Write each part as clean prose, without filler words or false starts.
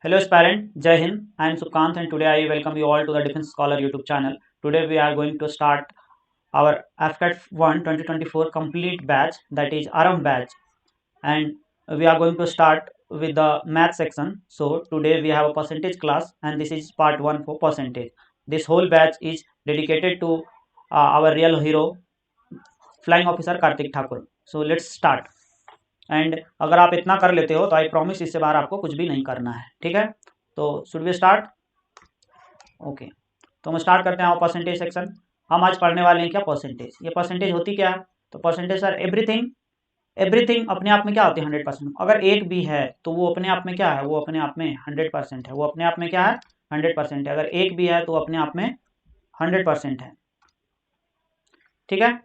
Hello aspirant, Jai Hind. I am Sukant and today I welcome you all to the Defense Scholar YouTube channel. Today we are going to start our AFCAT 1 2024 complete batch, that is ARAM batch, and we are going to start with the math section. So today we have a percentage class and this is part 1 for percentage. This whole batch is dedicated to our real hero Flying Officer Kartik Thakur. So let's start. And अगर आप इतना कर लेते हो तो I promise इससे बाहर आपको कुछ भी नहीं करना है, ठीक है। तो शुड वी स्टार्ट? ओके, तो हम स्टार्ट करते हैं और परसेंटेज सेक्शन। हम आज पढ़ने वाले हैं क्या, परसेंटेज। ये परसेंटेज होती क्या है? तो परसेंटेज सर एवरीथिंग, एवरीथिंग अपने आप में क्या होती है 100%। अगर एक भी है तो वो अपने आप में क्या है, वो अपने आप में 100% है। वो अपने आप में क्या है, 100% है। अगर एक भी है तो अपने आप में 100% है, ठीक है।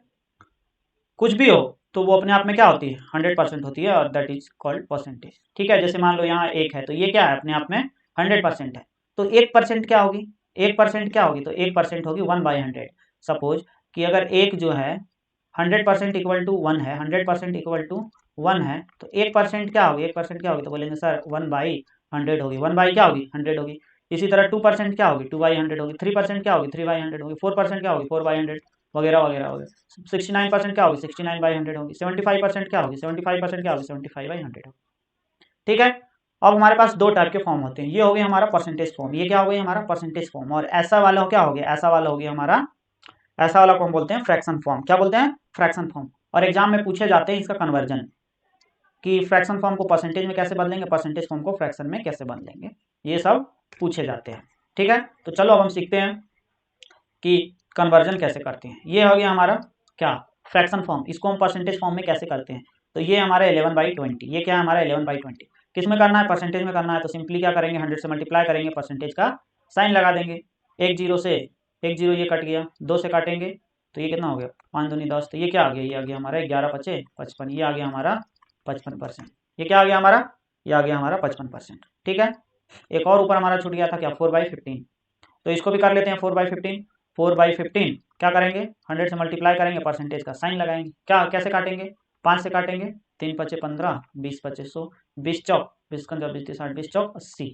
कुछ भी हो तो वो अपने आप में क्या होती है, 100% होती है और दैट इज कॉल्ड परसेंटेज, ठीक है। जैसे मान लो यहाँ एक है तो ये क्या है, अपने आप में 100% है। तो 1% क्या होगी, 1% क्या होगी, तो 1% होगी 1/100। सपोज कि अगर एक जो है 100% इक्वल टू 1 है, 100% इक्वल टू 1 है, तो 1% क्या होगी, 1% क्या होगी, तो बोलेंगे सर 1/100 होगी। 1 बाई क्या होगी, 100 होगी। इसी तरह 2% क्या होगी, 2/100 होगी। 3% क्या होगी, 3/100 होगी। 4% क्या होगी, 4/100 वगैरह वगैरह वगैरह। 69% क्या होगी, 69/100 होगी। 75% क्या होगी, 75% क्या होगी, 75/100 होगी, ठीक है। अब हमारे पास दो टाइप के फॉर्म होते हैं। ये हो गया हमारा परसेंटेज फॉर्म, ये क्या हो गया हमारा परसेंटेज फॉर्म। और ऐसा वाला क्या हो गया, ऐसा वाला हो गया हमारा, ऐसा वाला को हम बोलते हैं फ्रैक्शन फॉर्म। क्या बोलते हैं, फ्रैक्शन फॉर्म। और एग्जाम में पूछे जाते हैं इसका कन्वर्जन, कि फ्रैक्शन फॉर्म को परसेंटेज में कैसे बदलेंगे, परसेंटेज फॉर्म को फ्रैक्शन में कैसे बदलेंगे, ये सब पूछे जाते हैं, ठीक है। तो चलो अब हम सीखते हैं कि कन्वर्जन कैसे करते हैं। ये हो गया हमारा क्या, फ्रैक्शन फॉर्म। इसको हम परसेंटेज फॉर्म में कैसे करते हैं, तो ये हमारा 11/20। ये क्या है हमारा 11/20। किस में करना है, परसेंटेज में करना है। तो सिंपली क्या करेंगे, 100 से मल्टीप्लाई करेंगे, परसेंटेज का साइन लगा देंगे। एक जीरो से, एक जीरो ये कट गया, 2 से काटेंगे तो ये कितना हो गया, 5 दूनी 10। तो ये क्या आ गया, ये आ गया हमारा 11 पचे 55। ये आ गया हमारा 55%। ये क्या आ गया हमारा, ये आ गया हमारा 55%, ठीक है। एक और ऊपर हमारा छूट गया था क्या, 4/15। तो इसको भी कर लेते हैं 4/15। 4/15 क्या करेंगे, 100 से मल्टीप्लाई करेंगे, परसेंटेज का साइन लगाएंगे। क्या कैसे काटेंगे, 5 से काटेंगे। 3 पचे 15, 20 पचे 100, 20 चौक 20 कंजा 20 60, 20 चौक 80,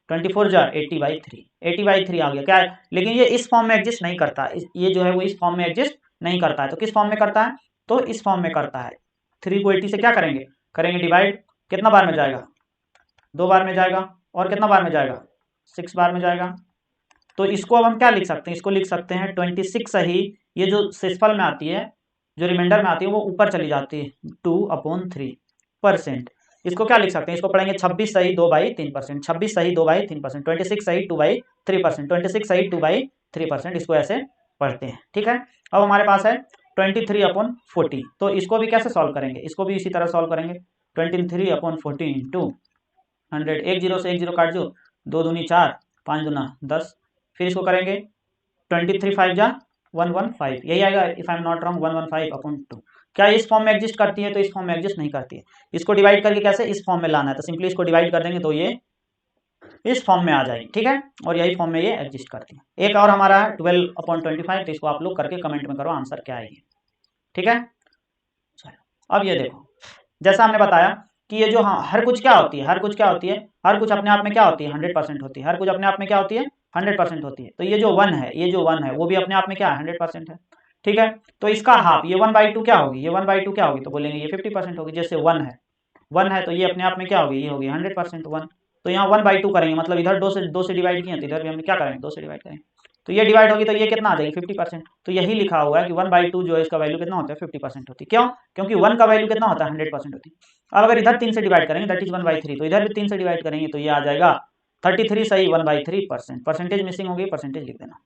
24 जा 80/3। 80/3 आ गया क्या है। लेकिन ये इस फॉर्म में एग्जिस्ट नहीं करता, ये जो है वो इस फॉर्म में एग्जिस्ट नहीं करता है। तो किस फॉर्म में करता है, तो इस फॉर्म में करता है। 3 को 80 से क्या करेंगे, करेंगे डिवाइड। कितना बार में जाएगा, 2 बार में जाएगा। और कितना बार में जाएगा, 6 बार में जाएगा। तो इसको अब हम क्या लिख सकते हैं, इसको लिख सकते हैं 26 सही। ये जो शेषफल में आती है, जो रिमाइंडर में आती है, वो ऊपर चली जाती है 2/3%। इसको क्या लिख सकते हैं, इसको पढ़ेंगे 26 सही 2/3%। 26 सही 2/3%। 26 सही 2/3%। 26 सही 2/3%। इसको ऐसे पढ़ते हैं, ठीक है। अब हमारे पास है 23/40। तो इसको भी कैसे सॉल्व करेंगे, इसको भी इसी तरह सॉल्व करेंगे। 23/40 इंटू 100। एक जीरो से एक जीरो काट दो, 2 दूनी 4, 5 दूना 10। फिर इसको करेंगे 23 5 जा 115, यही आएगा if I am not wrong, 115/2। क्या इस फॉर्म में एग्जिस्ट करती है, तो इस फॉर्म में एग्जिस्ट नहीं करती है। इसको डिवाइड करके कैसे इस फॉर्म में लाना है, तो सिंपली इसको डिवाइड कर देंगे तो ये इस फॉर्म में आ जाएगी, ठीक है। और यही फॉर्म में ये एग्जिस्ट करती है। एक और हमारा है 12/25। तो इसको आप लोग करके कमेंट में करो आंसर क्या आएगी, ठीक है। अब ये देखो, जैसा हमने बताया कि ये जो, हाँ, हर कुछ क्या होती है, हर कुछ क्या होती है, हर कुछ अपने आप में क्या होती है, 100% होती है। हर कुछ अपने आप में क्या होती है, 100% होती है। तो ये जो 1 है, ये जो 1 है वो भी अपने आप में क्या है, 100% है, ठीक है। तो इसका हाफ, ये 1/2 क्या होगी, ये 1/2 क्या होगी, तो बोलेंगे ये 50% होगी। जैसे 1 है, 1 है तो ये अपने आप में क्या होगी, ये होगी 100% 1। तो यहाँ 1/2 करेंगे, मतलब इधर 2 से डिवाइड किए तो इधर भी हम क्या करेंगे, 2 से डिवाइड करेंगे। तो ये डिवाइड होगी तो ये कितना आ जाएगी, 50%। तो यही लिखा हुआ है कि 1/2 जो है इसका वैल्यू कितना होता है, 50% होती है। क्यों, क्योंकि 1 का वैल्यू कितना होता है, 100% होती है। अब अगर इधर 3 से डिवाइड करेंगे दैट इज 1/3, तो इधर भी 3 से डिवाइड करेंगे तो ये आ जाएगा 33 सही 1/3%। परसेंटेज मिसिंग होगी, परसेंटेज लिख देना।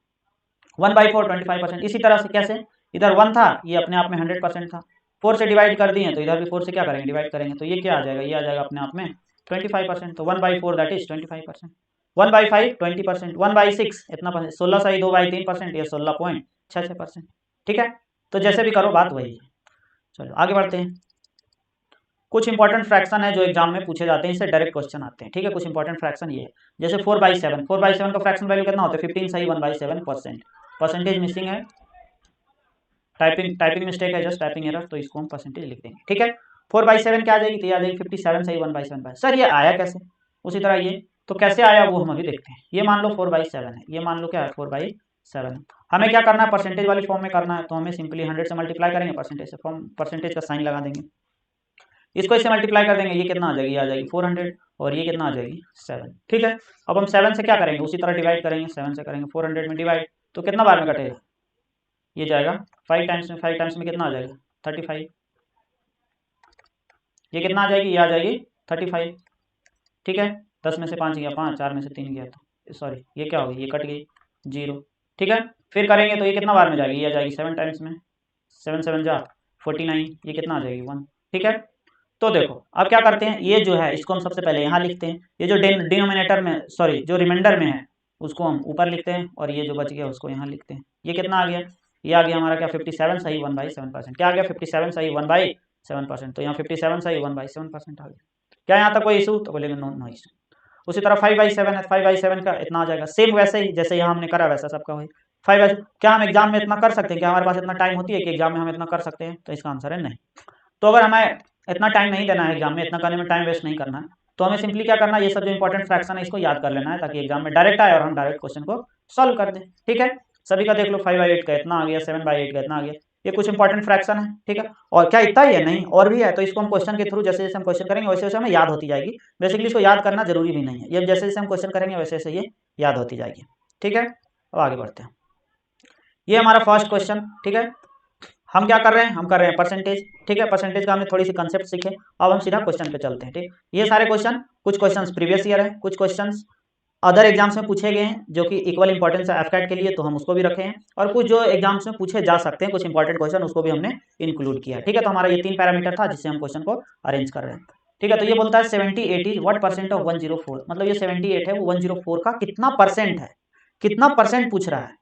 1/4 25%। इसी तरह से कैसे, इधर 1 था, ये अपने आप में 100% था। 4 से डिवाइड कर दिए तो इधर भी 4 से क्या करेंगे, डिवाइड करेंगे। तो ये क्या आ जाएगा, ये आ जाएगा अपने आप में 25%। तो 1/4 दैट इज 25%। 1/5 20%। 1/6 इतना परसेंट, 16 सही 2/3%, ये 16.66%, ठीक है। तो जैसे भी करो बात वही है। चलो आगे बढ़ते हैं। कुछ इंपॉर्टेंट फ्रैक्शन है जो एग्जाम में पूछे जाते हैं, इससे डायरेक्ट क्वेश्चन आते हैं, ठीक है। कुछ इंपॉर्टेंट फ्रैक्शन ये है, जैसे 4/7। 4/7 का फ्रैक्शन वैल्यू कितना होता है, 15 सही 1/7%। परसेंटेज मिसिंग है, टाइपिंग मिस्टेक है, जस्ट टाइपिंग एरर, तो इसको हम परसेंटेज लिख देंगे, ठीक है। 4/7 क्या आ जाएगी, तो ये आ जाएगी 57 सही 1/7। सर ये आया कैसे, उसी तरह ये तो कैसे आया वो हम अभी देखते हैं। ये मान लो 4/7 है, ये मान लो क्या है 4/7। हमें क्या करना है, परसेंटेज वाली फॉर्म में करना है, तो हमें सिंपली 100 से मल्टीप्लाई करेंगे, परसेंटेज से फॉर्म परसेंटेज का साइन लगा देंगे, इसको इससे मल्टीप्लाई कर देंगे, ये कितना आ जाएगी, ये आ जाएगी 400 और ये कितना आ जाएगी 7। ठीक है, अब हम 7 से क्या करेंगे, उसी तरह डिवाइड करेंगे, 7 से करेंगे 400 में डिवाइड, तो कितना बार में कटेगा, ये जाएगा 5 टाइम्स में, 5 टाइम्स में कितना आ जाएगा 35, ये कितना आ जाएगी, ये आ जाएगी 35। ठीक है, 10 में से 5 गया 5, 4 में से 3 गया, तो सॉरी ये क्या होगी, ये कट गई 0। ठीक है, फिर करेंगे तो ये कितना बार में जाएगी, ये आ जाएगी 7 टाइम्स में, 7 7 जा 49, ये कितना आ जाएगी 1। ठीक है, तो देखो अब क्या करते हैं, ये जो है इसको हम सबसे पहले यहाँ लिखते हैं, ये जो डिनोमिनेटर में सॉरी जो रिमाइंडर में है उसको हम ऊपर लिखते हैं, और ये जो बच गया उसको यहाँ लिखते हैं। ये कितना आ गया, ये आ गया हमारा क्या 57 सही 1/7%। क्या आ गया 57 सही 1/7%, तो यहाँ 57 सही 1/7% आ गया। क्या यहाँ तक कोई इशू, तो बोलेंगे नो नो इशू। उसी तरह 5/7 है, 5/7 का इतना आ जाएगा, सेम वैसे ही जैसे यहाँ हमने करा वैसा सबका हो। 5 क्या हम एग्जाम में इतना कर सकते हैं, क्या हमारे पास इतना टाइम होती है कि एग्जाम में हम इतना कर सकते हैं, तो इसका आंसर है नहीं। तो अगर हमें इतना टाइम नहीं देना है एग्जाम में, इतना करने में टाइम वेस्ट नहीं करना है, तो हमें सिंपली क्या करना है, ये सब जो इंपॉर्टेंट फ्रैक्शन है इसको याद कर लेना है, ताकि एग्जाम में डायरेक्ट आए और हम डायरेक्ट क्वेश्चन को सॉल्व कर दें। ठीक है, सभी का देख लो 5/8 का इतना आ गया, 7/8 का इतना आ गया, ये कुछ इंपॉर्टेंट फ्रैक्शन है। ठीक है, और क्या इतना ही है, नहीं और भी है, तो इसको हम क्वेश्चन के थ्रू जैसे जैसे हम क्वेश्चन करेंगे वैसे वैसे हमें याद होती जाएगी। बेसिकली इसको याद करना जरूरी भी नहीं है, ये जैसे जैसे हम क्वेश्चन करेंगे वैसे वैसे ये याद होती जाएगी। ठीक है, अब आगे बढ़ते हैं, ये हमारा फर्स्ट क्वेश्चन। ठीक है, हम क्या कर रहे हैं, हम कर रहे हैं परसेंटेज। ठीक है, परसेंटेज का हमने थोड़ी सी कंसेप्ट सीखे, अब हम सीधा क्वेश्चन पे चलते हैं। ठीक, ये सारे क्वेश्चन, कुछ क्वेश्चंस प्रीवियस ईयर है, कुछ क्वेश्चंस अदर एग्जाम्स में पूछे गए हैं जो कि इक्वल इंपॉर्टेंस है एफकैट के लिए, तो हम उसको भी रखे हैं, और कुछ जो एग्जाम्स में पूछे जा सकते हैं कुछ इंपॉर्टेंट क्वेश्चन, उसको भी हमने इंक्लूड किया। ठीक है, तो हमारा ये 3 पैरामीटर था जिससे हम क्वेश्चन को अरेंज कर रहे हैं। ठीक है, तो ये बोलता है 78 इज व्हाट परसेंट ऑफ 104, मतलब ये 78 है वो 104 का कितना परसेंट है, कितना परसेंट पूछ रहा है।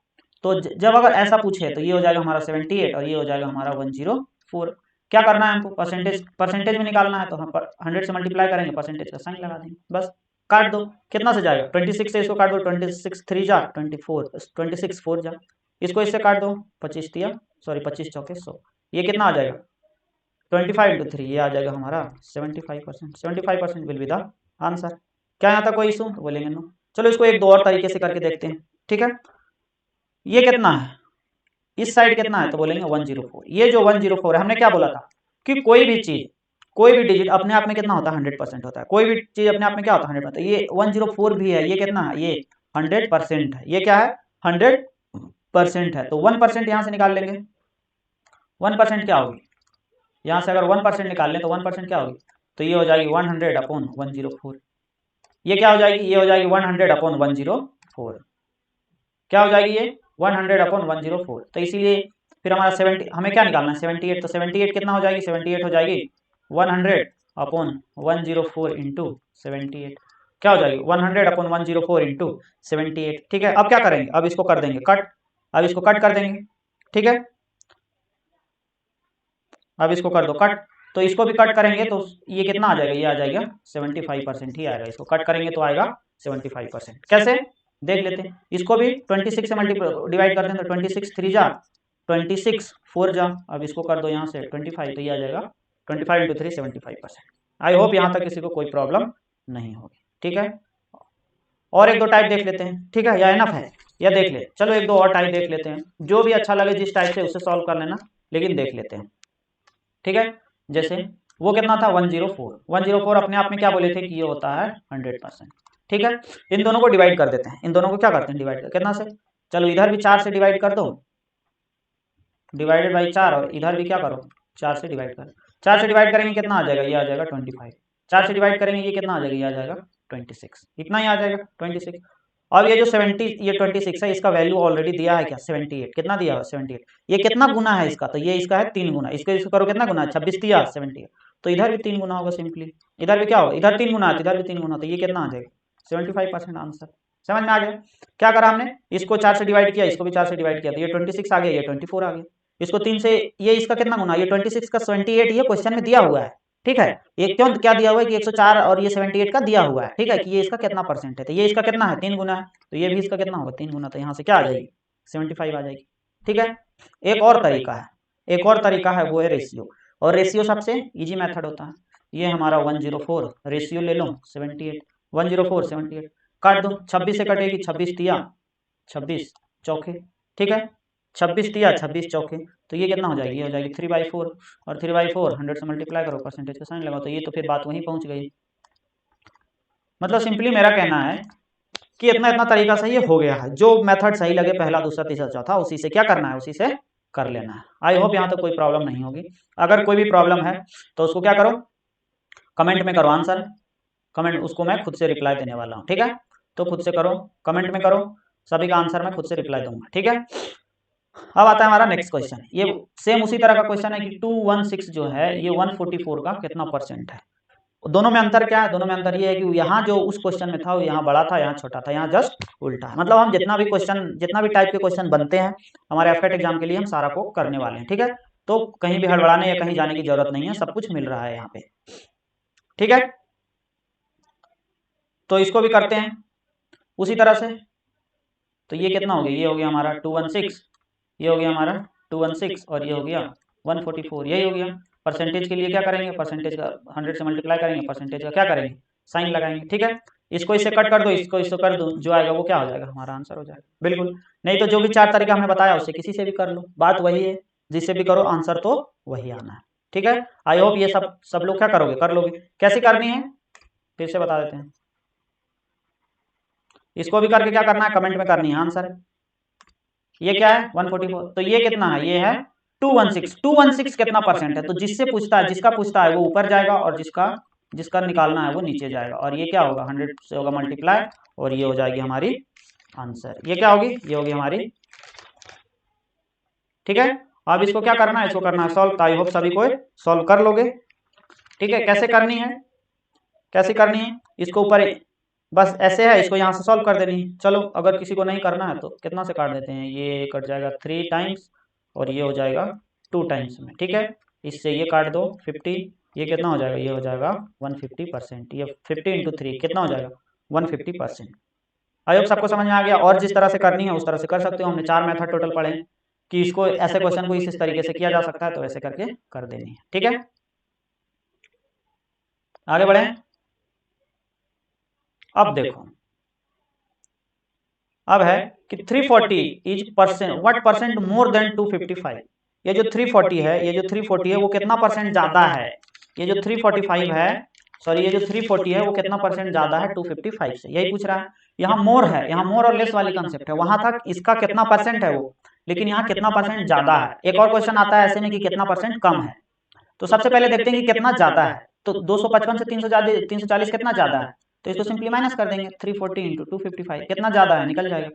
तो जब अगर ऐसा पूछे तो ये हो जाएगा हमारा 78 और ये हो जाएगा हमारा 104। क्या करना है हमको, परसेंटेज परसेंटेज में निकालना है, तो हम 100 से मल्टीप्लाई करेंगे, परसेंटेज का साइन लगा देंगे, बस काट दो, कितना से जाएगा 26 से इसको काट दो, 26 3 जा 24, 26 4 जा, इसको इससे काट दो 25 तिया सॉरी 25 चौके 100, ये कितना आ जाएगा 25 × 3, ये आ जाएगा हमारा 75%। 75% विल बी द आंसर। क्या यहाँ तक कोई इशू, तो बोलेंगे नो। चलो इसको एक दो और तरीके से करके देखते हैं। ठीक है, ये कितना है, इस साइड कितना है, तो बोलेंगे 104। ये जो 104 है, हमने क्या बोला था कि कोई भी चीज कोई भी डिजिट अपने आप में कितना होता है 100% होता है, कोई भी चीज अपने आप में क्या होता है 100%। ये 104 भी है, ये कितना है, ये 100% है, ये क्या है 100% है, तो 1% यहाँ से निकाल लेंगे। 1% क्या होगी, यहाँ से अगर 1% निकाल लें तो 1% क्या होगी, तो ये हो जाएगी 100/104। ये क्या हो जाएगी, ये हो जाएगी 100/104। क्या हो जाएगी ये 100/104। तो इसीलिए फिर हमारा 70 हमें क्या निकालना है 78, तो 78 कितना हो जाएगी, 78 हो जाएगी 100/104 इंटू 78। क्या हो जाएगी 100/104 इंटू 78। ठीक है, अब क्या करेंगे, अब इसको कर देंगे कट, अब इसको कट कर देंगे। ठीक है, अब इसको कर दो कट, तो इसको भी कट करेंगे तो ये कितना आ जाएगा, ये आ जाएगा 75% ही आएगा, इसको कट करेंगे तो आएगा 75%। कैसे देख लेते हैं, इसको भी 26 से डिवाइड करते हैं, तो 26 3 जा 26 4 जा, अब इसको कर दो यहाँ से 25, तो ये आ जाएगा 25 × 3 75%। आई होप यहाँ तक किसी को कोई प्रॉब्लम नहीं होगी। ठीक है, और एक दो टाइप देख लेते हैं। ठीक है, या इनफ है या देख ले, चलो एक दो और टाइप देख लेते हैं, जो भी अच्छा लगे जिस टाइप से उसे सॉल्व कर लेना, लेकिन देख लेते हैं। ठीक है, जैसे वो कितना था 104 अपने आप में क्या बोले थे कि ये होता है 100%। ठीक है, इन दोनों को डिवाइड कर देते हैं, इन दोनों को क्या करते हैं डिवाइड कर, कितना से, चलो इधर भी 4 से डिवाइड कर दो, डिवाइडेड बाई 4, और इधर भी क्या करो 4 से डिवाइड कर, 4 से डिवाइड करेंगे कितना आ जाएगा, ये आ जाएगा 25, 4 से डिवाइड करेंगे ये कितना आ जाएगा, ये आ जाएगा 26, इतना ही आ जाएगा 26। अब ये जो 70 ये 26 है, इसका वैल्यू ऑलरेडी दिया है क्या 78, कितना दिया है 78, ये कितना गुना है इसका, तो ये इसका है 3 गुना, इसको करो कितना गुना है 26 दिया 78, तो इधर भी 3 गुना होगा सिंपली, इधर भी क्या होगा, इधर 3 गुना है इधर भी 3 गुना, तो ये कितना आ जाएगा 75% आंसर। समझ में आ गया, क्या करा हमने, इसको 4 से डिवाइड किया, इसको भी 4 से डिवाइड किया, तो ये 26 आ गया, ये 24 आ गया, इसको 3 से, ये इसका कितना गुना, ये 26 का 78, ये क्वेश्चन में दिया हुआ है। ठीक है, ये क्यों क्या दिया हुआ है कि 104 और ये 78 का दिया हुआ है। ठीक है, कि ये इसका कितना परसेंट है, तो ये इसका कितना है 3 गुना है, तो ये भी इसका कितना होगा 3 गुना, तो यहाँ से क्या आ जाएगी 75 आ जाएगी। ठीक है, एक और तरीका है, एक और तरीका है वो है रेशियो, और रेशियो सबसे इजी मेथड होता है। ये हमारा 104 रेशियो ले लो 78, 10478 काट दो, 26 से कटेगी, 26 तिया 26 चौके, ठीक है, 26 तिया 26 चौके, तो ये कितना हो जाएगी, ये हो जाएगी 3/4, और 3/4 100 से मल्टीप्लाई करो, परसेंटेज का साइन लगाओ, तो ये तो फिर बात वहीं पहुंच गई। मतलब सिंपली मेरा कहना है कि इतना इतना तरीका से ये हो गया है, जो मेथड सही लगे पहला दूसरा तीसरा चौथा उसी से क्या करना है, उसी से कर लेना है। आई होप यहाँ तक कोई प्रॉब्लम नहीं होगी। अगर कोई भी प्रॉब्लम है तो उसको क्या करो, कमेंट में करो आंसर, कमेंट उसको मैं खुद से रिप्लाई देने वाला हूँ, ठीक है, तो खुद से करो, कमेंट में करो, सभी का आंसर मैं खुद से रिप्लाई दूंगा, ठीक है। अब आता है हमारा नेक्स्ट क्वेश्चन, ये सेम उसी तरह का क्वेश्चन है कि 216 जो है ये 144 का कितना परसेंट है। दोनों में अंतर क्या है, दोनों में अंतर ये है कि यहाँ जो उस क्वेश्चन में था वो यहाँ बड़ा था, यहाँ छोटा था, यहाँ जस्ट उल्टा है। मतलब हम जितना भी क्वेश्चन, जितना भी टाइप के क्वेश्चन बनते हैं हमारे एफकेट एग्जाम के लिए, हम सारा को करने वाले हैं, ठीक है। तो कहीं भी हड़बड़ाने या कहीं जाने की जरूरत नहीं है, सब कुछ मिल रहा है यहाँ पे, ठीक है। तो इसको भी करते हैं उसी तरह से। तो ये कितना हो गया, ये हो गया हमारा 216, ये हो गया हमारा 216, और ये हो गया 144, यही हो गया। परसेंटेज के लिए क्या करेंगे, परसेंटेज का 100 से मल्टीप्लाई करेंगे, परसेंटेज का क्या करेंगे, साइन लगाएंगे, ठीक है। इसको इससे कट कर दो, इसको इससे कर दो, जो आएगा वो क्या हो जाएगा, हमारा आंसर हो जाएगा, बिल्कुल। नहीं तो जो भी 4 तरीका हमने बताया उससे किसी से भी कर लो, बात वही है, जिससे भी करो आंसर तो वही आना है, ठीक है। आई होप ये सब लोग क्या करोगे, कर लोगे। कैसे करनी है फिर से बता देते हैं, इसको भी करके क्या करना है, कमेंट में करनी है आंसर। ये क्या है 144, तो ये कितना है, ये है 216। 216 कितना परसेंट है, तो जिससे पूछता है, जिसका पूछता है वो ऊपर जाएगा, और जिसका निकालना है वो नीचे जाएगा, और ये क्या होगा 100 से होगा मल्टीप्लाई, और ये हो जाएगी हमारी आंसर। ये क्या होगी, ये होगी हमारी, ठीक है। अब इसको क्या करना है, इसको करना है सॉल्व। आई होप सभी को सॉल्व कर लोगे, ठीक है। कैसे करनी है, कैसे करनी है, इसको ऊपर बस ऐसे है, इसको यहाँ से सॉल्व कर देनी है। चलो अगर किसी को नहीं करना है तो कितना से काट देते हैं, ये कट जाएगा 3 टाइम्स, और ये हो जाएगा 2 टाइम्स में, ठीक है। इससे ये काट दो 50, ये कितना हो जाएगा, ये हो जाएगा 150%, ये 50 इंटू 3 कितना हो जाएगा 150%। आई होप सबको समझ में आ गया। और जिस तरह से करनी है उस तरह से कर सकते हो। हमने 4 मेथड टोटल पढ़े कि इसको ऐसे क्वेश्चन को इस तरीके से किया जा सकता है, तो ऐसे करके कर देनी है, ठीक है। आगे बढ़े। अब देखो, अब है कि 340 is percent, what percent more then 255। ये जो 340 है, ये जो 340 है वो कितना परसेंट ज्यादा है, ये जो 345 है, सॉरी ये जो 340 है वो कितना परसेंट ज्यादा है 255 से, यही पूछ रहा है। यहाँ मोर है, यहाँ मोर और लेस वाली कंसेप्ट है, वहां तक इसका कितना परसेंट है वो, लेकिन यहाँ कितना परसेंट ज्यादा है। एक और क्वेश्चन आता है ऐसे में कि कितना परसेंट कम है। तो सबसे पहले देखते हैं कि कितना ज्यादा है। तो 255 से 340 कितना ज्यादा है, तो इसको सिंपली माइनस कर देंगे, 340 इंटू 255 कितना ज्यादा है, निकल जाएगा।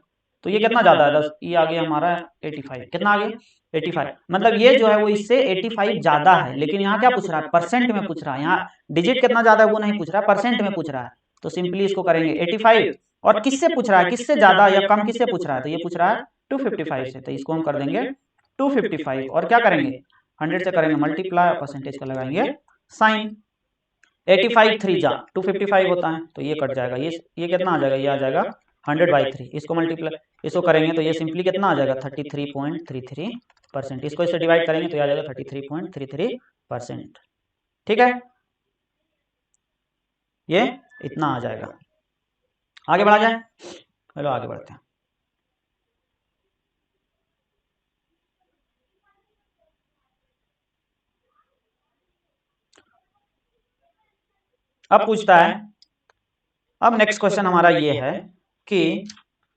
तो ये कितना ज्यादा है 10, ये आ गया हमारा 85, कितना आ गया 85। मतलब ये जो है वो इससे 85 ज्यादा है, लेकिन यहाँ क्या पूछ रहा है, परसेंट में पूछ रहा है। यहाँ डिजिट कितना ज्यादा है वो नहीं पूछ रहा है, परसेंट में पूछ रहा है। तो सिंपली इसको करेंगे 85, और किससे पूछ रहा है, किससे ज्यादा या कम किससे पूछ रहा है, तो ये पूछ रहा है 255 से, तो इसको हम कर देंगे 255, और क्या करेंगे 100 से करेंगे मल्टीप्लाई, परसेंटेज का लगाएंगे साइन। 85 3 जा 255 होता है, तो ये कट जाएगा, ये कितना आ जाएगा, ये आ जाएगा 100/3। इसको मल्टीप्लाई, इसको करेंगे तो ये सिंपली कितना आ जाएगा 33.33%। इसको इससे डिवाइड करेंगे तो ये आ जाएगा 33.33%, ठीक है। ये इतना आ जाएगा। आगे बढ़ा जाए, चलो आगे बढ़ते हैं। अब पूछता है, अब नेक्स्ट क्वेश्चन हमारा ये है कि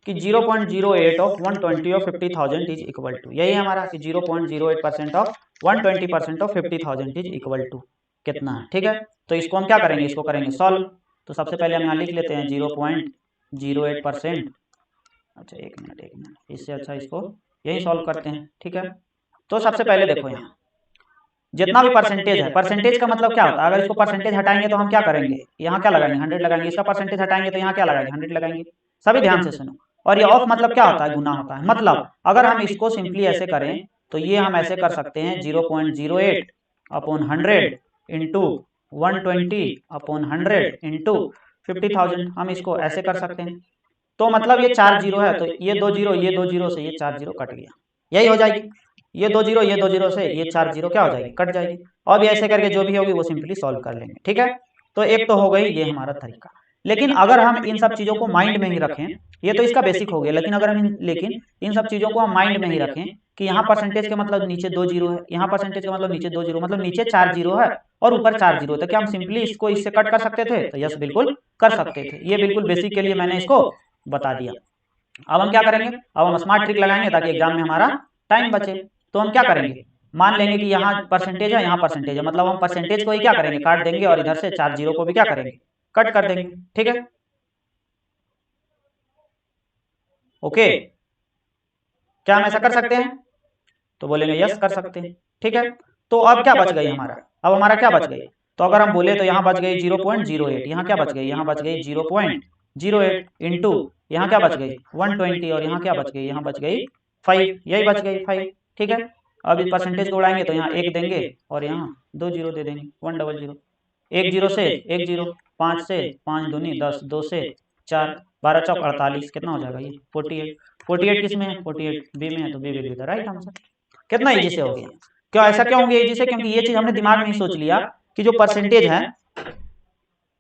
0.08 of 120 of 50,000 is equal to, यही हमारा कि 0.08% of 120% of 50,000 is equal to कितना है, ठीक है। तो इसको हम क्या करेंगे, इसको करेंगे सॉल्व। तो सबसे पहले हम यहाँ लिख लेते हैं 0.08%। अच्छा एक मिनट, इससे अच्छा इसको यही सॉल्व करते हैं, ठीक है। तो सबसे पहले देखो यहाँ जितना भी परसेंटेज है, परसेंटेज का मतलब क्या होता है, अगर इसको परसेंटेज हटाएंगे तो हम क्या करेंगे, यहाँ क्या लगाएंगे 100 लगाएंगे, इसका परसेंटेज हटाएंगे तो यहाँ क्या लगाएंगे 100 लगाएंगे। सभी ध्यान से सुनो। और ये ऑफ मतलब क्या होता है, गुना होता है। मतलब अगर हम इसको सिंपली ऐसे करें तो ये हम ऐसे कर सकते हैं 0.08 अपॉन 100 इंटू 120 अपॉन 100 इंटू 50,000, हम इसको ऐसे कर सकते हैं। तो मतलब ये 4 जीरो है, तो ये 2 जीरो, ये 2 जीरो से ये 4 जीरो कट गया, यही हो जाएगी। ये 2 जीरो, ये 2 जीरो से ये 4 जीरो क्या हो जाएगी, कट जाएगी। और भी ऐसे करके जो भी होगी वो सिंपली सॉल्व कर लेंगे, ठीक है। तो एक तो हो गई ये हमारा तरीका। लेकिन अगर हम इन सब चीज़ों को माइंड में ही रखें, ये तो इसका बेसिक हो गया, लेकिन अगर हम लेकिन इन सब चीज़ों को हम माइंड में ही रखें कि यहाँ परसेंटेज के मतलब नीचे 2 जीरो है, यहाँ परसेंटेज का मतलब नीचे 2 जीरो, मतलब नीचे 4 जीरो है और ऊपर 4 जीरो, तो क्या हम सिंपली इसको इससे कट कर सकते थे? तो यस, बिल्कुल कर सकते थे। ये बिल्कुल बेसिक के लिए मैंने इसको बता दिया। अब हम क्या करेंगे? अब हम स्मार्ट ट्रिक लगाएंगे ताकि एग्जाम में हमारा टाइम बचे। तो हम क्या करेंगे? मान लेंगे कि यहाँ परसेंटेज है, यहाँ परसेंटेज है, मतलब हम परसेंटेज को ही क्या करेंगे? काट देंगे और इधर से 4 जीरो को भी क्या करेंगे? कट कर देंगे। ठीक है, ओके। क्या हम ऐसा कर सकते हैं? तो बोलेंगे यस, कर सकते हैं। ठीक है, तो अब क्या बच गई हमारा? अब हमारा क्या बच गई? तो अगर हम बोले तो यहाँ बच गई 0.08, यहाँ क्या बच गई? यहाँ बच गई 0.08 इंटू यहाँ क्या बच गई? 120, और यहाँ क्या बच गई? यहाँ बच गई 5, यही बच गई 5। ठीक है, अब इस परसेंटेज को उड़ाएंगे तो यहाँ 1 देंगे और यहाँ 2 जीरो दे देंगे, 100। 1 जीरो से 1 जीरो, 5 से 5 दूनी 10, 2 से 4, 12 चौक 48, कितना हो जाएगा ये? 48। 48 किस में है? 48 बी में है, तो B will be the right answer. कितना इजी से हो गया। क्यों ऐसा क्यों हो गया इजी से? क्योंकि ये चीज हमने दिमाग में ही सोच लिया कि जो परसेंटेज है,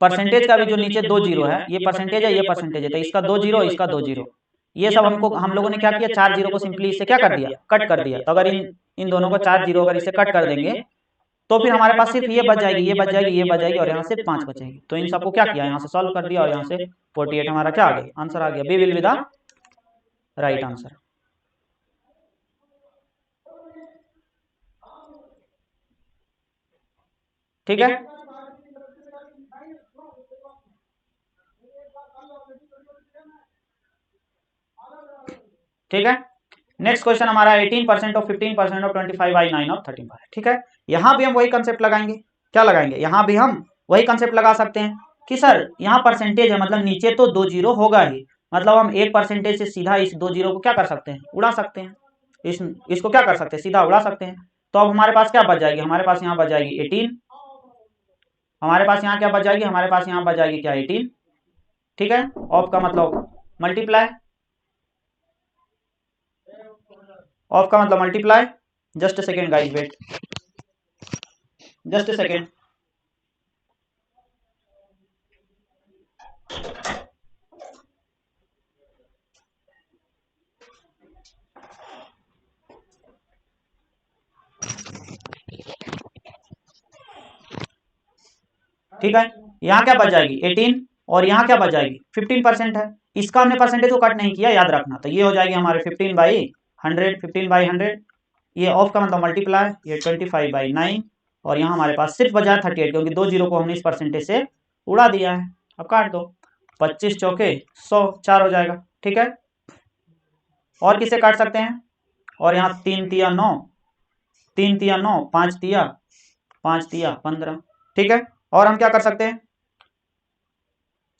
परसेंटेज का भी जो नीचे 2 जीरो है, ये परसेंटेज है, ये परसेंटेज है, तो इसका 2 जीरो, इसका 2 जीरो, ये सब हमको हम लोगों ने क्या किया? 4 जीरो को सिंपली इससे क्या कर दिया? कट कर दिया। तो अगर इन दोनों को 4 जीरो अगर इससे कट कर देंगे तो फिर हमारे पास सिर्फ ये बच जाएगी, ये बच जाएगी, ये बच जाएगी, और यहाँ से 5 बचेगी। तो इन सबको क्या किया? यहाँ से सॉल्व कर दिया और यहाँ से 48 हमारा क्या आ गया? आंसर आ गया। B will be the right answer. ठीक है, ठीक है। नेक्स्ट क्वेश्चन हमारा 18% ऑफ 15% ऑफ 25/9 ऑफ 13। ठीक है, यहाँ भी हम वही कंसेप्ट लगाएंगे। क्या लगाएंगे? यहाँ भी हम वही कंसेप्ट लगा सकते हैं कि सर यहाँ परसेंटेज है, मतलब नीचे तो 2 जीरो होगा ही, मतलब हम एक परसेंटेज से सीधा इस 2 जीरो को क्या कर सकते हैं? उड़ा सकते हैं। इसको क्या कर सकते हैं? सीधा उड़ा सकते हैं। तो अब हमारे पास क्या बच जाएगी? हमारे पास यहाँ बच जाएगी 18, हमारे पास यहाँ क्या बच जाएगी? हमारे पास यहाँ बच जाएगी क्या? 18। ठीक है, ऑफ का मतलब मल्टीप्लाई, ऑफ का मतलब multiply. Just a second guys, wait, just a second. ठीक है, यहाँ क्या बच जाएगी? 18, और यहाँ क्या बच जाएगी? 15% है। इसका हमने परसेंटेज को कट नहीं किया, याद रखना। तो ये हो जाएगी हमारे 15/100, 15/100। ये ऑफ का मतलब मल्टीप्लाई, ये 25/9, और यहाँ हमारे पास सिर्फ बचा 38, क्योंकि 2 जीरो को हमने इस परसेंटेज से उड़ा दिया है। अब काट दो, 25 चौके 100, 4 हो जाएगा। ठीक है, और किसे काट सकते हैं? और यहाँ 3 तिया 9, 3 तिया 9, 5 तिया 15। ठीक है, और हम क्या कर सकते हैं?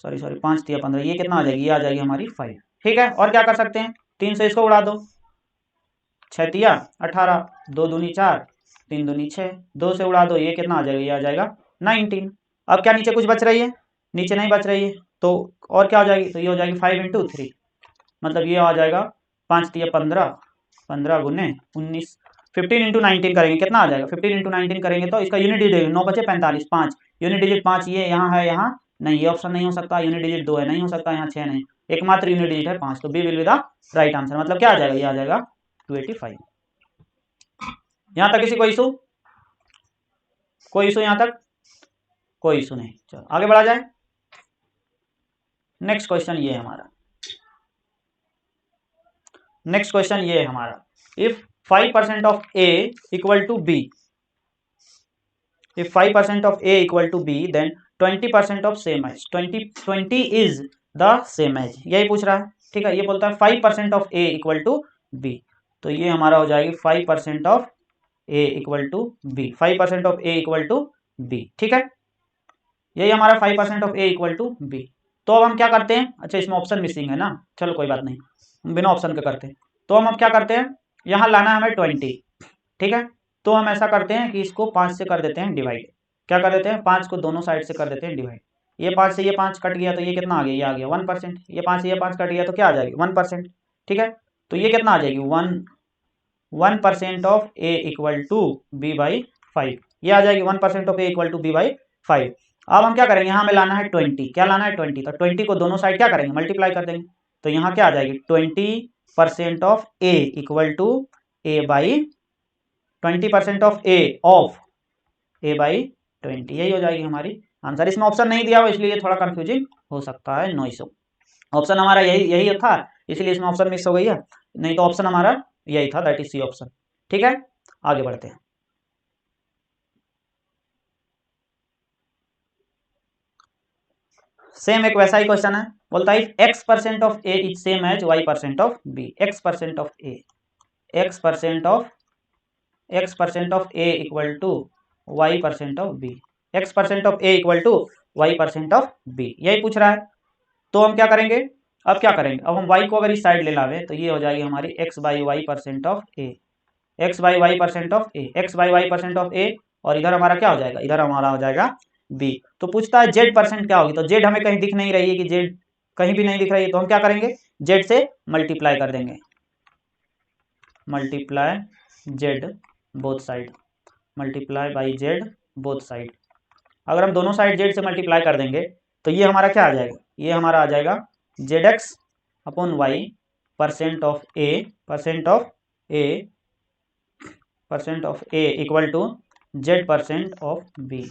सॉरी 5 तिया 15, ये कितना आ जाएगी? ये आ जाएगी हमारी 5। ठीक है, और क्या कर सकते हैं? 3 से इसको उड़ा दो, 6 तिया 18, 2 दूनी 4, 3 दूनी 6, 2 से उड़ा दो, ये कितना आ जाएगा? ये आ जाएगा 19। अब क्या नीचे कुछ बच रही है? नीचे नहीं बच रही है, तो और क्या हो जाएगी? तो ये हो जाएगी 5 इंटू 3, मतलब ये आ जाएगा 5 तिया 15, 15 गुने 19, 15 इंटू 19 करेंगे, कितना आ जाएगा? 15 इंटू 19 करेंगे तो इसका यूनिट डिजिट 9 बचे 45, 5 यूनिट डिजिट 5, ये यहाँ है, यहाँ नहीं, ये ऑप्शन नहीं हो सकता। यूनिट डिजिट 2 है, नहीं हो सकता। यहाँ 6 नहीं, एकमात्र यूनिट डिजिट है 5, तो B will be the right answer. मतलब क्या आ जाएगा? ये आ जाएगा 285। यहाँ तक किसी को इशू? कोई इशू यहाँ तक? कोई इशू नहीं। चलो आगे बढ़ा जाए। नेक्स्ट क्वेश्चन ये है हमारा, नेक्स्ट क्वेश्चन ये है हमारा, if 5% of A equal to B, if 5% of a equal to b, then 20% of same as 20 is the same as, यही पूछ रहा है। ठीक है, ये बोलता है 5% of a equal to b, तो ये हमारा हो जाएगी 5% of a equal to b, 5% of a equal to b। ठीक है, यही हमारा 5% of a equal to b। तो अब हम क्या करते हैं? अच्छा, इसमें ऑप्शन मिसिंग है ना, चलो कोई बात नहीं, हम बिना ऑप्शन के करते हैं। तो हम अब क्या करते हैं? यहाँ लाना है हमें 20। ठीक है, तो हम ऐसा करते हैं कि इसको 5 से कर देते हैं डिवाइड। क्या कर देते हैं? 5 को दोनों साइड से कर देते हैं डिवाइड। ये 5 से ये 5 कट गया, तो ये कितना आ गया? ये आ गया 1%। ये 5 से ये 5 कट गया, तो क्या आ जाएगी? 1%। ठीक है, तो ये कितना आ जाएगी? 1% of A equal to B by 5, ये आ जाएगी 1% of A equal to B by 5। अब हम क्या करेंगे, यहाँ हमें लाना है 20, क्या लाना है 20, तो 20 को दोनों साइड क्या करेंगे, मल्टीप्लाई कर देंगे। तो यहाँ क्या आ जाएगी 20% of A equal to A by 20% of A by 20, यही हो जाएगी हमारी आंसर। इसमें ऑप्शन नहीं दिया हुआ इसलिए थोड़ा कंफ्यूजिंग हो सकता है, नो इशू। ऑप्शन हमारा यही यही था, इसलिए इसमें ऑप्शन मिस हो गई है, नहीं तो ऑप्शन हमारा यही था, दैट इज सी ऑप्शन। ठीक है, आगे बढ़ते हैं। सेम एक वैसा ही क्वेश्चन है, बोलता है x% of A is same as y% of B. x% of A, x% of A equal to y% of B, x% of A equal to y% of B, यही पूछ रहा है। तो हम क्या करेंगे, अब क्या करेंगे, अब हम y को अगर इस साइड ले लावे तो ये हो जाएगी हमारी x/y% of A, x/y% of A, x/y% of A, और इधर हमारा क्या हो जाएगा, इधर हमारा हो जाएगा b। तो पूछता है z% क्या होगी, तो z हमें कहीं दिख नहीं रही है कि z कहीं भी नहीं दिख रही है, तो हम क्या करेंगे, z से मल्टीप्लाई कर देंगे, multiply z both side, multiply by z both side. अगर हम दोनों साइड z से मल्टीप्लाई कर देंगे तो ये हमारा क्या आ जाएगा, ये हमारा आ जाएगा zx upon y percent of A, percent of A equal to z% of B.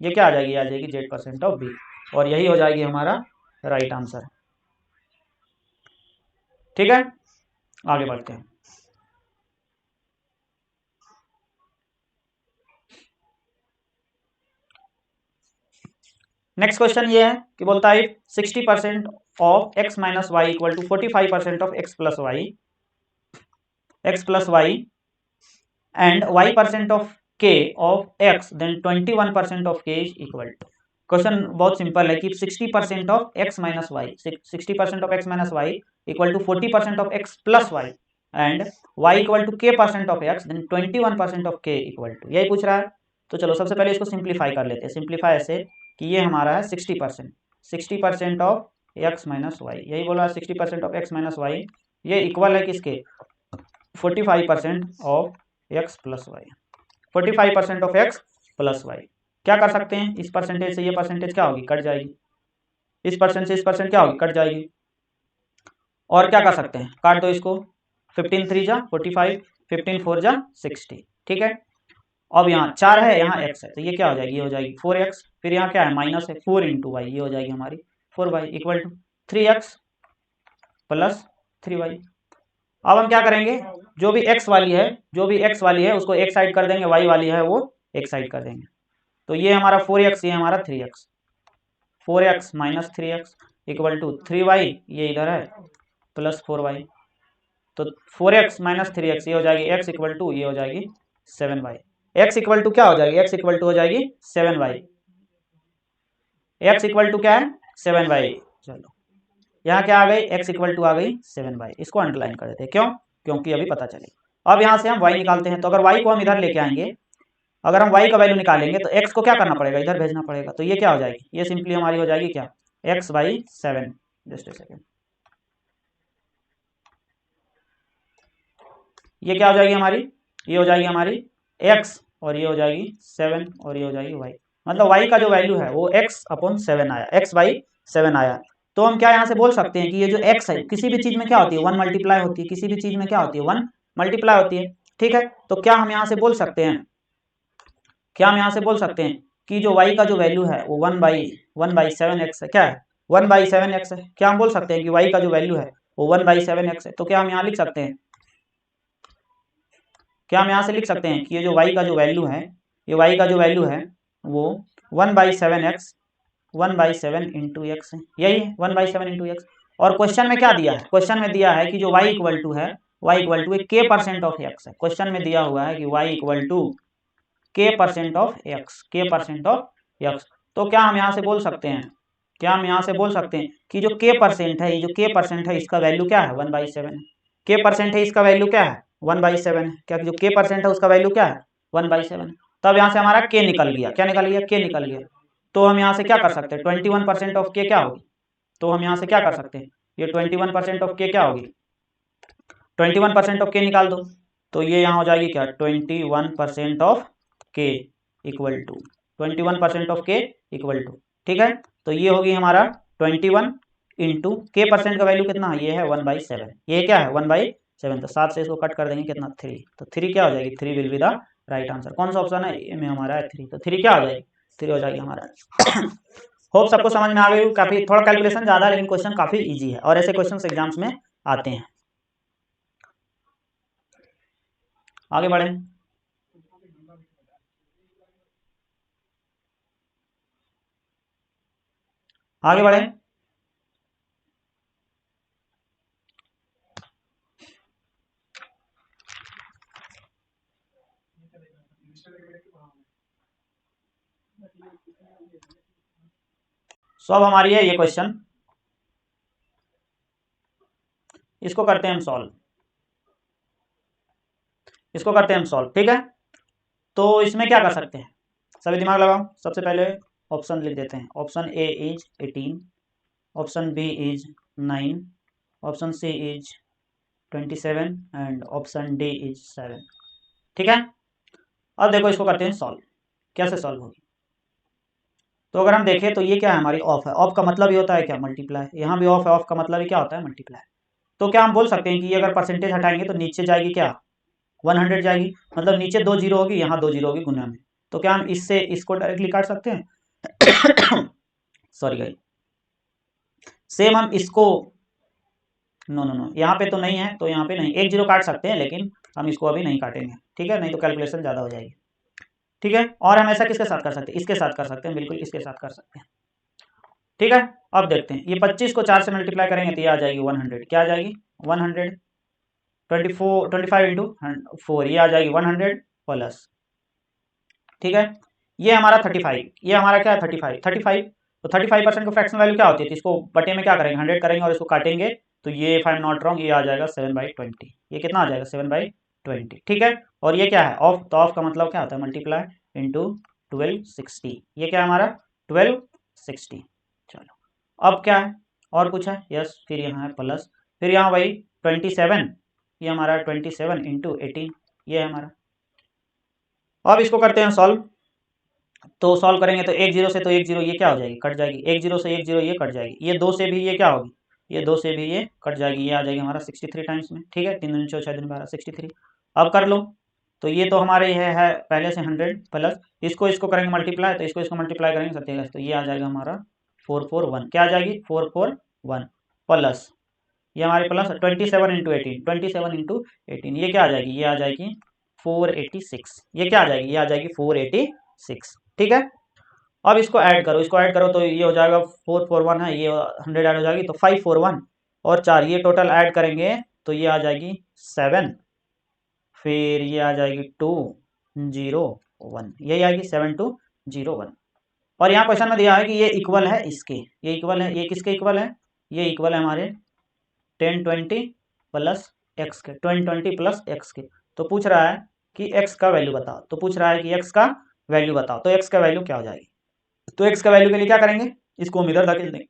ये क्या आ जाएगी, आ जाएगी z% ऑफ बी, और यही हो जाएगी हमारा राइट आंसर। ठीक है, आगे बढ़ते हैं। नेक्स्ट क्वेश्चन ये है कि बोलता है 60% of x minus Y equal to 45% of x plus Y and y% of k of x, then 21% of k is equal to. Question बहुत सिंपल है कि 60% of x minus Y, 60% of x minus Y equal to 40% of x plus Y and y equal to k% of x, then 21% of k equal to, यही पूछ रहा है। तो चलो सबसे पहले इसको सिंप्लीफाई कर लेते हैं। सिंप्लीफाई ऐसे कि ये हमारा है 60% ऑफ x माइनस वाई, यही बोला 60% ऑफ x माइनस वाई, ये इक्वल है किसके, 45% of x plus Y, 45% of x plus Y. क्या कर सकते हैं, इस परसेंटेज से ये परसेंटेज क्या होगी, कट जाएगी, इस परसेंट से इस परसेंट क्या होगी, कट जाएगी। और क्या कर सकते हैं, काट दो इसको, 15 3 जा 45, 15 4 जा 60। ठीक है, अब यहाँ 4 है, यहाँ x है, तो ये क्या हो जाएगी, ये हो जाएगी 4x, फिर यहाँ क्या है माइनस है 4 इंटू वाई, ये हो जाएगी हमारी 4y equal to 3x plus 3y। अब हम क्या करेंगे, जो भी x वाली है, जो भी x वाली है उसको एक साइड कर देंगे, y वाली है वो एक साइड कर देंगे। तो ये हमारा 4x, ये हमारा 3x, 4x minus 3x equal to 3y, ये इधर है प्लस 4y। तो 4x माइनस 3x, ये हो जाएगी x इक्वल टू, ये हो जाएगी 7y। x इक्वल टू क्या हो जाएगी, x इक्वल टू हो जाएगी 7y, x इक्वल टू क्या है 7y। चलो यहाँ क्या आ गई, x इक्वल टू आ गई 7y, इसको अंडरलाइन कर देते हैं, क्यों, क्योंकि अभी पता चले। अब यहाँ से हम y निकालते हैं, तो अगर y को हम इधर लेके आएंगे, अगर हम y का वैल्यू निकालेंगे तो x को क्या करना पड़ेगा, इधर भेजना पड़ेगा, तो ये क्या हो जाएगी, ये सिंपली हमारी हो जाएगी क्या, x/7। जस्ट ए सेकेंड, ये क्या हो जाएगी हमारी, ये हो जाएगी हमारी x, और ये हो जाएगी 7, और ये हो जाएगी y। मतलब y का जो वैल्यू है वो x/7 आया, x/7 आया। तो हम क्या यहाँ से बोल सकते हैं कि ये जो x है, किसी भी चीज में क्या होती है 1 मल्टीप्लाई होती है, किसी भी चीज में क्या होती है 1 मल्टीप्लाई होती है। ठीक है, तो क्या हम यहाँ से बोल सकते हैं, क्या हम यहाँ से बोल सकते हैं कि जो y का जो वैल्यू है वो 1/7x है, क्या है 1/7x है। क्या हम बोल सकते हैं कि y का जो वैल्यू है वो 1/7x है। तो क्या हम यहाँ लिख सकते हैं, क्या हम यहाँ से लिख सकते हैं कि ये जो y का जो वैल्यू है, ये y का जो वैल्यू है वो 1/7x, 1/7 इंटू एक्स है, यही 1/7 इंटू एक्स। और क्वेश्चन में क्या दिया है, क्वेश्चन में दिया है कि जो y इक्वल टू है, y equal to k% of x है। क्वेश्चन में दिया हुआ है कि y equal to k% of x, k% of x। तो क्या हम यहाँ से बोल सकते हैं, क्या हम यहाँ से बोल सकते हैं कि जो k% है, ये जो k% है इसका वैल्यू क्या है 1/7 है, k% है इसका वैल्यू क्या है 1/7 है, क्या जो k% है उसका वैल्यू क्या है 1/7 है। तब यहाँ से हमारा k निकल गया, क्या निकल गया, k निकल गया। तो हम यहाँ से क्या कर सकते हैं, 21% ऑफ k क्या होगी, तो हम यहाँ से क्या कर सकते हैं, ये 21% ऑफ k क्या होगी, 21% ऑफ k निकाल दो, तो ये यहाँ हो जाएगी क्या 21% of k equal to 21% of K equal to, ठीक है। तो ये होगी हमारा 21 इंटू के परसेंट का वैल्यू कितना है, ये है 1/7, ये क्या है 1/7, तो 7 से इसको कट कर देंगे कितना 3, तो 3 क्या हो जाएगी, 3 will be the right answer. कौन सा ऑप्शन है, ए में हमारा है 3, तो 3 क्या हो जाएगी, 3 हो जाएगी हमारा। होप सबको समझ में आ गई। काफी थोड़ा कैलकुलेशन ज्यादा है लेकिन क्वेश्चन काफी इजी है और ऐसे क्वेश्चन एग्जाम्स में आते हैं। आगे बढ़े, आगे बढ़े। सो अब हमारी है ये क्वेश्चन, इसको करते हैं हम सॉल्व, इसको करते हैं हम सॉल्व, ठीक है। तो इसमें क्या कर सकते हैं, सभी दिमाग लगाओ। सबसे पहले ऑप्शन लिख देते हैं, option A is 18, option B is 9, option C is 27 and option D is 7, ठीक है। अब देखो इसको करते हैं सॉल्व, कैसे सॉल्व होगी। तो अगर हम देखें तो ये क्या है, हमारी ऑफ है, ऑफ का मतलब ये होता है क्या, मल्टीप्लाई, यहाँ भी ऑफ है, ऑफ का मतलब ही क्या होता है, मल्टीप्लाई। तो क्या हम बोल सकते हैं कि ये अगर परसेंटेज हटाएंगे तो नीचे जाएगी क्या, 100 जाएगी, मतलब नीचे 2 जीरो होगी, यहाँ 2 जीरो होगी गुना में। तो क्या हम इससे इसको डायरेक्टली काट सकते हैं सॉरी गाइस, सेम हम इसको, नो नो नो, यहाँ पे तो नहीं है, तो यहाँ पे नहीं, 1 जीरो काट सकते हैं लेकिन हम इसको अभी नहीं काटेंगे, ठीक है, नहीं तो कैलकुलेशन ज़्यादा हो जाएगी, ठीक है। और हम ऐसा किसके साथ कर सकते हैं, इसके साथ कर सकते हैं, बिल्कुल इसके साथ कर सकते हैं, ठीक है। अब देखते हैं, ये 25 को 4 से मल्टीप्लाई करेंगे तो ये आ जाएगी 100, क्या आ जाएगी 100, 25 इंटू 4, ये आ जाएगी 100 प्लस, ठीक है। ये हमारा 35, ये हमारा क्या है 35, तो 35% का फ्रैक्शनल वैल्यू क्या होती है, तो इसको बटे में क्या करेंगे 100 करेंगे और इसको काटेंगे, तो ये if I am not wrong ये आ जाएगा 7/20, ये कितना आ जाएगा 7/20, ठीक है। और ये क्या है ऑफ, तो ऑफ का मतलब क्या होता है मल्टीप्लाई इंटू 1260, ये क्या है हमारा 1260। चलो अब क्या है, और कुछ है, यस, फिर यहाँ है प्लस, फिर यहाँ वही 27, ये हमारा 27 इंटू 18, ये है हमारा। अब इसको करते हैं सॉल्व, तो सॉल्व करेंगे तो 1 जीरो से तो 1 जीरो ये क्या हो जाएगी, कट जाएगी, 1 जीरो से 1 जीरो ये कट जाएगी, ये 2 से भी ये क्या होगी, ये 2 से भी ये कट जाएगी, ये आ जाएगी हमारा 63 टाइम्स में, ठीक है, 3 दूनी 6 6 दूनी 12 63। अब कर लो, तो ये तो हमारे है पहले से 100 प्लस इसको इसको करेंगे मल्टीप्लाई, तो इसको इसको मल्टीप्लाई करेंगे सत्याग्रह, तो ये आ जाएगा हमारा 441, क्या आ जाएगी 441 प्लस, ये हमारे प्लस 27 इंटू 18, 27 इंटू 18 ये क्या आ जाएगी, ये आ जाएगी 486, ये क्या आ जाएगी, ये आ जाएगी 486, ठीक है। अब इसको ऐड करो, इसको ऐड करो तो ये हो जाएगा 441 है, ये 100 ऐड हो जाएगी तो 541 और 4 ये टोटल ऐड करेंगे तो ये आ जाएगी 7, फिर ये आ जाएगी 201, यही आएगी 7201। और यहाँ क्वेश्चन में दिया है कि ये इक्वल है इसके, ये इक्वल है, ये किसके इक्वल है, ये इक्वल है हमारे 1020 प्लस एक्स के, 1020 प्लस एक्स के। तो पूछ रहा है कि एक्स का वैल्यू बताओ, तो पूछ रहा है कि एक्स का वैल्यू बताओ, तो एक्स का वैल्यू क्या हो जाएगी, तो एक्स का वैल्यू के लिए क्या करेंगे, इसको हम इधर धकेल देंगे,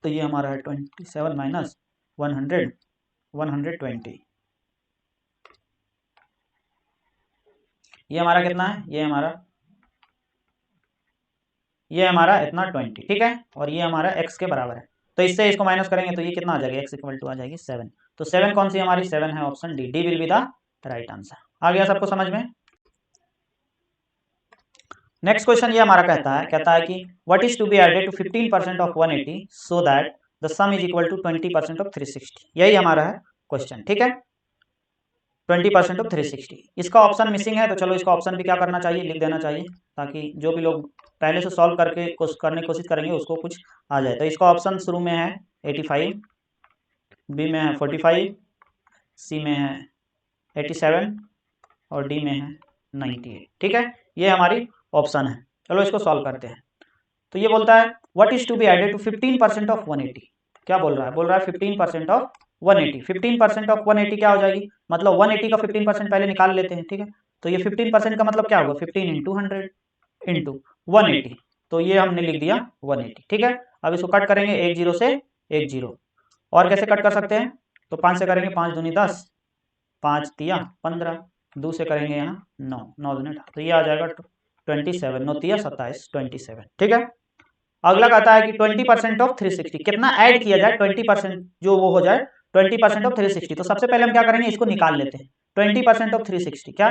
तो ये हमारा है 27 माइनस 100 120, ये हमारा कितना है, ये हमारा इतना 20, ठीक है, और ये हमारा एक्स के बराबर है, तो इससे इसको माइनस करेंगे तो ये कितना आ जाएगा, एक्स इक्वल टू आ जाएगी 7, तो 7 कौन सी हमारी 7 है option D, D will be the right answer. आ गया सबको समझ में। नेक्स्ट क्वेश्चन ये हमारा कहता है कि what is to be added to 15% of 180 so that the sum is equal to 20% of 360, यही हमारा है क्वेश्चन, ठीक है, 20% ऑफ 360। इसका ऑप्शन मिसिंग है, तो चलो इसका ऑप्शन भी क्या करना चाहिए, लिख देना चाहिए, ताकि जो भी लोग पहले से सॉल्व करके करने की कोशिश करेंगे उसको कुछ आ जाए। तो इसका ऑप्शन शुरू में है 85, बी में है 45, सी में है 87 और डी में है 98, ठीक है, ये हमारी ऑप्शन है। चलो इसको सॉल्व करते हैं। तो ये बोलता है what is to be added to 15% of 180, क्या बोल रहा है 15% ऑफ 180, 15% ऑफ 180 क्या हो जाएगी, मतलब 180 का 15% पहले निकाल लेते हैं, ठीक है। तो ये 15% का मतलब क्या होगा, 15 इंटू 100 इंटू 180, तो ये हमने लिख दिया 180, ठीक है। अब इसको कट करेंगे 1 जीरो से 1 जीरो, और कैसे कट कर सकते हैं, तो 5 से करेंगे, 5 दूनी 10, 5 तिया 15, 2 से करेंगे यहाँ 9, 9 दूनी 18, तो ये आ जाएगा 27, 9 27, 27। ठीक है, अगला कहता है कि 20% ऑफ 360, कितना ऐड किया जाए 20% जो वो हो जाए 20% ऑफ 360। तो सबसे पहले हम क्या करेंगे, इसको निकाल लेते हैं। 20% ऑफ 360 क्या,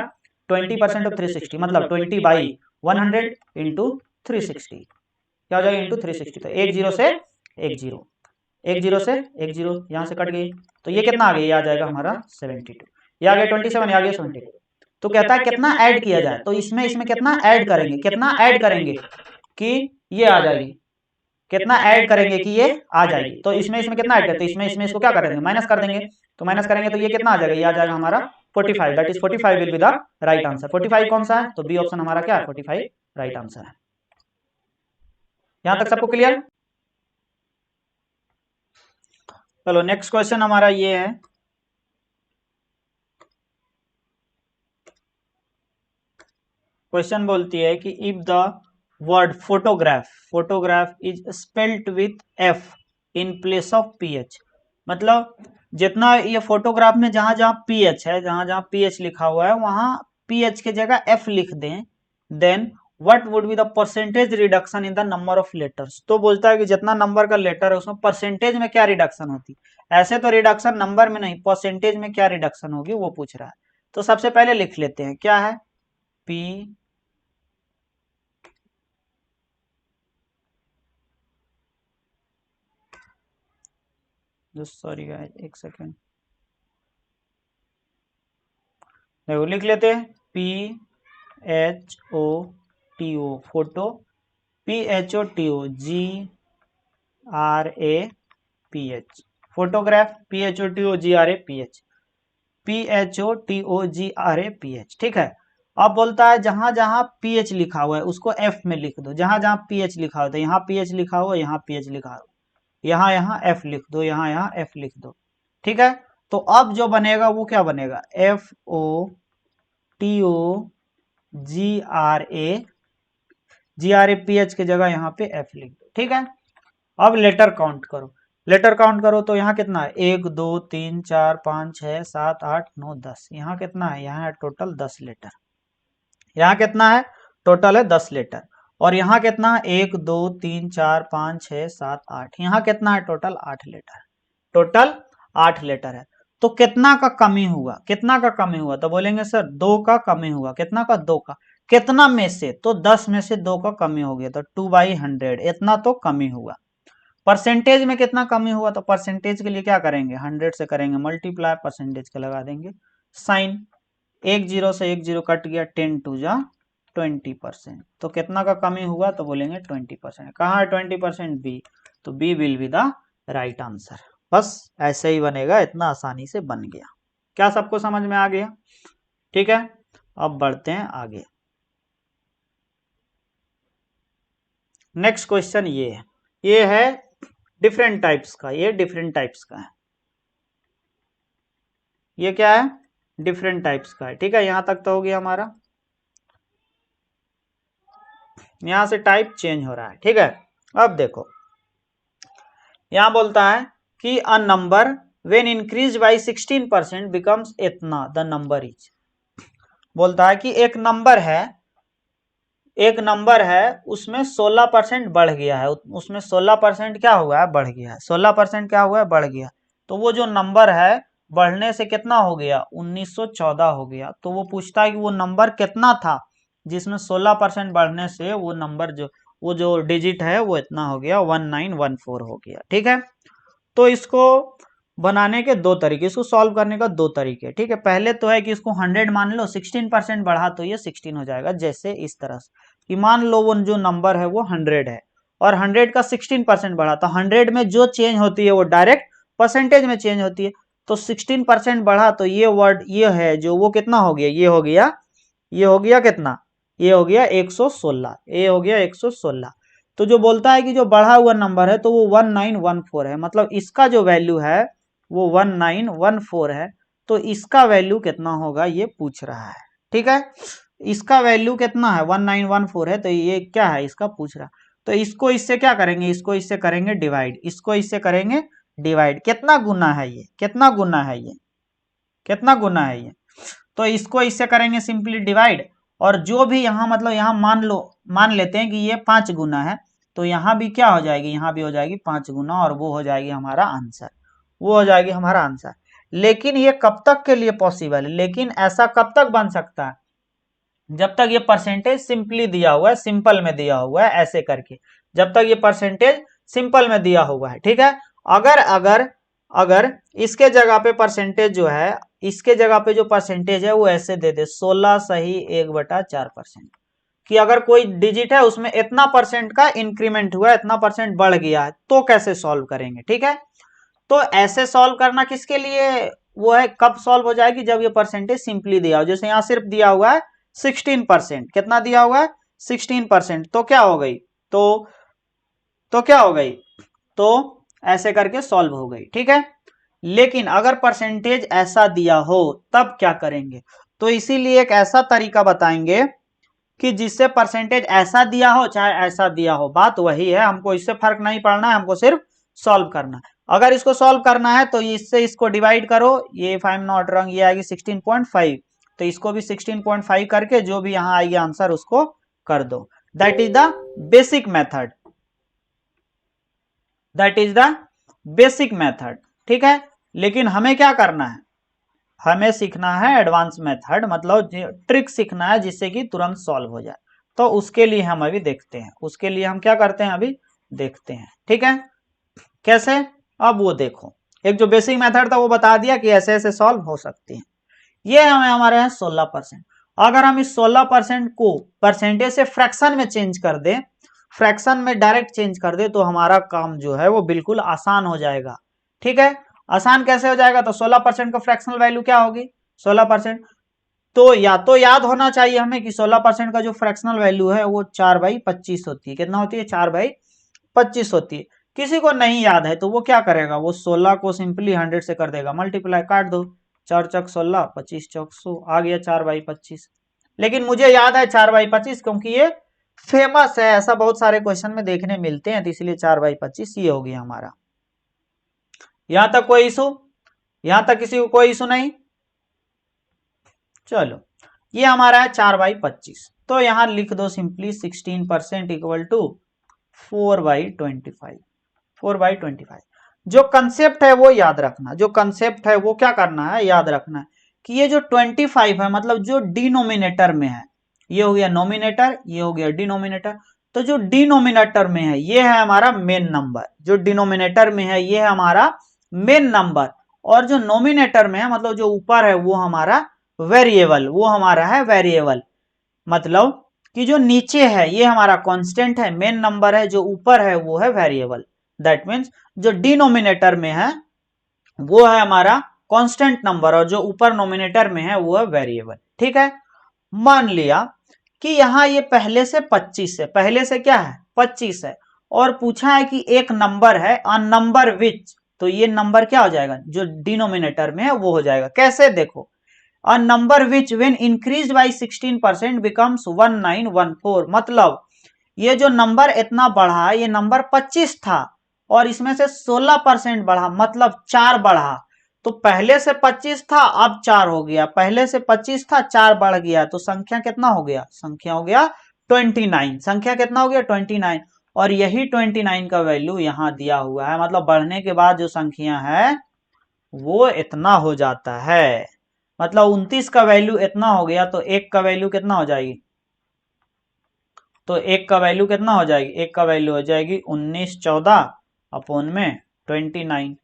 20% ऑफ 360 मतलब 20 बाई 100 इंटू 360 क्या हो जाएगा, इंटू 360। तो एक जीरो से एक जीरो, एक जीरो से एक जीरो, यहाँ से कट गई। तो ये कितना आ गया, ये आ जाएगा हमारा 72, ये आ गया 27, ये आ गया 72। तो कहता है कितना ऐड किया जाए, तो इसमें इसमें कितना ऐड करेंगे, कितना ऐड करेंगे कि ये आ जाएगी, कितना ऐड करेंगे कि ये आ जाएगी। तो इसमें इसमें कितना ऐड करते हैं, इसमें इसमें इसको क्या कर देंगे, माइनस कर देंगे। तो माइनस करेंगे तो ये कितना आ जाएगा, ये आ जाएगा हमारा 45, that is 45 will be the right answer. 45 कौन सा है, तो बी ऑप्शन हमारा क्या है, 45 राइट आंसर है। यहां तक सबको क्लियर। चलो नेक्स्ट क्वेश्चन हमारा ये है, क्वेश्चन बोलती है कि if the word photograph, photograph is spelled with F in place of pH, मतलब जितना ये फोटोग्राफ में जहां जहां पीएच है, जहां जहां पीएच लिखा हुआ है वहां पीएच के जगह एफ लिख दें, then what would be the percentage reduction in the number of letters. तो बोलता है कि जितना नंबर का लेटर है उसमें परसेंटेज में क्या रिडक्शन होती, ऐसे तो रिडक्शन नंबर में नहीं, परसेंटेज में क्या रिडक्शन होगी वो पूछ रहा है। तो सबसे पहले लिख लेते हैं, क्या है, पी सॉरी गाइस एक सेकेंड, देखो लिख लेते हैं, P H O T O photo, P H O T O G R A P H, photograph, P H O T O G R A P H, P H O T O G R A P H. ठीक है, अब बोलता है जहां जहां P H लिखा हुआ है उसको एफ में लिख दो, जहां जहां पी एच लिखा हुआ है, यहाँ पी एच लिखा हुआ, यहाँ पी एच लिखा हुआ, यहाँ यहाँ एफ लिख दो, यहाँ यहाँ एफ लिख दो। ठीक है, तो अब जो बनेगा वो क्या बनेगा, F O T O G R A P H की जगह यहाँ पे एफ लिख दो। ठीक है, अब लेटर काउंट करो, लेटर काउंट करो तो यहाँ कितना है, 1 2 3 4 5 6 7 8 9 10, यहाँ कितना है, यहाँ है टोटल 10 लेटर, यहाँ कितना है टोटल है 10 लेटर, और यहाँ कितना है 1 2 3 4 5 6 7 8, यहाँ कितना है टोटल 8 लेटर, टोटल 8 लेटर है। तो कितना का कमी हुआ, कितना का कमी हुआ, तो बोलेंगे सर 2 का कमी हुआ, कितना का, 2 का, कितना में से, तो 10 में से 2 का कमी हो गया, तो 2/100 इतना तो कमी हुआ। परसेंटेज में कितना कमी हुआ, तो परसेंटेज के लिए क्या करेंगे, 100 से करेंगे मल्टीप्लाई, परसेंटेज के लगा देंगे साइन, एक जीरो से एक जीरो कट गया, 10 टू जा 20%, तो कितना का कमी हुआ, तो बोलेंगे 20%। कहाँ है 20%, बी, तो B will be the right answer. बस ऐसे ही बनेगा, इतना आसानी से बन गया। क्या सबको समझ में आ गया, ठीक है, अब बढ़ते हैं आगे। नेक्स्ट क्वेश्चन ये है डिफरेंट टाइप्स का, ये डिफरेंट टाइप्स का है, ये क्या है, डिफरेंट टाइप्स का है। ठीक है, यहां तक तो हो गया हमारा, यहां से टाइप चेंज हो रहा है। ठीक है, अब देखो यहां बोलता है कि a number when increase by 16% becomes इतना, द नंबर इज, बोलता है कि एक नंबर है, एक नंबर है उसमें 16% बढ़ गया है, उसमें 16% क्या हुआ है, बढ़ गया है, 16% क्या हुआ है, बढ़ गया। तो वो जो नंबर है बढ़ने से कितना हो गया, 1914 हो गया। तो वो पूछता है कि वो नंबर कितना था जिसमें 16% बढ़ने से वो नंबर वो जो डिजिट है वो इतना हो गया, 1914 हो गया। ठीक है, तो इसको बनाने के दो तरीके, इसको सॉल्व करने का दो तरीके। ठीक है, पहले तो है कि इसको 100 मान लो, 16% बढ़ा तो ये 16 हो जाएगा, जैसे इस तरह से कि मान लो वो जो नंबर है वो 100 है और 100 का 16% बढ़ा, तो 100 में जो चेंज होती है वो डायरेक्ट परसेंटेज में चेंज होती है। तो 16% बढ़ा तो ये वर्ड ये है जो वो कितना हो गया, ये हो गया, ये हो गया कितना, ये हो गया 116, ये हो गया 116। तो जो बोलता है कि जो बढ़ा हुआ नंबर है तो वो 1914 है, मतलब इसका जो वैल्यू है वो 1914 है। तो इसका वैल्यू कितना होगा ये पूछ रहा है। ठीक है, इसका वैल्यू कितना है, 1914 है, तो ये क्या है इसका पूछ रहा। तो इसको इससे क्या करेंगे, इसको इससे करेंगे डिवाइड, इसको इससे करेंगे डिवाइड, कितना गुना है ये, कितना गुना है ये, कितना गुना है ये, तो इसको इससे करेंगे सिंपली डिवाइड, और जो भी यहाँ मतलब यहाँ मान लेते हैं कि ये 5 गुना है, तो यहाँ भी क्या हो जाएगी, यहाँ भी हो जाएगी 5 गुना, और वो हो जाएगी हमारा आंसर, वो हो जाएगी हमारा आंसर। लेकिन ये कब तक के लिए पॉसिबल है, लेकिन ऐसा कब तक बन सकता है, जब तक ये परसेंटेज सिंपली दिया हुआ है, सिंपल में दिया हुआ है ऐसे करके, जब तक ये परसेंटेज सिंपल में दिया हुआ है, ठीक है। अगर अगर अगर इसके जगह पे परसेंटेज जो है, इसके जगह पे जो परसेंटेज है वो ऐसे दे दे 16 सही 1/4%, कि अगर कोई डिजिट है उसमें इतना परसेंट का इंक्रीमेंट हुआ, इतना परसेंट बढ़ गया है, तो कैसे सॉल्व करेंगे, ठीक है। तो ऐसे सॉल्व करना किसके लिए वो है, कब सॉल्व हो जाएगी, जब ये परसेंटेज सिंपली दिया हो। जैसे यहाँ सिर्फ दिया हुआ है 16%, कितना दिया हुआ है 16%, तो क्या हो गई, तो क्या हो गई, तो ऐसे करके सॉल्व हो गई, ठीक है। लेकिन अगर परसेंटेज ऐसा दिया हो तब क्या करेंगे, तो इसीलिए एक ऐसा तरीका बताएंगे कि जिससे परसेंटेज ऐसा दिया हो चाहे ऐसा दिया हो, बात वही है, हमको इससे फर्क नहीं पड़ना है, हमको सिर्फ सॉल्व करना है। अगर इसको सॉल्व करना है तो इससे इसको डिवाइड करो, ये if I am not wrong ये आएगी 16.5, तो इसको भी 16.5 करके जो भी यहाँ आएगी आंसर उसको कर दो। That is the basic method, that is the basic method, ठीक है। लेकिन हमें क्या करना है, हमें सीखना है एडवांस मेथड, मतलब ट्रिक सीखना है जिससे कि तुरंत सॉल्व हो जाए। तो उसके लिए हम अभी देखते हैं, उसके लिए हम क्या करते हैं अभी देखते हैं, ठीक है। कैसे, अब वो देखो, एक जो बेसिक मेथड था वो बता दिया कि ऐसे ऐसे सॉल्व हो सकती है। ये हमें हमारे यहाँ 16%, अगर हम इस 16% को परसेंटेज से फ्रैक्शन में चेंज कर दें, फ्रैक्शन में डायरेक्ट चेंज कर दे, तो हमारा काम जो है वो बिल्कुल आसान हो जाएगा, ठीक है। आसान कैसे हो जाएगा, तो 16% का फ्रैक्शनल वैल्यू क्या होगी 16%, तो याद होना चाहिए हमें कि 16% का जो फ्रैक्शनल वैल्यू है वो 4/25 होती है, कितना होती है 4/25 होती है। किसी को नहीं याद है तो वो क्या करेगा, वो 16 को सिंपली 100 से कर देगा, मल्टीप्लाई काट दो, 4 चौक 16, 25 चौक 100, आ गया 4/25। लेकिन मुझे याद है 4/25 क्योंकि ये फेमस है, ऐसा बहुत सारे क्वेश्चन में देखने मिलते हैं, तो इसलिए 4/25 ये हो गया हमारा। यहां तक कोई इशू, यहां तक किसी को कोई इशू नहीं, चलो ये हमारा है 4/25, तो यहां लिख दो सिंपली 16% इक्वल टू 4/25, 4/25। जो कंसेप्ट है वो याद रखना, जो कंसेप्ट है वो क्या करना है याद रखना है कि ये जो 25 है मतलब जो डिनोमिनेटर में है, ये हो गया नोमिनेटर, ये हो गया डिनोमिनेटर, तो जो डिनोमिनेटर में है ये है हमारा मेन नंबर, जो डिनोमिनेटर में है ये है हमारा मेन नंबर, और जो नोमिनेटर में है मतलब जो ऊपर है वो हमारा वेरिएबल, वो हमारा है वेरिएबल, मतलब कि जो नीचे है ये हमारा कांस्टेंट है, मेन नंबर है, जो ऊपर है वो है वेरिएबल। दैट मीन्स जो डिनोमिनेटर में है वो है हमारा कांस्टेंट नंबर, और जो ऊपर नोमिनेटर में है वो है वेरिएबल, ठीक है। मान लिया कि यहाँ ये पहले से 25 है, पहले से क्या है 25 है, और पूछा है कि एक नंबर है अ नंबर विच, तो ये नंबर क्या हो जाएगा जो डिनोमिनेटर में है वो हो जाएगा, कैसे देखो, a number which when increased by 16% becomes 1914, मतलब ये जो नंबर इतना बढ़ा, ये नंबर 25 था और इसमें से 16% बढ़ा, मतलब 4 बढ़ा, तो पहले से 25 था अब 4 हो गया, पहले से 25 था 4 बढ़ गया, तो संख्या कितना हो गया, संख्या हो गया 29, संख्या कितना हो गया 29, और यही 29 का वैल्यू यहाँ दिया हुआ है, मतलब बढ़ने के बाद जो संख्या है वो इतना हो जाता है, मतलब 29 का वैल्यू इतना हो गया, तो एक का वैल्यू कितना हो जाएगी, तो एक का वैल्यू कितना हो जाएगी, एक का वैल्यू हो जाएगी 19/14 अपॉन में 29।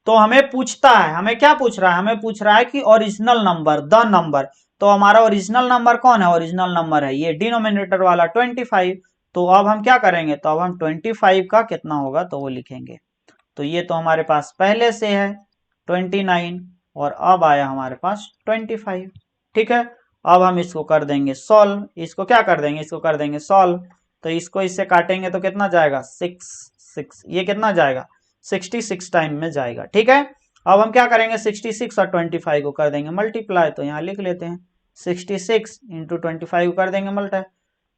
तो हमें पूछता है, हमें क्या पूछ रहा है, हमें पूछ रहा है कि ओरिजिनल नंबर, द नंबर, तो हमारा ओरिजिनल नंबर कौन है, ओरिजिनल नंबर है ये डिनोमिनेटर वाला 25, तो अब हम क्या करेंगे, तो अब हम 25 का कितना होगा तो वो लिखेंगे, तो ये तो हमारे पास पहले से है 29, और अब आया हमारे पास 25, ठीक है। अब हम इसको कर देंगे सॉल्व, इसको क्या कर देंगे, इसको कर देंगे सॉल्व, तो इसको इससे काटेंगे तो कितना जाएगा 6, ये कितना जाएगा 66 टाइम में जाएगा, ठीक है। अब हम क्या करेंगे 66 और 25 को कर देंगे मल्टीप्लाई, तो यहाँ लिख लेते हैं 66 इंटू 25 को कर देंगे मल्टीप्लाई,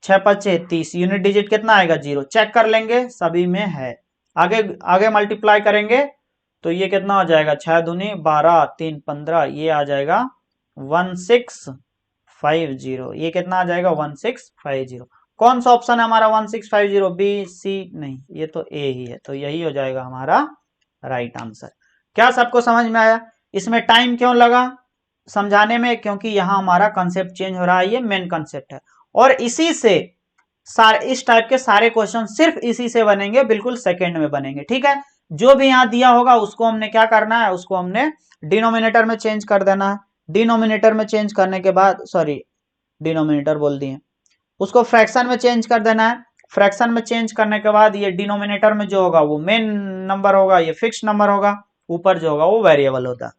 6×5 = 30, यूनिट डिजिट कितना आएगा 0, चेक कर लेंगे सभी में है, आगे आगे मल्टीप्लाई करेंगे तो ये कितना हो जाएगा 6 दूनी 12, 3 15, ये आ जाएगा 16 1650, ये कितना आ जाएगा 1650। कौन सा ऑप्शन है हमारा 1650? बी, सी नहीं, ये तो ए ही है, तो यही हो जाएगा हमारा राइट आंसर। क्या सबको समझ में आया? इसमें टाइम क्यों लगा समझाने में? क्योंकि यहाँ हमारा कंसेप्ट चेंज हो रहा है, ये मेन कंसेप्ट है। और इसी से सारे इस टाइप के सारे क्वेश्चन सिर्फ इसी से बनेंगे, बिल्कुल सेकंड में बनेंगे। ठीक है, जो भी यहाँ दिया होगा उसको हमने क्या करना है, उसको हमने डिनोमिनेटर में चेंज कर देना है। डिनोमिनेटर में चेंज करने के बाद, सॉरी डिनोमिनेटर बोल दिए, उसको फ्रैक्शन में चेंज कर देना है। फ्रैक्शन में चेंज करने के बाद ये डिनोमिनेटर में जो होगा वो मेन नंबर होगा, ये फिक्स नंबर होगा, ऊपर जो होगा वो वेरिएबल होता है।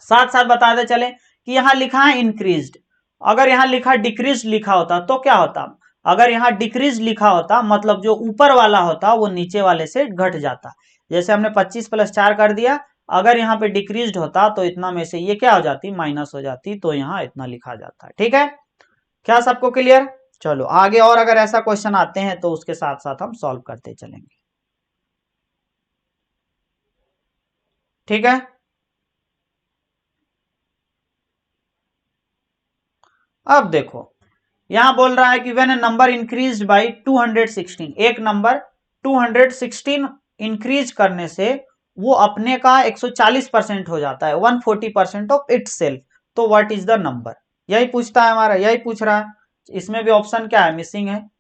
साथ साथ बताते चले कि यहाँ लिखा है इंक्रीज्ड, अगर यहाँ लिखा डिक्रीज लिखा होता तो क्या होता? अगर यहाँ डिक्रीज लिखा होता मतलब जो ऊपर वाला होता वो नीचे वाले से घट जाता। जैसे हमने 25 + 4 कर दिया, अगर यहाँ पे डिक्रीज्ड होता तो इतना में से ये क्या हो जाती, माइनस हो जाती, तो यहाँ इतना लिखा जाता है। ठीक है, क्या सबको क्लियर? चलो आगे, और अगर ऐसा क्वेश्चन आते हैं तो उसके साथ साथ हम सॉल्व करते चलेंगे। ठीक है, अब देखो यहां बोल रहा है कि when A number increase by 216, एक नंबर 216 इंक्रीज करने से वो अपने का 140% हो जाता है, 140% ऑफ इटसेल्फ, तो व्हाट इज द नंबर? यही पूछता है हमारा, यही पूछ रहा है। इसमें भी ऑप्शन क्या है, मिसिंग है,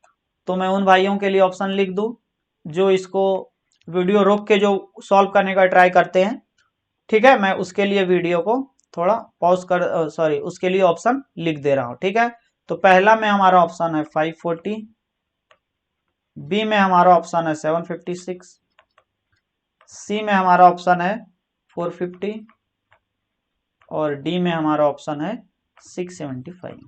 तो मैं उन भाइयों के लिए ऑप्शन लिख दूं जो इसको वीडियो रोक के जो सॉल्व करने का ट्राई करते हैं। ठीक है, मैं उसके लिए वीडियो को थोड़ा पॉज कर, सॉरी उसके लिए ऑप्शन लिख दे रहा हूं। ठीक है, तो पहला में हमारा ऑप्शन है 540, बी में हमारा ऑप्शन है 756, सी में हमारा ऑप्शन है 450 और डी में हमारा ऑप्शन है 675।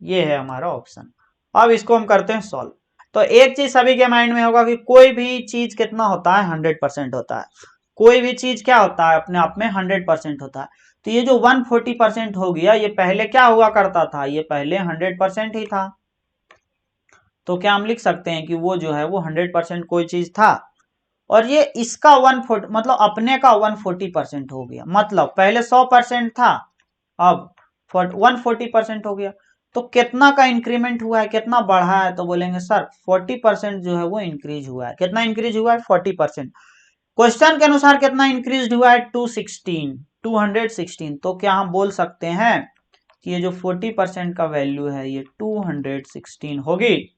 ये है हमारा ऑप्शन। अब इसको हम करते हैं सॉल्व। तो एक चीज सभी के माइंड में होगा कि कोई भी चीज कितना होता है, 100% होता है। कोई भी चीज क्या होता है, अपने आप में 100% होता है। तो ये जो 140% हो गया, ये पहले क्या हुआ करता था, ये पहले 100% ही था। तो क्या हम लिख सकते हैं कि वो जो है वो 100% कोई चीज था, और ये इसका 140 मतलब अपने का 140% हो गया, मतलब पहले 100% था, अब 140% हो गया। तो कितना का इंक्रीमेंट हुआ है, कितना बढ़ा है? तो बोलेंगे सर 40% जो है वो इंक्रीज हुआ है। कितना इंक्रीज हुआ है? 40%। क्वेश्चन के अनुसार कितना इंक्रीज हुआ है? 216। तो क्या हम बोल सकते हैं कि ये जो 40% का वैल्यू है ये 216 होगी?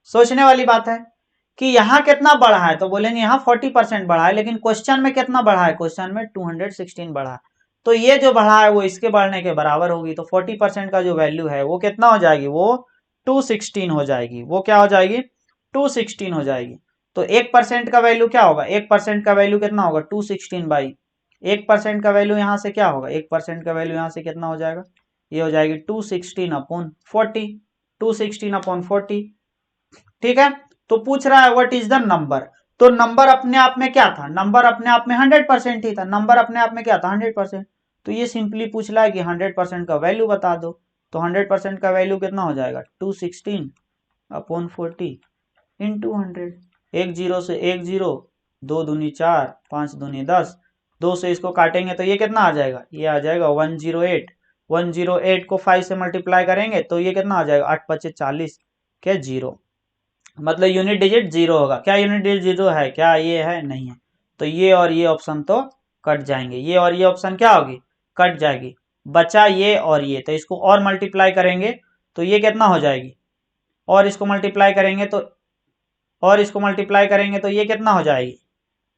सोचने वाली बात है कि यहाँ कितना बढ़ा है, तो बोलेंगे यहाँ 40% बढ़ा है, लेकिन क्वेश्चन में कितना बढ़ा है? क्वेश्चन में 216 बढ़ा है, तो ये जो बढ़ा है वो इसके बढ़ने के बराबर होगी। तो 40% का जो वैल्यू है वो कितना हो जाएगी? वो 216 हो जाएगी। वो क्या हो जाएगी? 216 हो जाएगी। तो 1% का वैल्यू क्या होगा? 1% का वैल्यू कितना होगा? 216 बाई 1% का वैल्यू यहाँ से क्या होगा? 1% का वैल्यू यहाँ से कितना हो जाएगा? ये हो जाएगी 216/40, 216/40। ठीक है, तो पूछ रहा है व्हाट इज द नंबर। तो नंबर अपने आप में क्या था? नंबर अपने आप में 100% ही था। नंबर अपने आप में क्या था? 100%। तो ये सिंपली पूछ रहा है कि 100% का वैल्यू बता दो। तो 100% का वैल्यू कितना हो जाएगा? 216/40 इंटू 100। एक जीरो से एक जीरो, 2 दूनी 4, 5 दूनी 10, 2 से इसको काटेंगे तो ये कितना आ जाएगा? ये आ जाएगा 108। 108 को 5 से मल्टीप्लाई करेंगे तो ये कितना आ जाएगा? 8 × 5 = 40 के 0, मतलब यूनिट डिजिट 0 होगा। क्या यूनिट डिजिट 0 है? क्या ये है? नहीं है। तो ये और ये ऑप्शन तो कट जाएंगे, ये और ये ऑप्शन क्या होगी? कट जाएगी। बचा ये और ये, तो इसको और मल्टीप्लाई करेंगे तो ये कितना हो जाएगी? और इसको मल्टीप्लाई करेंगे तो, और इसको मल्टीप्लाई करेंगे तो ये कितना हो जाएगी?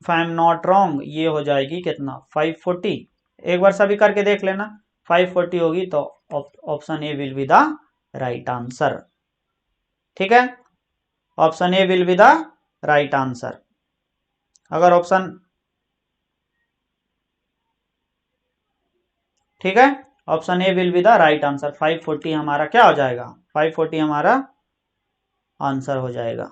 If I am not wrong ये हो जाएगी कितना? 540। एक बार सभी करके देख लेना, 540 होगी, तो option A will be the right answer. ठीक है, option A will be the right answer. अगर ऑप्शन, ठीक है, option A will be the right answer. 540 हमारा क्या हो जाएगा? 540 हमारा आंसर हो जाएगा।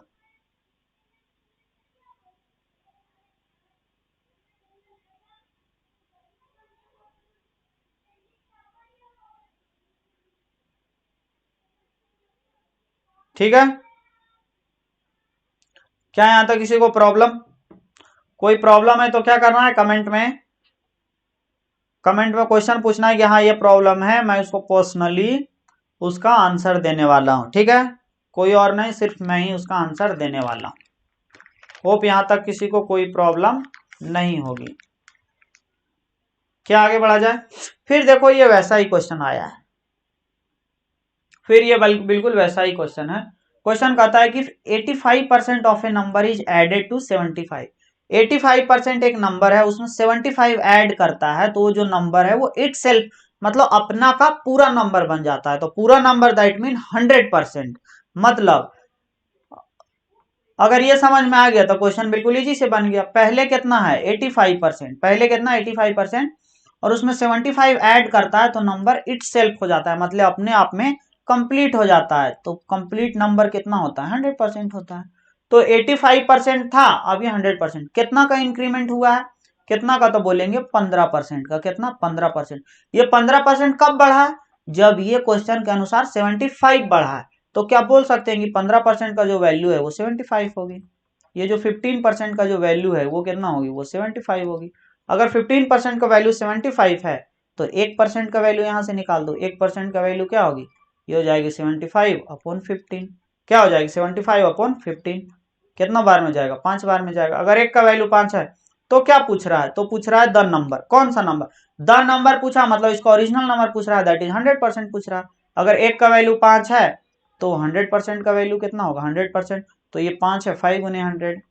ठीक है, क्या यहां तक किसी को प्रॉब्लम? कोई प्रॉब्लम है तो क्या करना है? कमेंट में कमेंट में क्वेश्चन पूछना है कि हाँ ये प्रॉब्लम है, मैं उसको पर्सनली उसका आंसर देने वाला हूँ, ठीक है। कोई और नहीं, सिर्फ मैं ही उसका आंसर देने वाला हूँ। होप यहाँ तक किसी को कोई प्रॉब्लम नहीं होगी। क्या आगे बढ़ा जाए? फिर देखो ये वैसा ही क्वेश्चन आया है, फिर ये बिल्कुल वैसा ही क्वेश्चन है। क्वेश्चन कहता है कि 85% of A number is added to 75। 85% एक नंबर है, उसमें 75 ऐड करता है, तो जो नंबर है वो इट सेल्फ मतलब अपना का पूरा नंबर बन जाता है। तो पूरा नंबर दैट मीन 100%। मतलब अगर ये समझ में आ गया तो क्वेश्चन बिल्कुल इजी से बन गया। पहले कितना है 85%, पहले कितना 85% और उसमें 75 ऐड करता है तो नंबर इट सेल्फ हो जाता है, मतलब अपने आप में कंप्लीट हो जाता है। तो कंप्लीट नंबर कितना होता है 100% होता है। तो 85% था, अभी 100%। कितना का इंक्रीमेंट हुआ है, कितना का? तो बोलेंगे 15% का। कितना? 15%। ये 15% कब बढ़ा है? जब ये क्वेश्चन के अनुसार 75 बढ़ा है। तो क्या बोल सकते हैं कि 15% का जो वैल्यू है वो 75 होगी। ये जो 15% का जो वैल्यू है वो कितना होगी? वो 75 होगी। अगर 15% का वैल्यू 75 है तो 1% का वैल्यू यहां से निकाल दो। 1% का वैल्यू क्या होगी? ये हो जाएगी 75 अपॉन 15। क्या हो जाएगी? 75 अपॉन 15। कितना बार में जाएगा? 5 बार में जाएगा। अगर एक का वैल्यू 5 है तो क्या पूछ रहा है? तो पूछ रहा है द नंबर। कौन सा नंबर? द नंबर पूछा मतलब इसका ओरिजिनल नंबर पूछ रहा है, दैट इज 100% पूछ रहा है। अगर एक का वैल्यू 5 है तो 100% का वैल्यू कितना होगा? 100%। तो ये 5 है, 5 गुने 100,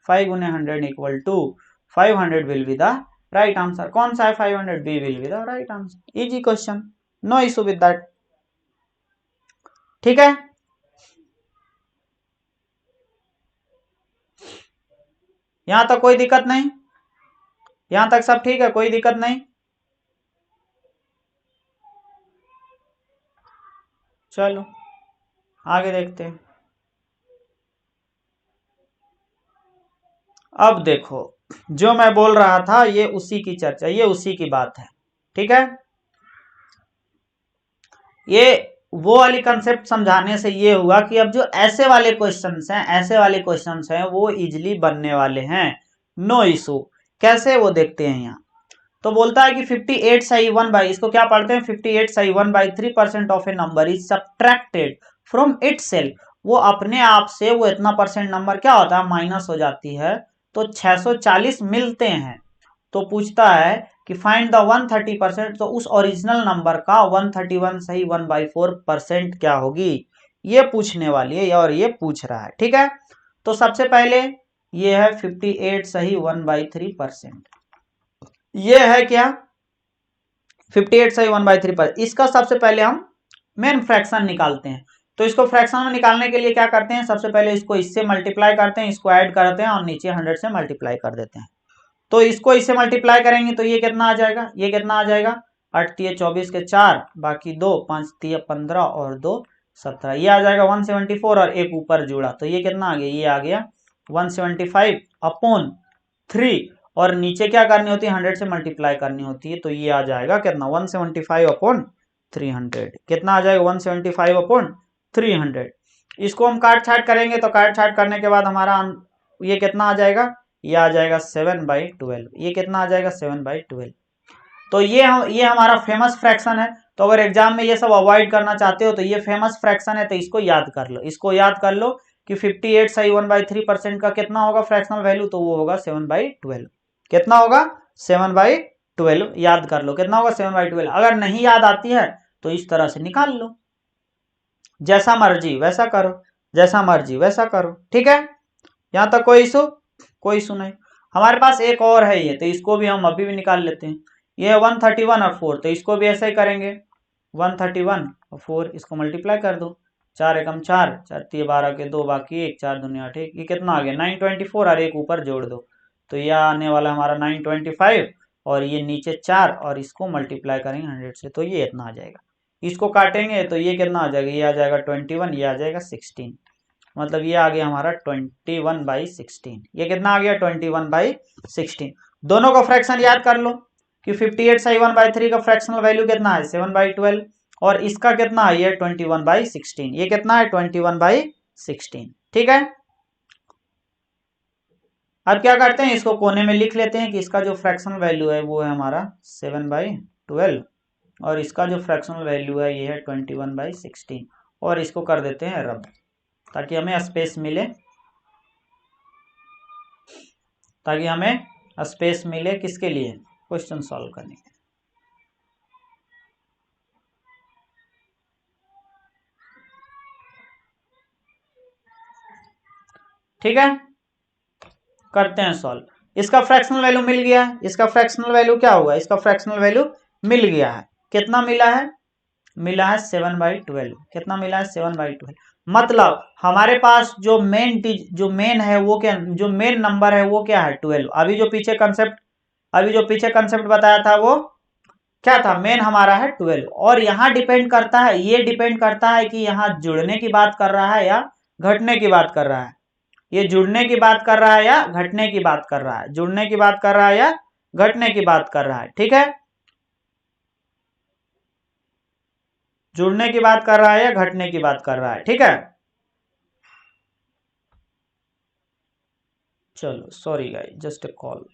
5 गुने 100 equal to 500 will be the right answer. कौन सा है? 500। B will be the right answer. Easy question, no issue with that, ठीक है। यहां तक कोई दिक्कत नहीं? यहां तक सब ठीक है, कोई दिक्कत नहीं? चलो आगे देखते हैं। अब देखो जो मैं बोल रहा था ये उसी की चर्चा, ये उसी की बात है, ठीक है। ये वो वाली कंसेप्ट समझाने से ये हुआ कि अब जो ऐसे वाले क्वेश्चंस हैं, ऐसे वाले क्वेश्चंस हैं वो इजीली बनने वाले हैं, नो इशू। कैसे वो देखते हैं यहाँ। तो बोलता है कि 58 सही 1/, इसको क्या पढ़ते हैं? 58 सही 1/3% of A number is subtracted from itself. वो अपने आप से वो इतना परसेंट नंबर क्या होता है? माइनस हो जाती है, तो 640 मिलते हैं। तो पूछता है कि फाइंड द 130%, तो उस ओरिजिनल नंबर का 131 सही 1/4% क्या होगी, ये पूछने वाली है और ये पूछ रहा है, ठीक है। तो सबसे पहले ये है 58 सही 1/3%। ये है क्या? 58 सही 1/3%। इसका सबसे पहले हम मेन फ्रैक्शन निकालते हैं। तो इसको फ्रैक्शन में निकालने के लिए क्या करते हैं? सबसे पहले इसको इससे मल्टीप्लाई करते हैं, इसको ऐड करते हैं और नीचे 100 से मल्टीप्लाई कर देते हैं। तो इसको इससे मल्टीप्लाई करेंगे तो ये कितना आ जाएगा? ये कितना आ जाएगा? 8 तिये 24 के 4 बाकी 2, 5 तिये 15 और 2 17। ये आ जाएगा 174 और एक ऊपर जुड़ा तो ये कितना आ गया? ये आ गया 175 अपॉन 3 और नीचे क्या करनी होती है? 100 से मल्टीप्लाई करनी होती है। तो ये आ जाएगा कितना? 175 अपॉन 300। कितना आ जाएगा? 175 अपॉन 300। इसको हम काट छाट करेंगे तो काट छाट करने के बाद हमारा ये कितना आ जाएगा? ये आ जाएगा 7/12। ये कितना आ जाएगा? 7/12। तो ये हमारा फेमस फ्रैक्शन है। तो अगर एग्जाम में ये सब अवॉइड करना चाहते हो तो ये फेमस फ्रैक्शन है, तो इसको याद कर लो। इसको याद कर लो कि 58 सही 1/3% का कितना होगा फ्रैक्शनल वैल्यू? तो वो होगा 7/12। कितना होगा? 7/12। याद कर लो कितना होगा? 7/12। अगर नहीं याद आती है तो इस तरह से निकाल लो, जैसा मर्जी वैसा करो, जैसा मर्जी वैसा करो, ठीक है। यहां तक कोई इशू? कोई इशू नहीं। हमारे पास एक और है ये, तो इसको भी हम अभी भी निकाल लेते हैं। ये 131 और 4, तो इसको भी ऐसे ही करेंगे। 131 और 4 इसको मल्टीप्लाई कर दो। 4 एकम 4, 4 तिये 12 के 2 बाकी 1, 4 दूनी 8, ये कितना आ गया? 924 और एक ऊपर जोड़ दो तो यह आने वाला हमारा 925 और ये नीचे 4 और इसको मल्टीप्लाई करेंगे 100 से तो ये इतना आ जाएगा। इसको काटेंगे तो ये कितना आ जाएगा? ये आ जाएगा 21, ये आ जाएगा 16। मतलब ये आ गया हमारा 21/16। ये कितना आ गया? 21/16। दोनों का फ्रैक्शन याद कर लो कि 58 सही 1/3 का फ्रैक्शनल वैल्यू कितना है? 7/12 और इसका कितना है? ये 21/16। ये कितना है? 21/16, ठीक है। अब क्या करते हैं, इसको कोने में लिख लेते हैं कि इसका जो फ्रैक्शनल वैल्यू है वो है हमारा 7/12 और इसका जो फ्रैक्शनल वैल्यू है ये है 21/16 और इसको कर देते हैं रब ताकि हमें स्पेस मिले, किसके लिए, क्वेश्चन सॉल्व करने के। ठीक है, करते हैं सॉल्व। इसका फ्रैक्शनल वैल्यू मिल गया है, इसका फ्रैक्शनल वैल्यू क्या होगा, इसका फ्रैक्शनल वैल्यू मिल गया है। कितना मिला है, मिला है 7/12। कितना मिला है, 7/12। मतलब हमारे पास जो मेन है वो क्या, जो मेन नंबर है वो क्या है, 12। अभी जो पीछे कंसेप्ट बताया था वो क्या था, मेन हमारा है 12। और यहाँ डिपेंड करता है, ये डिपेंड करता है कि यहाँ जुड़ने की बात कर रहा है या घटने की बात कर रहा है। ये जुड़ने की बात कर रहा है या घटने की बात कर रहा है, जुड़ने की बात कर रहा है या घटने की बात कर रहा है। ठीक है, जुड़ने की बात कर रहा है या घटने की बात कर रहा है। ठीक है, चलो sorry guys, just a call.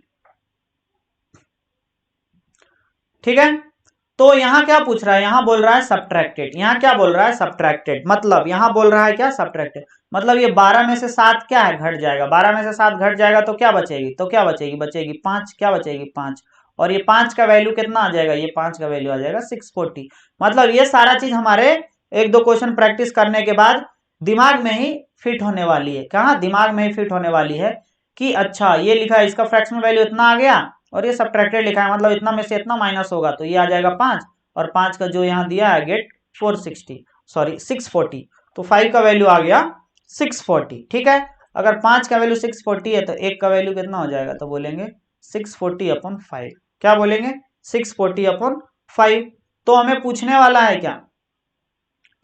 ठीक है, तो यहाँ क्या पूछ रहा है, यहाँ बोल रहा है सब्ट्रैक्टेड। यहाँ क्या बोल रहा है, सब्ट्रैक्टेड। मतलब यहाँ बोल रहा है क्या, सब्ट्रैक्टेड। मतलब ये 12 में से 7 क्या है, घट जाएगा। 12 में से 7 घट जाएगा तो क्या बचेगी, बचेगी 5। क्या बचेगी, 5। और ये 5 का वैल्यू कितना आ जाएगा, ये 5 का वैल्यू आ जाएगा 640। मतलब ये सारा चीज हमारे एक दो क्वेश्चन प्रैक्टिस करने के बाद दिमाग में ही फिट होने वाली है। कहाँ, दिमाग में ही फिट होने वाली है कि अच्छा ये लिखा है, इसका फ्रैक्शनल वैल्यू इतना आ गया और ये सब्ट्रैक्टेड लिखा है, मतलब इतना में से इतना माइनस होगा तो ये आ जाएगा 5। और 5 का जो यहाँ दिया है गेट 640, तो 5 का वैल्यू आ गया 640। ठीक है, अगर 5 का वैल्यू 640 है तो 1 का वैल्यू कितना हो जाएगा, तो बोलेंगे 640/5। क्या बोलेंगे, 640/5। तो हमें पूछने वाला है क्या,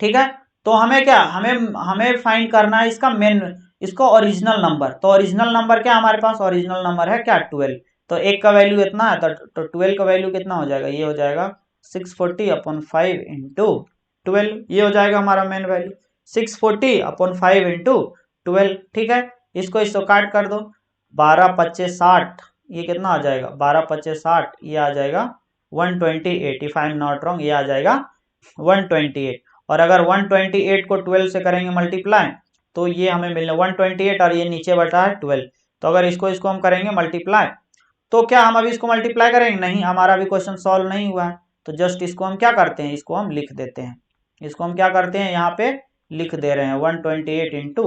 ठीक है, तो हमें क्या, हमें हमें फाइंड करना है इसका मेन, इसको ओरिजिनल नंबर। तो ओरिजिनल नंबर क्या हमारे पास, ओरिजिनल नंबर है क्या, 12। तो 1 का वैल्यू इतना है तो 12 का वैल्यू कितना हो जाएगा, ये हो जाएगा 640/5 इंटू 12। ये हो जाएगा हमारा मेन वैल्यू 640/5 इंटू 12। ठीक है, इसको काट कर दो, 12×5 = 60। ये कितना आ जाएगा, 12×5 = 60। ये आ जाएगा 128। If I am not wrong, ये आ जाएगा 128। और अगर 128 को 12 से करेंगे मल्टीप्लाई तो ये हमें मिलने 128 और ये नीचे बटा है 12। तो अगर इसको हम करेंगे मल्टीप्लाई तो क्या हम अभी इसको मल्टीप्लाई करेंगे, नहीं, हमारा अभी क्वेश्चन सॉल्व नहीं हुआ है। तो जस्ट इसको हम क्या करते हैं, इसको हम लिख देते हैं। इसको हम क्या करते हैं, यहाँ पे लिख दे रहे हैं 128 इंटू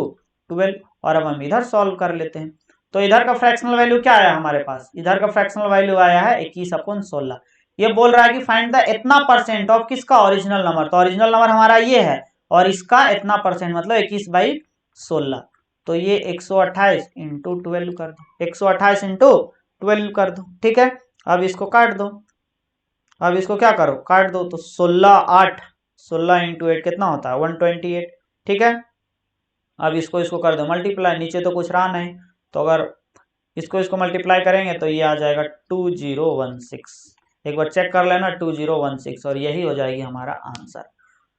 12। और अब हम इधर सॉल्व कर लेते हैं। तो इधर का फ्रैक्शनल वैल्यू क्या आया हमारे पास, इधर का फ्रैक्शनल वैल्यू आया है 21/16। ये बोल रहा है कि फाइंड द इतना परसेंट ऑफ किसका, ओरिजिनल नंबर। तो ओरिजिनल नंबर हमारा ये है और इसका इतना परसेंट मतलब 21/16। तो ये 128 इंटू 12 कर दो, 128 इंटू 12 कर दो। ठीक है, अब इसको काट दो, अब इसको क्या करो, काट दो। तो 16 इंटू 8 कितना होता है, 128। ठीक है, अब इसको कर दो मल्टीप्लाई, नीचे तो कुछ रहा नहीं तो अगर इसको मल्टीप्लाई करेंगे तो ये आ जाएगा 2016। एक बार चेक कर लेना 2016 और यही हो जाएगी हमारा आंसर।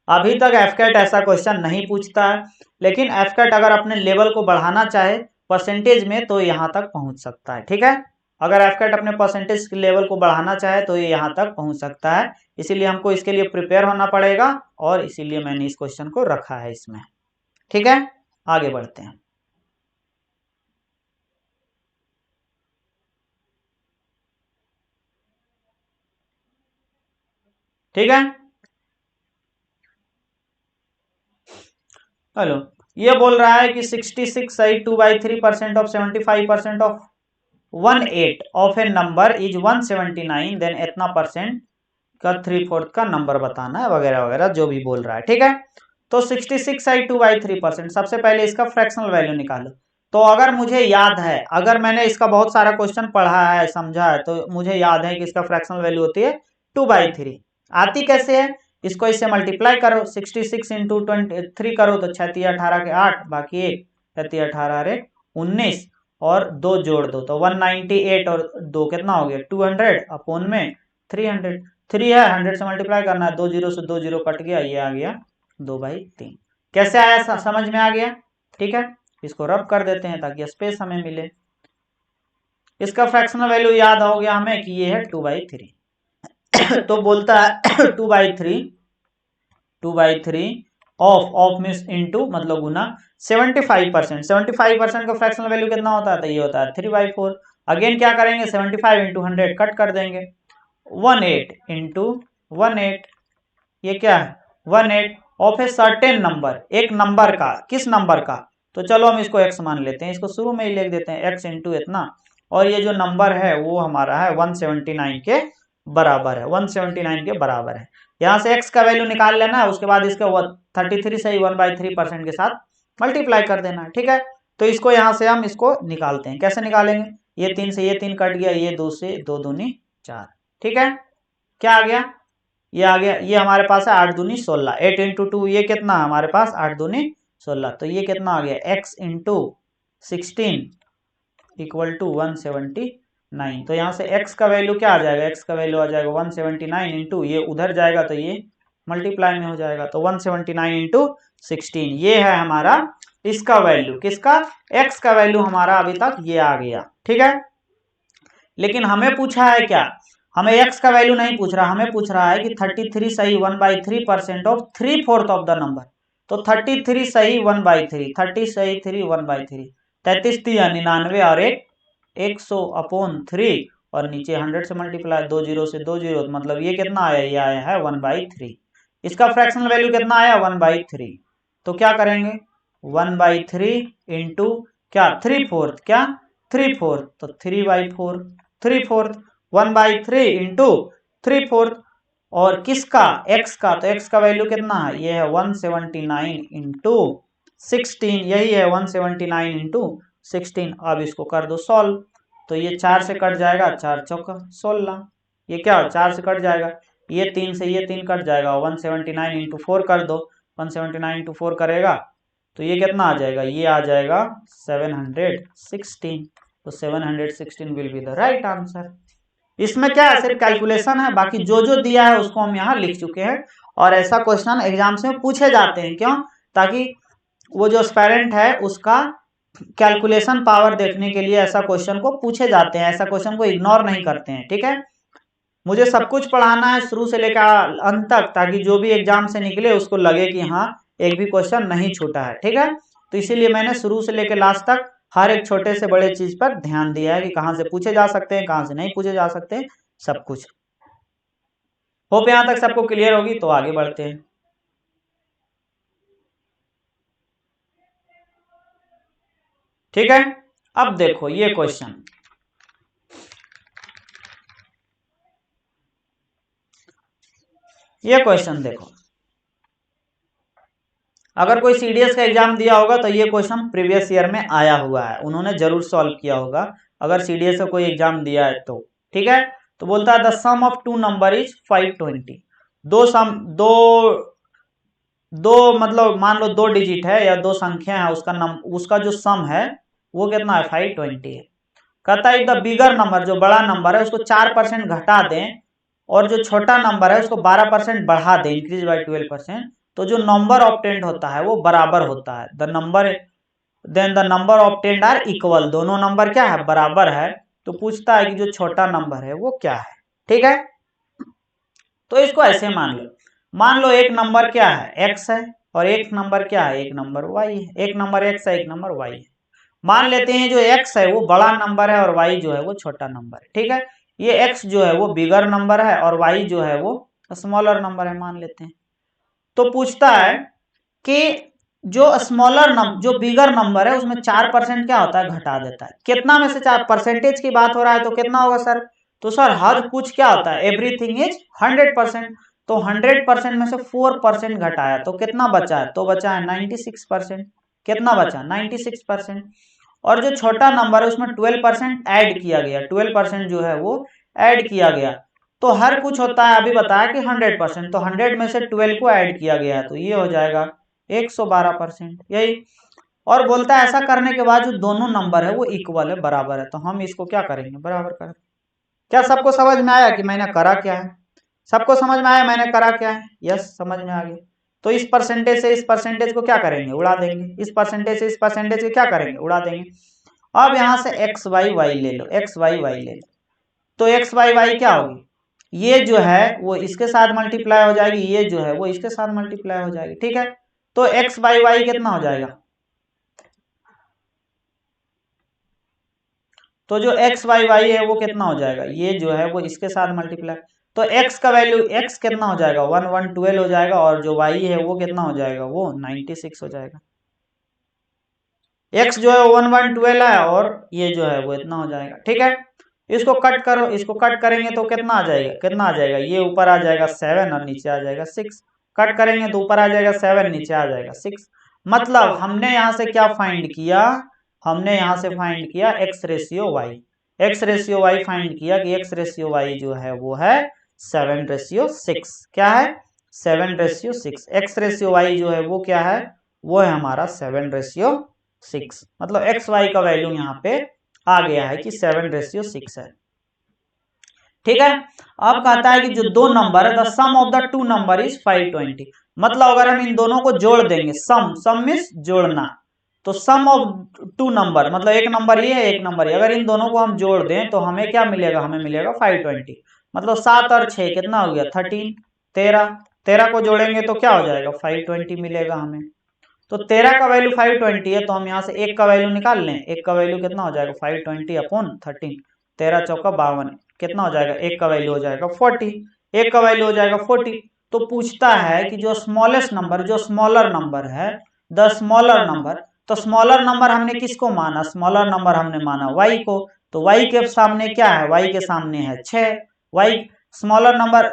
अभी तक एफकेट ऐसा क्वेश्चन नहीं पूछता है, लेकिन एफकेट अगर अपने लेवल को बढ़ाना चाहे परसेंटेज में तो यहाँ तक पहुँच सकता है। ठीक है, अगर एफकेट अपने परसेंटेज लेवल को बढ़ाना चाहे तो ये यहाँ तक पहुँच सकता है। इसीलिए हमको इसके लिए प्रिपेयर होना पड़ेगा और इसीलिए मैंने इस क्वेश्चन को रखा है इसमें। ठीक है, आगे बढ़ते हैं। ठीक है, हेलो, ये बोल रहा है कि 66 सही 2/3% of 75% of 1/8 of A number is 179, then इतना परसेंट का 3/4 का नंबर बताना है, वगैरह वगैरह जो भी बोल रहा है। ठीक है, तो 66 सही 2/3%। सबसे पहले इसका फ्रैक्शनल वैल्यू निकालो। तो अगर मुझे याद है, अगर मैंने इसका बहुत सारा क्वेश्चन पढ़ा है, समझा है, तो मुझे याद है कि इसका फ्रैक्शनल वैल्यू होती है 2/3। आती कैसे है, इसको इससे मल्टीप्लाई करो, 66 इंटू 3 करो तो 6×3 = 18 के 8, बाकी 1, 6×3 = 19 और 2 जोड़ दो तो 198 और 2 कितना हो गया 200 अपॉन में 300। 3 है, 100 से मल्टीप्लाई करना है, 2 जीरो से 2 जीरो कट गया, ये आ गया 2/3। कैसे आया, समझ में आ गया। ठीक है, इसको रब कर देते हैं ताकि स्पेस हमें मिले। इसका फ्रैक्शनल वैल्यू याद हो गया हमें कि ये है 2/3। तो बोलता है 2/3 ऑफ मीन्स इनटू मतलब गुना 75%। 75% का फ्रैक्शनल वैल्यू कितना होता है? तो ये होता है 3/4। अगेन क्या करेंगे? 75 इंटू 100 कट कर देंगे। 18 इंटू 18, ये क्या है? 18 ऑफ ए सर्टेन नंबर, एक नंबर का। किस नंबर का? तो चलो हम इसको x मान लेते हैं, इसको शुरू में ही लिख देते हैं x इंटू इतना, और ये जो नंबर है वो हमारा है 179 के बराबर है, 179 के बराबर है। यहाँ से x का वैल्यू निकाल लेना है, उसके बाद इसके 33 से ही 1/3% के साथ मल्टीप्लाई कर देना है, ठीक है। तो इसको यहाँ से हम इसको निकालते हैं, कैसे निकालेंगे? ये 3 से ये 3 कट गया, ये 2 से 2 दूनी 4, ठीक है। क्या आ गया? ये आ गया, ये हमारे पास है 8 दूनी 16। 8 इंटू 2 ये कितना है हमारे पास? 8 दूनी 16। तो ये कितना आ गया? x into 16 equal to 179। तो यहाँ से x का वैल्यू क्या आ जाएगा? x का वैल्यू आ जाएगा 179 इंटू, ये उधर जाएगा तो ये मल्टीप्लाई में हो जाएगा, तो 179 इंटू 16 ये है हमारा इसका वैल्यू। किसका? x का वैल्यू हमारा अभी तक ये आ गया, ठीक है। लेकिन हमें पूछा है क्या? हमें x का वैल्यू नहीं पूछ रहा, हमें पूछ रहा है कि 33 सही 1/3% ऑफ 3/4 ऑफ द नंबर। तो 33 सही 1/3, 30 सही 3 1/3, 33 3 99 और 100/3 और नीचे 100 से मल्टीप्लाई, 2 0 से 2 0, मतलब ये कितना आया? ये आया है 1/3। इसका फ्रैक्शनल वैल्यू कितना आया? 1/3। तो क्या करेंगे? 1/3 इंटू क्या? 3/4, क्या 3/4, तो 3/4, 3/4 1/3 इंटू 3/4, और किसका? x का। तो x का वैल्यू कितना है? ये है 179 इंटू 16, यही है 179 इंटू 16। अब इसको कर दो सॉल्व, तो ये 4 से कट जाएगा, 4 चौका 16, ये क्या? 4 से कट जाएगा, ये 3 से ये 3 कट जाएगा, 179 इंटू 4 कर दो, 179 इंटू 4 करेगा तो ये कितना आ जाएगा? ये आ जाएगा 716। तो 716 will be the right answer. इसमें क्या है? सिर्फ कैलकुलेशन है, बाकी जो जो दिया है उसको हम यहाँ लिख चुके हैं। और ऐसा क्वेश्चन एग्जाम में पूछे जाते हैं, क्यों? ताकि वो जो एस्पायरेंट है उसका कैलकुलेशन पावर देखने के लिए ऐसा क्वेश्चन को पूछे जाते हैं, ऐसा क्वेश्चन को इग्नोर नहीं करते हैं, ठीक है। मुझे सब कुछ पढ़ाना है शुरू से लेकर अंत तक, ताकि जो भी एग्जाम से निकले उसको लगे कि हाँ एक भी क्वेश्चन नहीं छूटा है, ठीक है। तो इसीलिए मैंने शुरू से लेकर लास्ट तक हर एक छोटे से बड़े चीज पर ध्यान दिया है कि कहाँ से पूछे जा सकते हैं, कहाँ से नहीं पूछे जा सकते हैं, सब कुछ। होप यहाँ तक सबको क्लियर होगी, तो आगे बढ़ते हैं। ठीक है, अब देखो ये क्वेश्चन, ये क्वेश्चन देखो, अगर कोई सीडीएस का एग्जाम दिया होगा तो ये क्वेश्चन प्रीवियस ईयर में आया हुआ है, उन्होंने जरूर सॉल्व किया होगा अगर सीडीएस का कोई एग्जाम दिया है तो, ठीक है। तो बोलता है the sum of two number is 520। दो मतलब मान लो 2 डिजिट है या 2 संख्या है, उसका जो सम है वो कितना है? 520 है। कहता है द बिगर नंबर, जो बड़ा नंबर है उसको 4% घटा दें और जो छोटा नंबर है उसको 12% बढ़ा दें, इंक्रीज बाय 12%, तो जो नंबर ऑब्टेंड होता है वो बराबर होता है। The number obtained are equal, दोनों नंबर क्या है? बराबर है। तो पूछता है कि जो छोटा नंबर है वो क्या है, ठीक है। तो इसको ऐसे मान लो एक नंबर क्या है? x है, और एक नंबर क्या है? एक नंबर y है। एक नंबर x है, एक नंबर y है। मान लेते हैं जो x है वो बड़ा नंबर है और y जो है वो छोटा नंबर है, ठीक है। ये x जो है वो बिगर नंबर है और y जो है वो स्मॉलर नंबर है, मान लेते हैं। तो पूछता है कि जो जो बिगर नंबर है उसमें 4% क्या होता है? घटा देता है। कितना में से 4? परसेंटेज की बात हो रहा है तो कितना होगा सर? तो सर हर कुछ क्या होता है? Everything is 100%। तो 100% में से 4% घटाया तो कितना बचा है? तो बचा है 96%। कितना बचा? 96%। और जो छोटा नंबर है उसमें 12% ऐड किया गया, 12% जो है वो ऐड किया गया। तो हर कुछ होता है, अभी बताया कि 100%, तो 100 में से 12 को ऐड किया गया तो ये हो जाएगा 112%, यही। और बोलता है ऐसा करने के बाद जो दोनों नंबर है वो इक्वल है, बराबर है। तो हम इसको क्या करेंगे? बराबर करें। क्या सबको समझ में आया कि मैंने करा क्या है? सबको समझ में आया मैंने करा क्या है? यस, समझ में आ गया। तो इस परसेंटेज से इस परसेंटेज को क्या करेंगे? उड़ा देंगे। इस परसेंटेज से इस परसेंटेज को क्या करेंगे? उड़ा देंगे। अब यहाँ से एक्स बाई वाई ले लो, एक्स बाई वाई ले लो, तो एक्स बाई वाई क्या होगी, ये जो है वो इसके साथ मल्टीप्लाई हो जाएगी, ये जो है वो इसके साथ मल्टीप्लाई हो जाएगी, ठीक है। तो एक्स बाई वाई कितना हो जाएगा, तो जो एक्स बाई वाई है वो कितना हो जाएगा, ये जो है वो इसके साथ मल्टीप्लाई, तो एक्स का वैल्यू एक्स कितना हो जाएगा 1112 हो जाएगा, और जो वाई है वो कितना हो जाएगा, वो 96 हो जाएगा। एक्स जो है 1112 है और ये जो है वो इतना हो जाएगा, ठीक है। इसको कट करो, इसको कट करेंगे तो कितना आ जाएगा, कितना आ जाएगा, ये ऊपर आ जाएगा 7 और नीचे आ जाएगा 6, कट करेंगे तो ऊपर आ जाएगा 7, नीचे आ जाएगा 6। मतलब हमने यहाँ से क्या फाइंड किया, हमने यहाँ से फाइंड किया X ratio Y, X ratio Y find किया कि एक्स रेशियो वाई जो है वो है 7:6, क्या है 7:6, एक्स रेशियो वाई जो है वो क्या है, वो है हमारा 7:6, मतलब एक्स वाई का वैल्यू यहाँ पे आ गया है कि 7:6 है, ठीक है। अब कहता है कि जो दो नंबर है, the sum of the two number is 520, मतलब अगर हम इन दोनों को जोड़ देंगे, सम, सम मींस जोड़ना, तो सम ऑफ टू नंबर मतलब एक नंबर ये है एक नंबर ये, अगर इन दोनों को हम जोड़ दें तो हमें क्या मिलेगा, हमें मिलेगा 520, मतलब 7 और 6 कितना हो गया 13, 13, 13 को जोड़ेंगे तो क्या हो जाएगा 520 मिलेगा हमें। तो 13 का वैल्यू 520 है, तो हम यहाँ से एक का वैल्यू निकाल लें, एक का वैल्यू कितना हो जाएगा 520/13, 13 चौका 52, कितना हो जाएगा, एक का वैल्यू हो जाएगा 40, एक का वैल्यू हो जाएगा 40। तो पूछता है कि जो स्मॉलेस्ट नंबर, जो स्मॉलर नंबर है, द स्मॉलर नंबर, तो स्मॉलर नंबर हमने किसको माना, स्मॉलर नंबर हमने माना वाई को, तो वाई के सामने क्या है, वाई के सामने है 6, Y smaller number,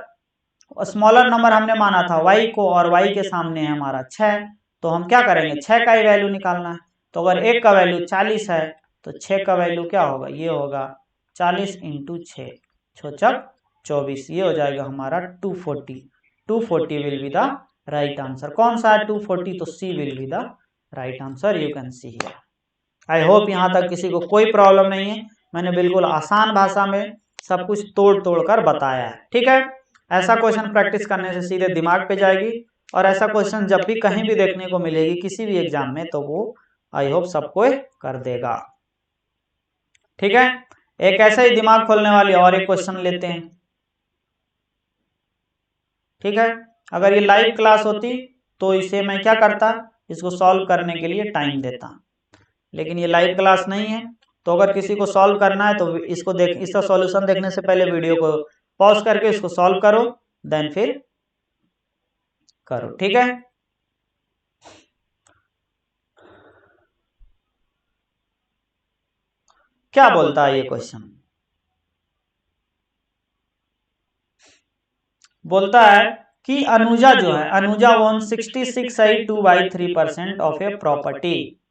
smaller number हमने माना था वाई को, और वाई के सामने है हमारा 6, तो हम क्या करेंगे 6 का ही वैल्यू निकालना है, तो अगर एक का वैल्यू 40 है तो 6 का वैल्यू क्या होगा, ये होगा 40 × 6, 6 24, ये हो जाएगा हमारा 240, 240 will be the right answer. कौन सा है 240, तो C will be the right answer, you can see here. I hope यहाँ तक किसी को कोई प्रॉब्लम नहीं है, मैंने बिल्कुल आसान भाषा में सब कुछ तोड़ तोड़ कर बताया है, ठीक है। ऐसा क्वेश्चन प्रैक्टिस करने से सीधे दिमाग पे जाएगी, और ऐसा क्वेश्चन जब भी कहीं भी देखने को मिलेगी किसी भी एग्जाम में, तो वो आई होप सबको कर देगा, ठीक है। एक ऐसा ही दिमाग खोलने वाली और एक क्वेश्चन लेते हैं, ठीक है। अगर ये लाइव क्लास होती तो इसे मैं क्या करता, इसको सॉल्व करने के लिए टाइम देता, लेकिन ये लाइव क्लास नहीं है, तो अगर किसी को सॉल्व करना है तो इसको देख, इसका सॉल्यूशन देखने से पहले वीडियो को पॉज करके इसको सॉल्व करो, देन फिर करो, ठीक है। क्या बोलता है ये क्वेश्चन, बोलता है कि अनुजा जो है, Anuja own 66.2/3% of a property,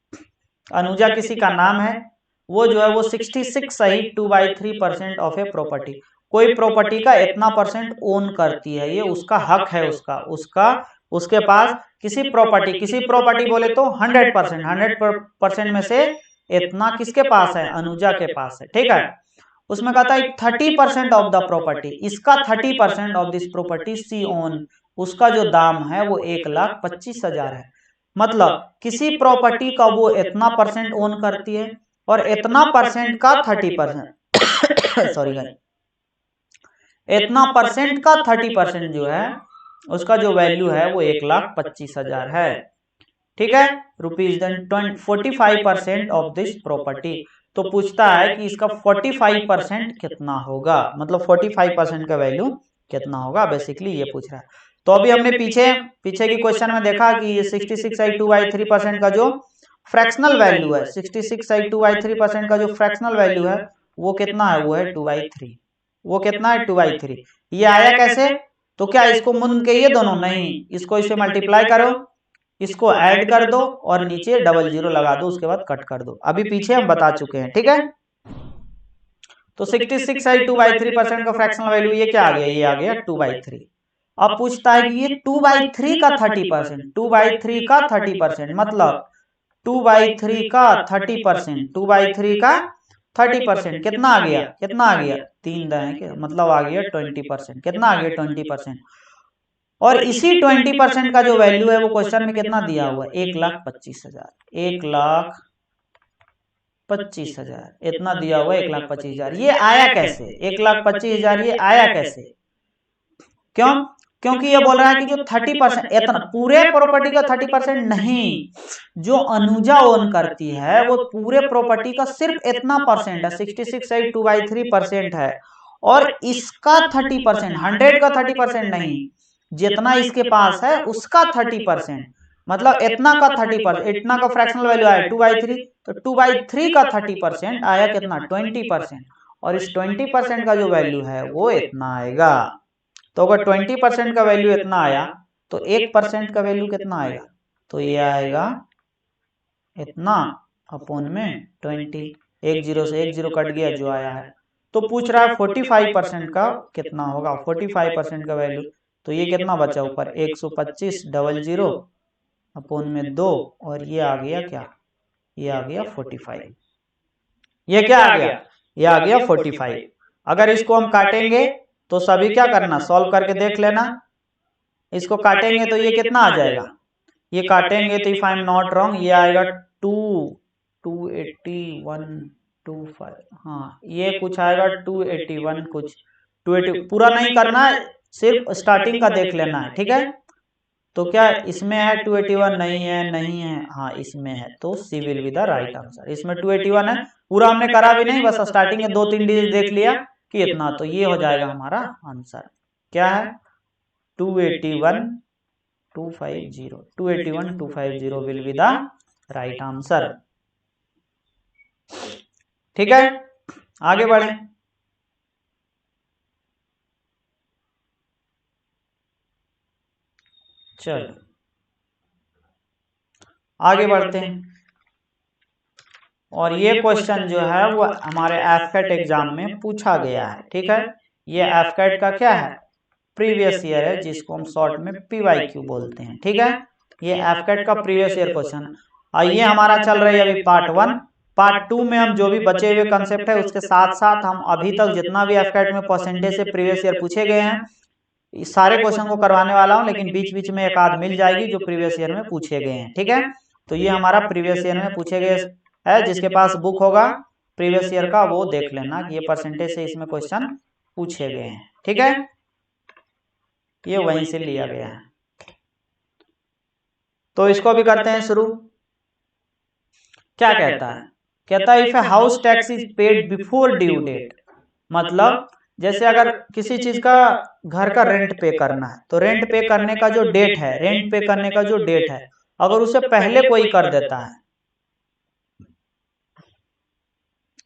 Anuja किसी का नाम है, वो जो है वो 66.2/3% ऑफ ए प्रॉपर्टी, कोई प्रॉपर्टी का इतना परसेंट ओन करती है, ये उसका हक है, उसका उसके पास किसी प्रॉपर्टी बोले तो 100%, 100% में से इतना किसके पास है, अनुजा के पास है, ठीक है। उसमें कहता है 30% ऑफ द प्रॉपर्टी, इसका 30% of this property C own, उसका जो दाम है वो 1,25,000 है, मतलब किसी प्रॉपर्टी का वो इतना परसेंट ओन करती है, और इतना परसेंट का 30% सॉरी गाइस, इतना परसेंट का 30% जो है उसका जो वैल्यू है वो 1,25,000 है, ठीक है, rupees, then 45% of this property. तो पूछता है कि इसका 45% कितना होगा, मतलब 45% का वैल्यू कितना होगा, बेसिकली ये पूछ रहा है। तो अभी हमने पीछे की क्वेश्चन में देखा कि ये 66/2/3% का जो फ्रैक्शनल वैल्यू है, 66/2/3% का जो फ्रैक्शनल वैल्यू है वो कितना है, वो है 2/3, वो कितना है 2/3, ये आया कैसे, तो क्या इसको मुन के ये दोनों, नहीं, इसको इसे मल्टीप्लाई करो, इसको ऐड कर दो और नीचे डबल जीरो लगा दो, उसके बाद कट कर दो, अभी पीछे हम बता चुके हैं, ठीक है। तो 66/2/3% का फ्रैक्शनल वैल्यू ये क्या आ गया, ये आ गया 2/3। अब पूछता है कि ये 2/3 का 30%, 2/3 का 30%, मतलब 2/3 का 30%, 2/3 का 30% कितना आ गया, कितना आ गया 3 दे, मतलब आ गया 20%, कितना आ गया 20%, और इसी 20% का जो वैल्यू है वो क्वेश्चन में कितना दिया हुआ है, 1,25,000, 1,25,000 25,000 इतना दिया हुआ 1,25,000। ये आया कैसे 1,25,000? ये आया कैसे? क्यों? क्योंकि ये बोल रहा है कि जो 30% इतना पूरे प्रॉपर्टी का 30% नहीं, जो अनुजा ओन करती है वो पूरे प्रॉपर्टी का सिर्फ इतना परसेंट है, 66.2/3% है। और इसका 30%, 100 का 30% नहीं, जितना इसके पास है उसका 30%, मतलब इतना का 30%, इतना का फ्रैक्शनल वैल्यू आया 2/3, तो 2/3 का 30% आया कितना 20%, और इस 20% का जो वैल्यू है वो इतना आएगा। तो अगर 20% का वैल्यू इतना आया तो 1% का वैल्यू कितना आएगा? तो ये आएगा इतना अपॉन में 20, एक जीरो से एक जीरो कट गया जो आया है। तो पूछ रहा है 45% का कितना होगा, 45% का वैल्यू, तो ये कितना बचा ऊपर 125,000 अपॉन में 2, और ये आ गया क्या, ये आ गया 45। ये क्या आ गया? ये आ गया 45। अगर इसको हम काटेंगे तो सभी क्या करना, सॉल्व करके देख लेना। इसको काटेंगे तो ये कितना आ जाएगा, ये काटेंगे तो if I am not wrong ये आएगा 28125, हाँ ये कुछ आएगा 281 कुछ 280, पूरा नहीं करना है, सिर्फ स्टार्टिंग का देख लेना है, ठीक है। तो क्या इसमें है 281? नहीं है, नहीं है, हाँ इसमें है, तो C will be the right answer. इसमें 281 है, पूरा हमने करा भी नहीं, बस स्टार्टिंग के 2-3 डिजिट देख लिया कि इतना, तो ये हो जाएगा हमारा आंसर। क्या है 281,250, 281,250 will be the right answer. ठीक है, आगे बढ़े। चलो आगे बढ़ते हैं, और ये क्वेश्चन जो है वो हमारे एफकेट एग्जाम में पूछा गया है, ठीक है। ये एफकेट का क्या है, प्रीवियस ईयर है, जिसको हम शॉर्ट में पीवाईक्यू बोलते हैं, ठीक है। ये एफकेट का प्रीवियस ईयर क्वेश्चन। ये हमारा चल रहा है अभी पार्ट 1। पार्ट 2 में हम जो भी बचे हुए कंसेप्ट है उसके साथ साथ हम अभी तक जितना भी एफकेट में परसेंटेज से प्रीवियस ईयर पूछे गए हैं इस सारे क्वेश्चन को करवाने वाला हूं, लेकिन बीच बीच में एक आध मिल जाएगी जो प्रीवियस ईयर में पूछे गए हैं, ठीक है। तो ये हमारा प्रीवियस ईयर में पूछे गए है, जिसके पास बुक होगा प्रीवियस ईयर का वो देख लेना कि ये परसेंटेज से इसमें क्वेश्चन पूछे गए हैं, ठीक है। ये वहीं से लिया गया है, तो इसको भी करते हैं शुरू। क्या कहता है, कहता है if a house tax is paid before due date, मतलब जैसे अगर किसी चीज का घर का रेंट पे करना है तो रेंट पे करने का जो डेट है, रेंट पे करने का जो डेट है, अगर उससे पहले कोई कर देता है,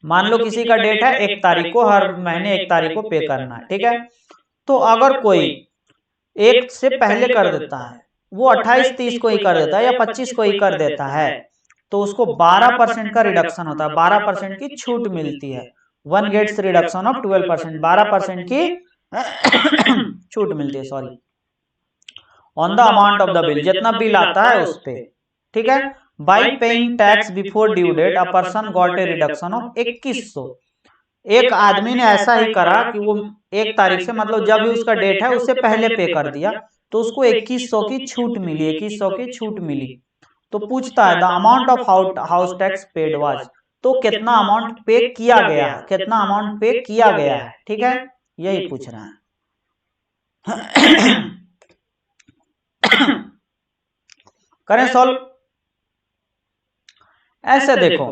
मान लो किसी का डेट है 1 तारीख को, हर महीने 1 तारीख को पे करना है, ठीक है। तो अगर कोई 1 से पहले कर देता है, वो 28-30 को ही कर देता है या 25 को ही कर देता है, तो उसको 12% का रिडक्शन होता है, 12% की छूट मिलती है। 1 गेट्स रिडक्शन ऑफ 12%, 12% की छूट मिलती है, sorry, on the amount of the bill, जितना बिल आता है उस पे, ठीक है। By paying tax before due date a person got a reduction of 2100। एक आदमी ने ऐसा ही करा कि वो 1 तारीख से, मतलब जब भी उसका डेट है उससे पहले पे कर दिया, तो उसको 2100 की छूट मिली, 2100 की छूट मिली। तो पूछता है the amount of house tax paid was, तो कितना अमाउंट पे किया गया है, कितना अमाउंट पे किया गया है, ठीक है, यही पूछ रहा है। करें सॉल्व। ऐसे देखो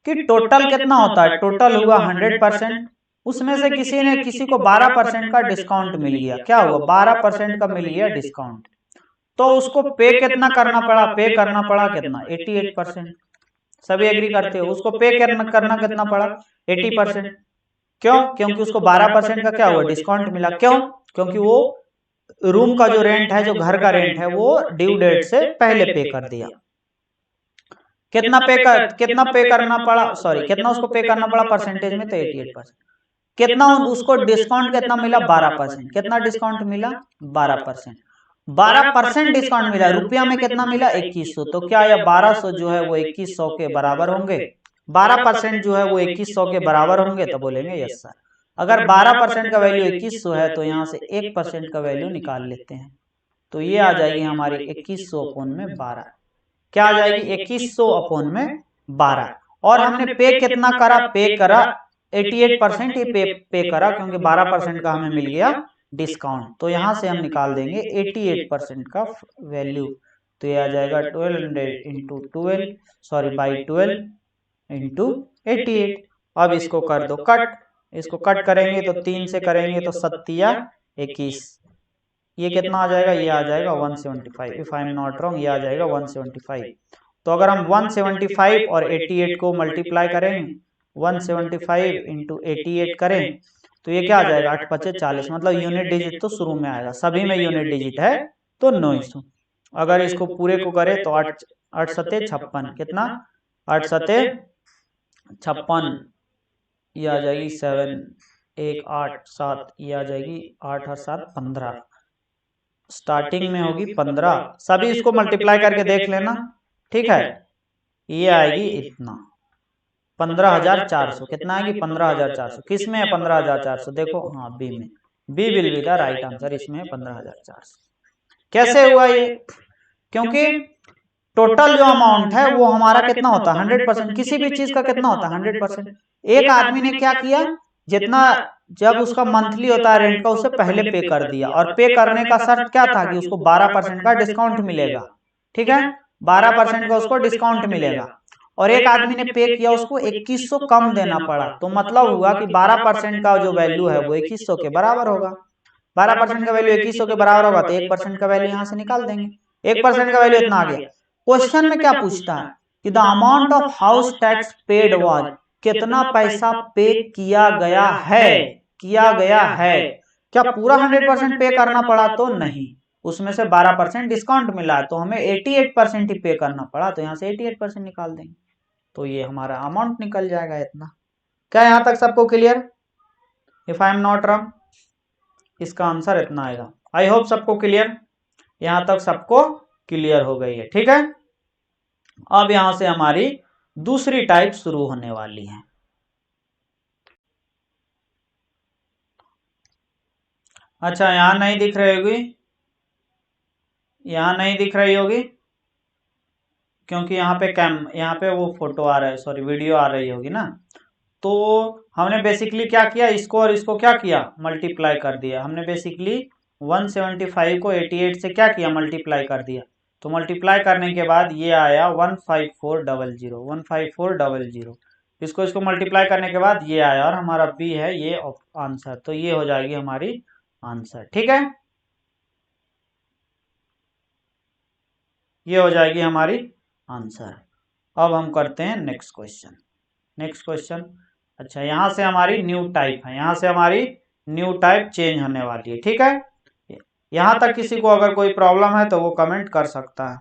कि टोटल कितना होता है, टोटल हुआ 100%, उसमें से किसी को 12% का डिस्काउंट मिल गया, क्या हुआ 12% का मिल गया डिस्काउंट, तो उसको पे कितना करना पड़ा, पे करना पड़ा कितना 88%। सभी एग्री करते हो, उसको पे करना कितना पड़ा 80%। क्यों? क्योंकि उसको 12% का क्या हुआ डिस्काउंट मिला। क्यों? क्योंकि वो रूम का जो रेंट है, जो घर का रेंट है, वो ड्यू डेट से पहले पे कर दिया। कितना पे करना पड़ा, सॉरी कितना उसको पे करना पड़ा परसेंटेज में, तो 88%। कितना उसको डिस्काउंट कितना मिला 12%। कितना डिस्काउंट मिला 12%। 12% डिस्काउंट मिला, रुपया में कितना मिला 2100। तो क्या यह 1200 जो है वो 2100 के बराबर होंगे, 12% जो है वो 2100 के बराबर होंगे, तो बोलेंगे यस सर। अगर 12% का वैल्यू 2100 है तो यहाँ से 1% का वैल्यू निकाल लेते हैं, तो ये आ जाएगी हमारी 2100 अपॉन में 12। क्या आ जाएगी 2100 अपॉन में 12, और हमने पे कितना करा, पे करा 88% ही पे करा, क्योंकि 12% का हमें मिल गया डिस्काउंट। तो यहाँ से हम निकाल देंगे 88% का वैल्यू, तो ये आ जाएगा 1200 इंटू 12, सॉरी बाई 12 इंटू 88। अब इसको कर दो कट, इसको कट करेंगे तो 3 से करेंगे तो 7 21, ये कितना आ जाएगा, ये आ जाएगा 175, if I am not wrong ये आ जाएगा 175। तो अगर हम 175 और 88 को मल्टीप्लाई करेंगे, 175 इंटू 88 करें तो ये क्या आ जाएगा, 8 पचे 40, मतलब यूनिट डिजिट तो शुरू में आएगा, सभी में यूनिट डिजिट है तो 900। अगर इसको पूरे को करें तो 8 8 सते 56, कितना 8 सते 56, ये आ जाएगी 7 1 8 7, ये आ जाएगी 8 और 7 15, स्टार्टिंग में होगी 15, सभी इसको मल्टीप्लाई करके देख लेना, ठीक है। ये आएगी इतना 15,400, कितना आएगी 15,400, किस में है 15,400, देखो हाँ बी में, B will be the right answer, इसमें 15,400। कैसे हुआ ये, क्योंकि टोटल जो अमाउंट है वो हमारा कितना होता है 100%, किसी भी चीज का कितना होता है 100%। एक आदमी ने क्या किया, जितना जब उसका मंथली होता है रेंट का, उसे पहले पे कर दिया, और पे करने का शर्त क्या था कि उसको 12% का डिस्काउंट मिलेगा, ठीक है, 12% का उसको डिस्काउंट मिलेगा। और एक आदमी ने पे किया, उसको 2100 कम देना पड़ा, तो मतलब हुआ कि 12% का जो वैल्यू है वो 2100 के बराबर होगा। 12% का वैल्यू 2100 के बराबर होगा तो 1% का वैल्यू यहाँ से निकाल देंगे, 1% का वैल्यू इतना आ गया। क्वेश्चन में क्या पूछता है कि the amount of house tax paid was, कितना पैसा पे किया गया है, किया गया है, क्या पूरा 100% पे करना पड़ा, तो नहीं, उसमें से 12% डिस्काउंट मिला, तो हमें 88% ही पे करना पड़ा, तो यहाँ से 88% निकाल देंगे, तो ये हमारा अमाउंट निकल जाएगा इतना। क्या यहाँ तक सबको clear, if I am not wrong इसका आंसर इतना आएगा। आई होप सबको क्लियर, यहाँ तक सबको क्लियर हो गई है, ठीक है। अब यहां से हमारी दूसरी टाइप शुरू होने वाली है। अच्छा यहां नहीं दिख रही होगी, यहां नहीं दिख रही होगी क्योंकि यहाँ पे वो फोटो आ रहा है, सॉरी वीडियो आ रही होगी ना। तो हमने बेसिकली क्या किया, इसको और इसको क्या किया, मल्टीप्लाई कर दिया। हमने बेसिकली 175 को 88 से क्या किया, मल्टीप्लाई कर दिया। तो मल्टीप्लाई करने के बाद ये आया 15400, 15400, इसको मल्टीप्लाई करने के बाद ये आया, और हमारा बी है ये आंसर, तो ये हो जाएगी हमारी आंसर, ठीक है, ये हो जाएगी हमारी आंसर। अब हम करते हैं नेक्स्ट क्वेश्चन, नेक्स्ट क्वेश्चन। अच्छा यहाँ से हमारी न्यू टाइप है, यहाँ से हमारी न्यू टाइप चेंज होने वाली है, ठीक है। यहाँ तक किसी को अगर कोई प्रॉब्लम है तो वो कमेंट कर सकता है।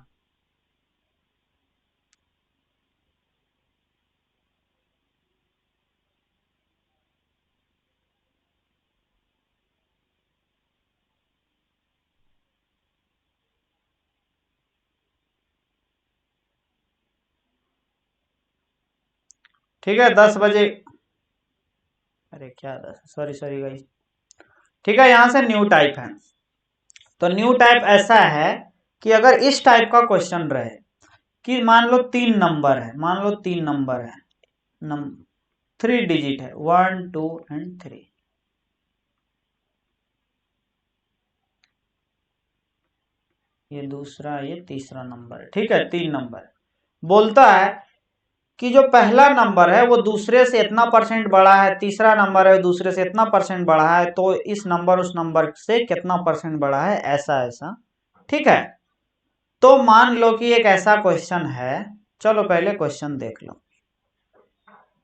ठीक है 10 बजे, अरे क्या 10, सॉरी सॉरी गाइस, ठीक है। यहाँ से न्यू टाइप है, तो न्यू टाइप ऐसा है कि अगर इस टाइप का क्वेश्चन रहे कि मान लो 3 नंबर है, मान लो 3 नंबर है, 3 डिजिट है, 1 2 एंड 3, ये दूसरा ये तीसरा नंबर है, ठीक है, 3 नंबर। बोलता है कि जो पहला नंबर है वो दूसरे से इतना परसेंट बड़ा है, तीसरा नंबर है दूसरे से इतना परसेंट बड़ा है, तो इस नंबर उस नंबर से कितना परसेंट बड़ा है, ऐसा ऐसा, ठीक है। तो मान लो कि एक ऐसा क्वेश्चन है, चलो पहले क्वेश्चन देख लो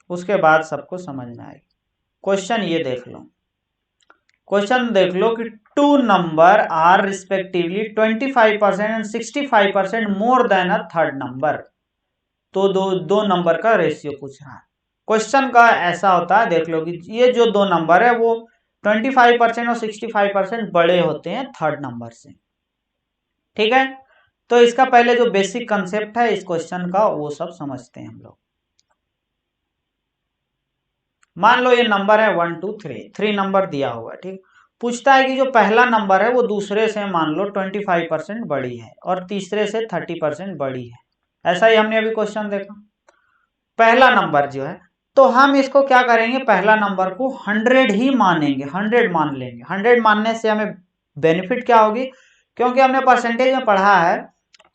उसके बाद सबको समझ में आएगी। क्वेश्चन ये देख लो, क्वेश्चन देख लो कि 2 number are respectively 25% and 65% more than a third number. तो दो नंबर का रेशियो पूछ रहा है। क्वेश्चन का ऐसा होता है, देख लो कि ये जो 2 नंबर है वो 25% और 65% बड़े होते हैं थर्ड नंबर से, ठीक है। तो इसका पहले जो बेसिक कंसेप्ट है इस क्वेश्चन का वो सब समझते हैं हम लोग। मान लो ये नंबर है 1 2 3 नंबर दिया हुआ है, ठीक। पूछता है कि जो पहला नंबर है वो दूसरे से मान लो 25% बड़ी है और तीसरे से 30% बड़ी है, ऐसा ही हमने अभी क्वेश्चन देखा। पहला नंबर जो है, तो हम इसको क्या करेंगे, पहला नंबर को 100 ही मानेंगे, 100 मान लेंगे। 100 मानने से हमें बेनिफिट क्या होगी, क्योंकि हमने परसेंटेज में पढ़ा है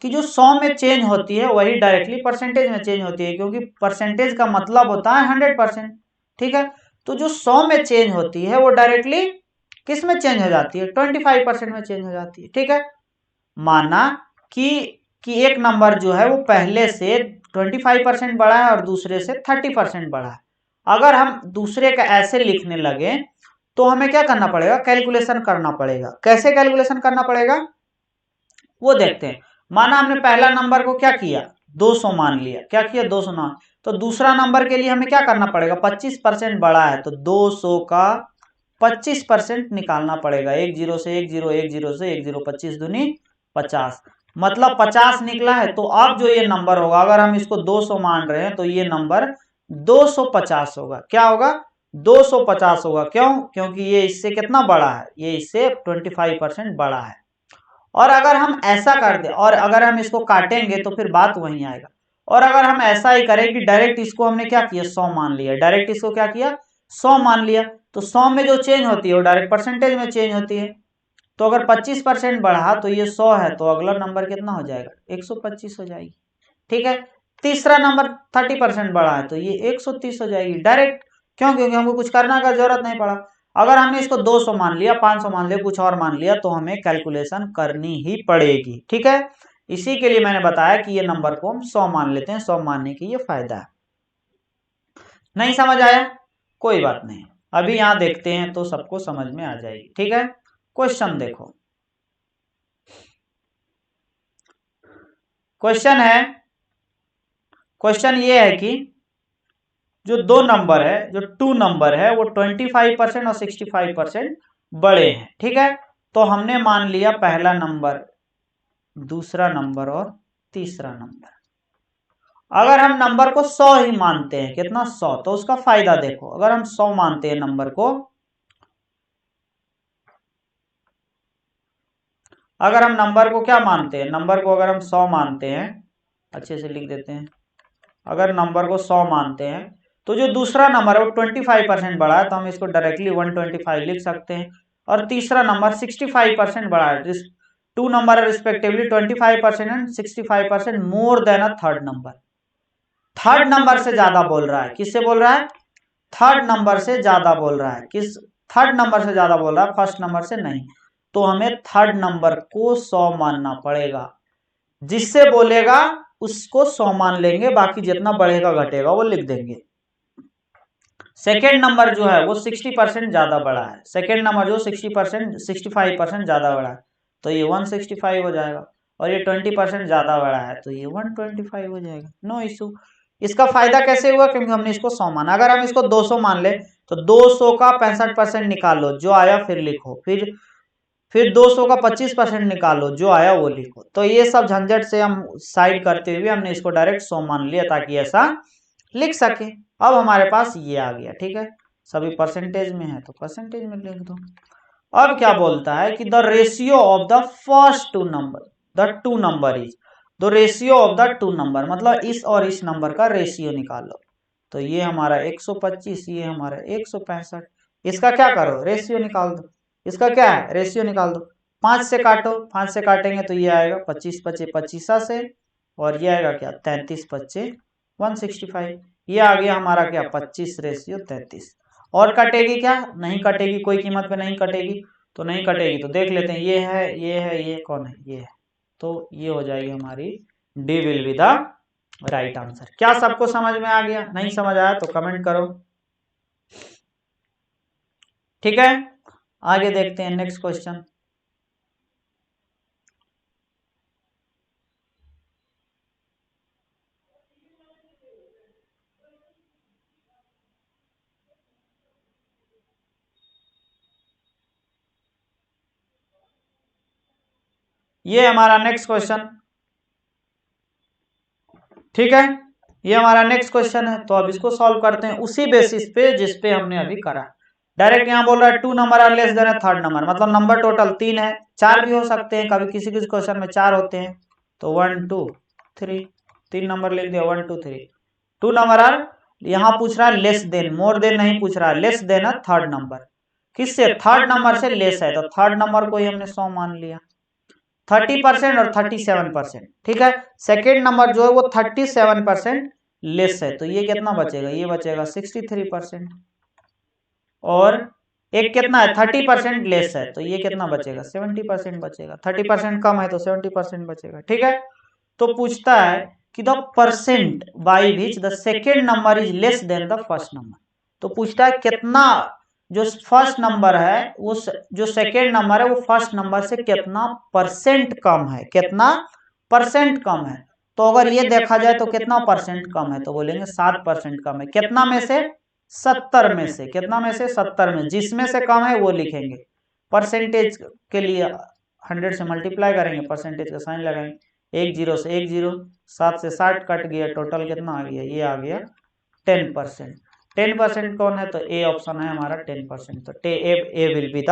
कि जो 100 में चेंज होती है वही डायरेक्टली परसेंटेज में चेंज होती है, क्योंकि परसेंटेज का मतलब होता है 100%। ठीक है, तो जो 100 में चेंज होती है वो डायरेक्टली किस में चेंज हो जाती है, 25% में चेंज हो जाती है। ठीक है, माना कि एक नंबर जो है वो पहले से 25% बढ़ा है और दूसरे से 30% बढ़ा है। अगर हम दूसरे का ऐसे लिखने लगे तो हमें क्या करना पड़ेगा, कैलकुलेशन करना पड़ेगा। कैसे कैलकुलेशन करना पड़ेगा वो देखते हैं। माना हमने पहला नंबर को क्या किया, 200 मान लिया। क्या किया, 200 मान। तो दूसरा नंबर के लिए हमें क्या करना पड़ेगा, 25% बढ़ा है तो 200 का 25% निकालना पड़ेगा। एक जीरो से एक जीरो, एक जीरो से एक जीरो, 25 दूनी 50, मतलब 50 निकला है। तो अब जो ये नंबर होगा, अगर हम इसको 200 मान रहे हैं तो ये नंबर 250 होगा। क्या होगा, 250 होगा। क्यों, क्योंकि ये इससे कितना बड़ा है, ये इससे 25% बड़ा है। और अगर हम ऐसा कर दे और अगर हम इसको काटेंगे तो फिर बात वहीं आएगा। और अगर हम ऐसा ही करें कि डायरेक्ट इसको हमने क्या किया, 100 मान लिया, डायरेक्ट इसको क्या किया, 100 मान लिया, तो 100 में जो चेंज होती है वो डायरेक्ट परसेंटेज में चेंज होती है। तो अगर 25% बढ़ा तो ये 100 है, तो अगला नंबर कितना हो जाएगा, 125 हो जाएगी। ठीक है, तीसरा नंबर 30% बढ़ा है तो ये 130 हो जाएगी डायरेक्ट। क्यों, क्योंकि हमको कुछ करना का जरूरत नहीं पड़ा। अगर हमने इसको 200 मान लिया, 500 मान लिया, कुछ और मान लिया, तो हमें कैलकुलेशन करनी ही पड़ेगी। ठीक है, इसी के लिए मैंने बताया कि ये नंबर को हम 100 मान लेते हैं। 100 मानने की ये फायदा है। नहीं समझ आया, कोई बात नहीं, अभी यहां देखते हैं तो सबको समझ में आ जाएगी। ठीक है, क्वेश्चन देखो। क्वेश्चन है, क्वेश्चन ये है कि जो दो नंबर है, जो टू नंबर है, वो 25% और 65% बड़े हैं। ठीक है, तो हमने मान लिया पहला नंबर, दूसरा नंबर और तीसरा नंबर। अगर हम नंबर को 100 ही मानते हैं, कितना, 100, तो उसका फायदा देखो। अगर हम 100 मानते हैं नंबर को, अगर हम नंबर को क्या मानते हैं, नंबर को अगर हम 100 मानते हैं, अच्छे से लिख देते हैं, अगर नंबर को 100 मानते हैं तो जो दूसरा नंबर है वो 25% बढ़ा है, तो हम इसको डायरेक्टली 125 लिख सकते हैं। और तीसरा नंबर 65% बढ़ा है। टू नंबर रिस्पेक्टिवली 25% and 65% more than a third number. Third number से ज्यादा बोल रहा है, किससे बोल रहा है, थर्ड नंबर से ज्यादा बोल रहा है। किस, थर्ड नंबर से ज्यादा बोल रहा है, फर्स्ट नंबर से नहीं। तो हमें थर्ड नंबर को 100 मानना पड़ेगा। जिससे बोलेगा उसको 100 मान लेंगे, बाकी जितना बढ़ेगा घटेगा वो लिख देंगे। सेकेंड नंबर जो है वो 60% ज्यादा बड़ा है। सेकेंड नंबर जो 60%, 65% ज्यादा बड़ा है, तो ये 165 हो जाएगा। और ये 20% ज्यादा बड़ा है तो ये 125 हो जाएगा। No issue. इसका फायदा कैसे हुआ, क्योंकि हमने इसको 100 माना। अगर हम इसको 200 मान ले तो 200 का 65% निकाल लो, जो आया फिर लिखो। फिर 200 का 25% निकालो, जो आया वो लिखो। तो ये सब झंझट से हम साइड करते हुए हमने इसको डायरेक्ट 100 मान लिया, ताकि ऐसा लिख सके। अब हमारे पास ये आ गया। ठीक है, सभी परसेंटेज में है तो परसेंटेज में लिख दो। अब क्या बोलता है कि the ratio of the first two number, the two number is the ratio of the two number, मतलब इस और इस नंबर का रेशियो निकालो। तो ये हमारा 125, ये हमारा 165। इसका क्या करो, रेशियो निकाल दो। इसका क्या है, रेशियो निकाल दो। 5 से काटो, 5 से काटेंगे तो ये आएगा 25 पचे 25 से, और ये आएगा क्या, 33 पच्चे 165। ये आ गया हमारा क्या, 25 रेशियो 33। और कटेगी क्या, नहीं कटेगी, कोई कीमत पे नहीं कटेगी। तो नहीं कटेगी तो देख लेते हैं, ये है, ये है, ये कौन है, ये है। तो ये हो जाएगी हमारी D will be the right answer. क्या सबको समझ में आ गया, नहीं समझ आया तो कमेंट करो। ठीक है, आगे देखते हैं नेक्स्ट क्वेश्चन। ये हमारा नेक्स्ट क्वेश्चन। ठीक है, ये हमारा नेक्स्ट क्वेश्चन है। तो अब इसको सॉल्व करते हैं उसी बेसिस पे जिस पे हमने अभी करा। डायरेक्ट यहाँ बोल रहा है two number are less than a third number, मतलब नंबर टोटल 3 है, 4 भी हो सकते हैं, कभी किसी किसी क्वेश्चन में 4 होते हैं। तो 1 2 3, 3 नंबर लिख दिया, 1 2 3। टू नंबर आर, यहाँ पूछ रहा है लेस देन, मोर देन नहीं पूछ रहा है, लेस देन थर्ड नंबर। किससे? थर्ड नंबर से लेस है, तो थर्ड नंबर को ही हमने 100 मान लिया। 30% और 37%, ठीक है। सेकेंड नंबर जो है वो 37% लेस है, तो ये कितना बचेगा? ये बचेगा 63%। और एक कितना है? 30% लेस है, तो ये कितना बचेगा? 70% बचेगा। 30% कम है तो 70% बचेगा, ठीक है। तो पूछता है कि the percent by which the second number is less then the first number. तो पूछता है कितना जो फर्स्ट नंबर है वो जो सेकेंड नंबर है वो फर्स्ट नंबर से कितना परसेंट कम है, कितना परसेंट कम है। तो अगर ये देखा जाए तो कितना परसेंट कम है, तो बोलेंगे 7% कम है। कितना में से? 70 में से। कितना में से? 70 में। जिसमें से कम है वो लिखेंगे। परसेंटेज के लिए 100 से मल्टीप्लाई करेंगे, परसेंटेज का साइन लगाएंगे, एक जीरो से एक जीरो, 7 से 60 कट गया, टोटल कितना आ गया? ये आ गया 10%। 10% कौन है? तो ए ऑप्शन है हमारा 10%। तो A will be the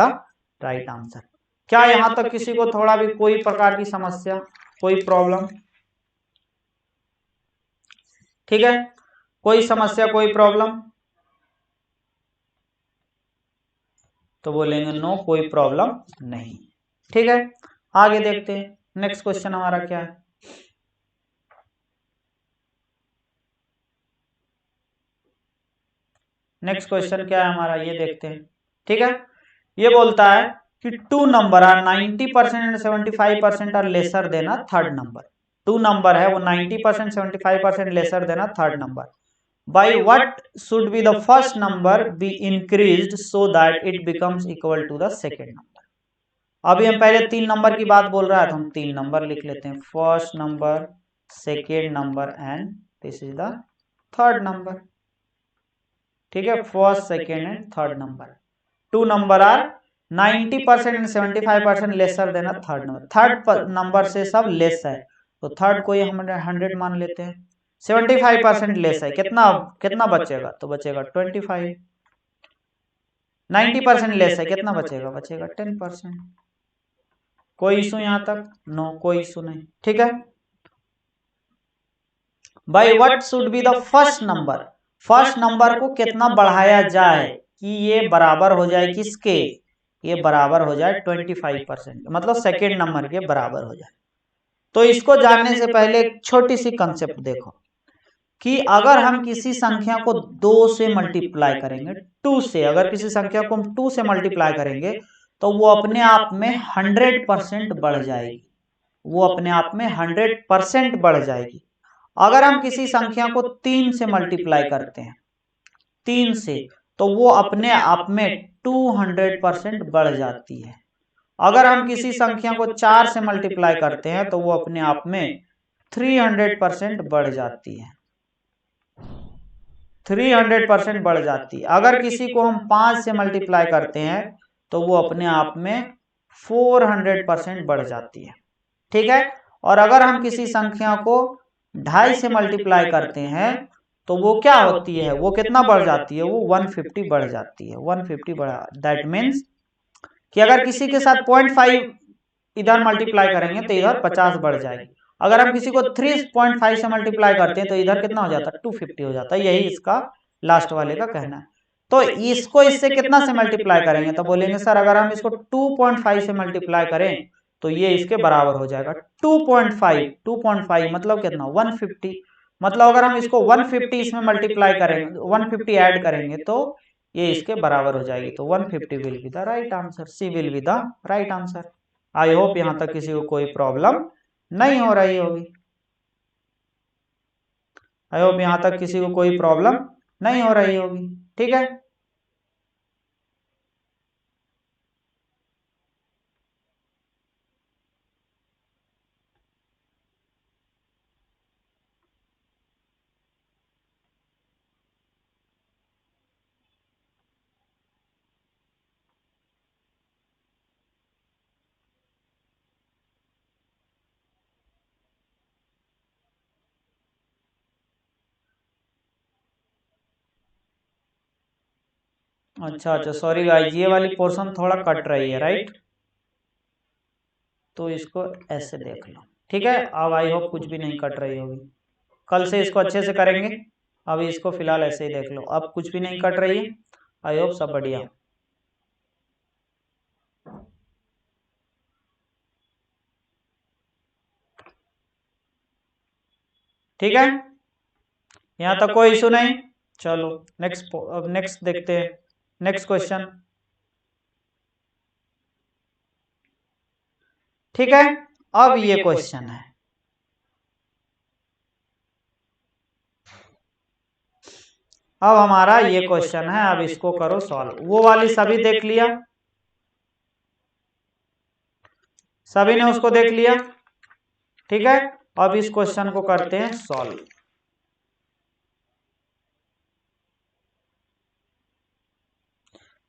right answer. क्या यहाँ तक किसी को थोड़ा भी कोई प्रकार की समस्या, कोई प्रॉब्लम? ठीक है, कोई समस्या, कोई प्रॉब्लम? तो बोलेंगे नो, कोई प्रॉब्लम नहीं। ठीक है, आगे देखते हैं नेक्स्ट क्वेश्चन हमारा क्या है। नेक्स्ट क्वेश्चन क्या है हमारा, ये देखते हैं। ठीक है, ये बोलता है कि two number are 90% and 75% are lesser than a third number. Two number है वो 90% 75% lesser than a third number. By what should be the first number be increased so that it becomes equal to the second number. अभी हम पहले 3 number की बात बोल रहा है तो हम 3 नंबर लिख लेते हैं, first number, second number and this is the third number. ठीक है, first, second and third number. Two number are 90% and 75% lesser than a third number. Third number से सब लेस है तो थर्ड को ही हम 100 मान लेते हैं। 75% लेस है, कितना कितना बचेगा? तो बचेगा 25। 90% लेस है, कितना बचेगा? बचेगा 10%। कोई इशू यहाँ तक? नो, कोई इशू नहीं। ठीक है, by what should be the first number, first number को कितना बढ़ाया जाए कि ये बराबर हो जाए किसके? ये बराबर हो जाए 25%, मतलब सेकेंड नंबर के बराबर हो जाए। तो इसको जानने से पहले एक छोटी सी कंसेप्ट देखो कि अगर हम किसी संख्या को 2 से मल्टीप्लाई करेंगे, 2 से, अगर किसी संख्या को हम 2 से मल्टीप्लाई करेंगे तो वो अपने आप में 100% बढ़ जाएगी। वो अपने आप में 100% बढ़ जाएगी। अगर हम किसी संख्या को 3 से मल्टीप्लाई करते हैं, 3 से, तो वो अपने आप में 200% बढ़ जाती है। अगर हम किसी संख्या को 4 से मल्टीप्लाई करते हैं तो वो अपने आप में 300% बढ़ जाती है। 300% बढ़ जाती है। अगर किसी को हम 5 से मल्टीप्लाई करते हैं तो वो अपने आप में 400% बढ़ जाती है। ठीक है, और अगर हम किसी संख्या को 2.5 से मल्टीप्लाई करते हैं तो वो क्या होती है? वो कितना बढ़ जाती है? वो 150 बढ़ जाती है। 150 बढ़ा, दैट मीन्स कि अगर किसी के साथ 0.5 इधर मल्टीप्लाई करेंगे तो इधर 50 बढ़ जाएगी। अगर हम किसी को 3.5 से मल्टीप्लाई करते हैं तो इधर कितना हो जाता है? 250 हो जाता है। यही इसका लास्ट वाले का कहना है। तो इसको इससे कितना से मल्टीप्लाई करेंगे? तो बोलेंगे सर अगर हम इसको 2.5 से मल्टीप्लाई करें तो ये इसके बराबर हो जाएगा। 2.5 मतलब कितना? 150। मतलब अगर हम इसको 150 इसमें मल्टीप्लाई करेंगे, 150 ऐड करेंगे तो ये इसके बराबर हो जाएगी। तो 150 will be the right answer, C will be the right answer. I hope यहाँ तक किसी को कोई प्रॉब्लम नहीं हो रही होगी। आई होप यहाँ तक किसी को कोई प्रॉब्लम नहीं हो रही होगी। ठीक है, अच्छा अच्छा, सॉरी गाइस, ये वाली पोर्शन थोड़ा कट रही है, राइट? तो इसको ऐसे देख लो। ठीक है, अब आई होप कुछ भी नहीं कट रही होगी। कल से इसको अच्छे से करेंगे। अभी इसको फिलहाल ऐसे ही देख लो, अब कुछ भी नहीं कट रही है। आई होप सब बढ़िया। ठीक है, यहाँ तक कोई इशू नहीं। चलो नेक्स्ट, अब नेक्स्ट देखते हैं, नेक्स्ट क्वेश्चन। ठीक है, अब ये क्वेश्चन है, अब हमारा ये क्वेश्चन है, अब इसको करो सॉल्व। वो वाली सभी देख लिया, सभी ने उसको देख लिया। ठीक है, अब इस क्वेश्चन को करते हैं सॉल्व।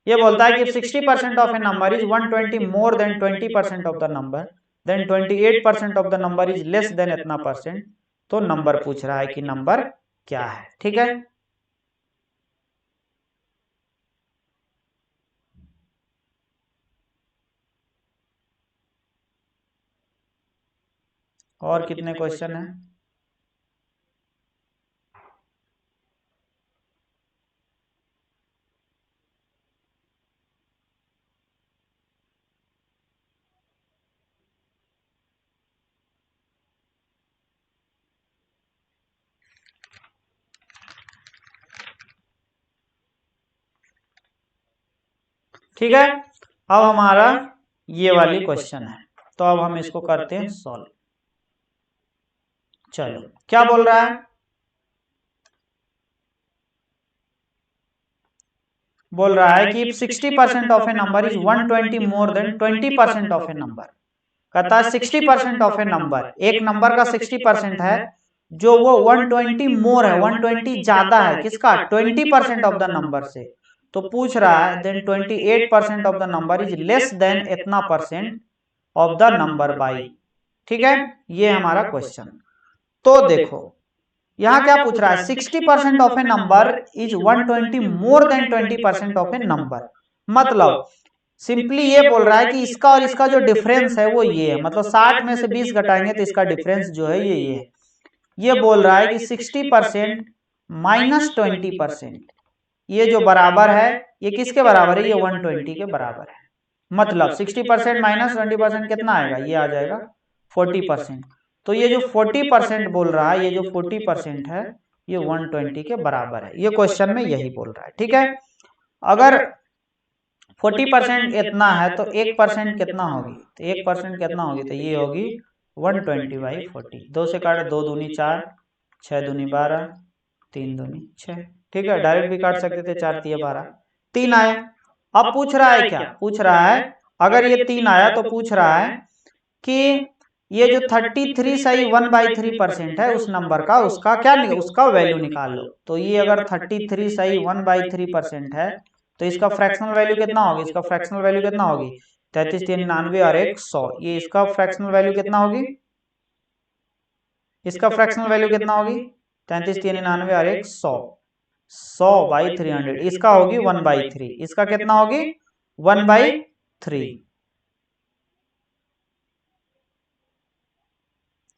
ये बोलता है कि 60% of A number is 120 more than 20% of the number, then 28% of the number is less than इतना परसेंट। तो नंबर पूछ रहा है कि नंबर क्या है। ठीक है, और कितने क्वेश्चन हैं? ठीक है, अब हमारा ये वाली क्वेश्चन है, तो अब हम इसको करते हैं सॉल्व। चलो क्या बोल रहा है? बोल रहा है कि 60% of A number is 120 more than 20% of A number. कहता है 60% ऑफ ए नंबर, एक नंबर का 60% है, जो वो 120 मोर है, 120 ज्यादा है किसका? 20% ऑफ द नंबर से। तो पूछ रहा है than 28% of the number is less than इतना percent of the number by. ठीक है, ये हमारा क्वेश्चन। तो देखो यहाँ क्या पूछ रहा है, 60% of A number is 120 more than 20% of A number. मतलब सिंपली ये बोल रहा है कि इसका और इसका जो डिफरेंस है वो ये है, मतलब 60 में से 20 घटाएंगे तो इसका डिफरेंस जो है ये है। ये बोल रहा है कि 60% माइनस 20%, ये जो बराबर है, ये किसके बराबर है? ये 120 के बराबर है। मतलब 60% माइनस 20% कितना आएगा? ये आ जाएगा 40%। तो ये जो 40% बोल रहा है, ये जो 40% है, ये 120 के बराबर है। ये क्वेश्चन में यही बोल रहा है। ठीक है, अगर 40% इतना है तो 1% कितना होगी? तो 1% कितना होगी? तो ये होगी 120/40। 2 से काटे, 2 दूनी 4, 6 दूनी 12, 3 दूनी 6। ठीक है, डायरेक्ट भी काट सकते थे, 4 तिया 12, 3 आया। अब पूछ रहा है क्या? पूछ रहा है अगर ये 3 आया तो पूछ रहा है कि ये जो 33 सही 1/3% है उस नंबर का, उसका क्या, उसका वैल्यू निकाल लो। तो ये अगर 33 सही 1/3% है तो इसका फ्रैक्शनल वैल्यू कितना होगी? इसका फ्रैक्शनल वैल्यू कितना होगी? 33 3 99 और 1 100। ये इसका फ्रैक्शनल वैल्यू कितना होगी? इसका फ्रैक्शनल वैल्यू कितना होगी? 33 3 99 और 1 100, 100/300। इसका होगी 1/3। इसका कितना होगी? 1/3।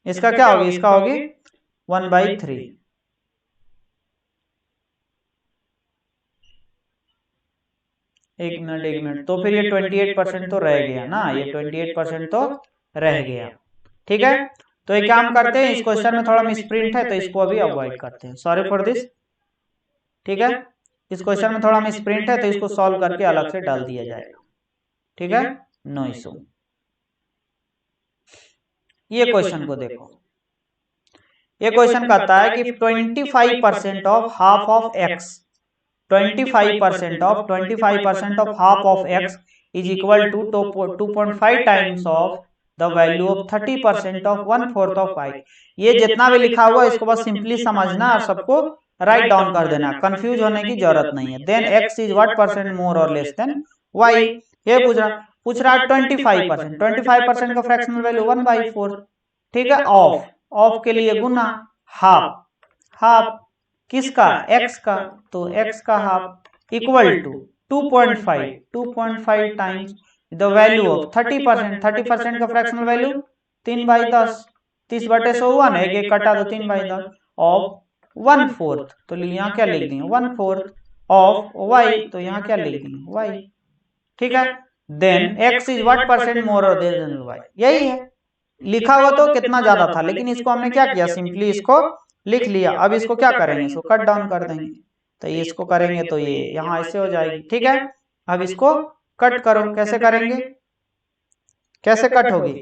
इसका क्या होगी? इसका होगी 1/3। एक मिनट, तो फिर ये 28% तो रह गया ना, ये 28% तो रह गया। ठीक है, तो एक काम करते हैं, इस क्वेश्चन में थोड़ा मिसप्रिंट है तो इसको अभी अवॉइड करते हैं, सॉरी फॉर दिस। ठीक है, इस क्वेश्चन में थोड़ा मिसप्रिंट है तो इसको सॉल्व करके अलग से डाल दिया जाएगा। ठीक है, नो इशू। ये क्वेश्चन को देखो, ये क्वेश्चन कहता है कि 25% of half of X, 25% of half of X is equal to 2.5 times of the value of 30% of 1/4 of Y. ये जितना भी लिखा हुआ है इसको बस सिंपली समझना और सबको राइट डाउन कर देना, कंफ्यूज होने की जरूरत नहीं है। Then X is what percent more और लेस देन वाई। ये पूछ रहा है 25%, 25% का फ्रैक्शनल वैल्यू 1/4। ठीक है, ऑफ के लिए गुना हाफ, हाफ किसका? एक्स का, तो एक्स का half equal to 2.5 times the value of 30%। 30% का फ्रैक्शनल वैल्यू 3/10, 30/100 हुआ ना, एक एक कटा तो 3/10 ऑफ 1/4, तो यहाँ क्या लिख देंगे 1/4 ऑफ y, तो यहाँ क्या लिख देंगे y, ठीक है। Then x is what percent more और देन y, यही है लिखा हुआ तो कितना ज्यादा था, लेकिन इसको हमने क्या किया, सिंपली इसको लिख लिया। अब इसको क्या करेंगे, इसको कट डाउन कर देंगे, तो ये इसको करेंगे तो ये यहाँ ऐसे हो जाएगी, ठीक है। अब इसको कट करो, कैसे करेंगे, कैसे कट होगी,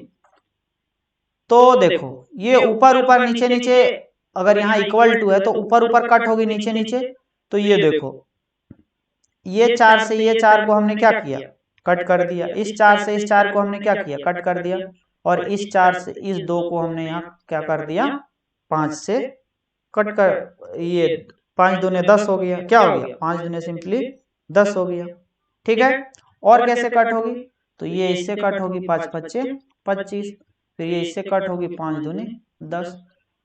तो देखो ये ऊपर ऊपर नीचे नीचे, अगर यहाँ इक्वल टू है तो ऊपर ऊपर कट होगी नीचे नीचे, तो ये देखो ये 4 से ये 4 को हमने क्या किया, कट कर दिया। इस 4 से इस 4 को हमने क्या किया, कट कर दिया। और इस 4 से इस 2 को हमने यहाँ क्या कर दिया, 5 से कट कर, ये 5 दूने 10 हो गया, क्या हो गया 5 दूने सिंपली 10 हो गया, ठीक है। और कैसे कट होगी, तो ये इससे कट होगी 5 पच्चे 25, फिर ये इससे कट होगी 5 दूने 10,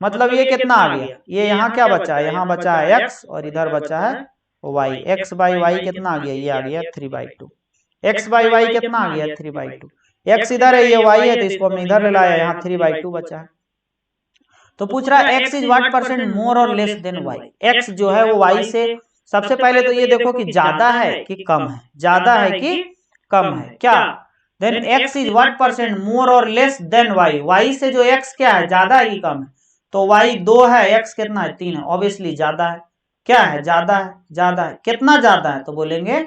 मतलब ये कितना आ गया, ये यहाँ क्या बचा है, यहाँ बचा है x और इधर बचा है y, x बाई वाई कितना आ गया, ये आ गया 3/2, x बाई वाई कितना आ गया 3/2, x इधर है ये y है तो इसको हमने इधर ले लाया, यहाँ 3/2 बचा है। तो पूछ रहा है x is what percent more और लेस देन y, x जो है वो y से, सबसे पहले तो ये देखो कि ज्यादा है कि कम है, ज्यादा है कि कम है, क्या, then x is what percent more और लेस देन y, y से जो x क्या है, ज्यादा है कि कम है, तो y 2 है, x कितना है 3 है, ऑब्वियसली ज्यादा है, क्या है ज्यादा है, ज्यादा है, कितना ज्यादा है, तो बोलेंगे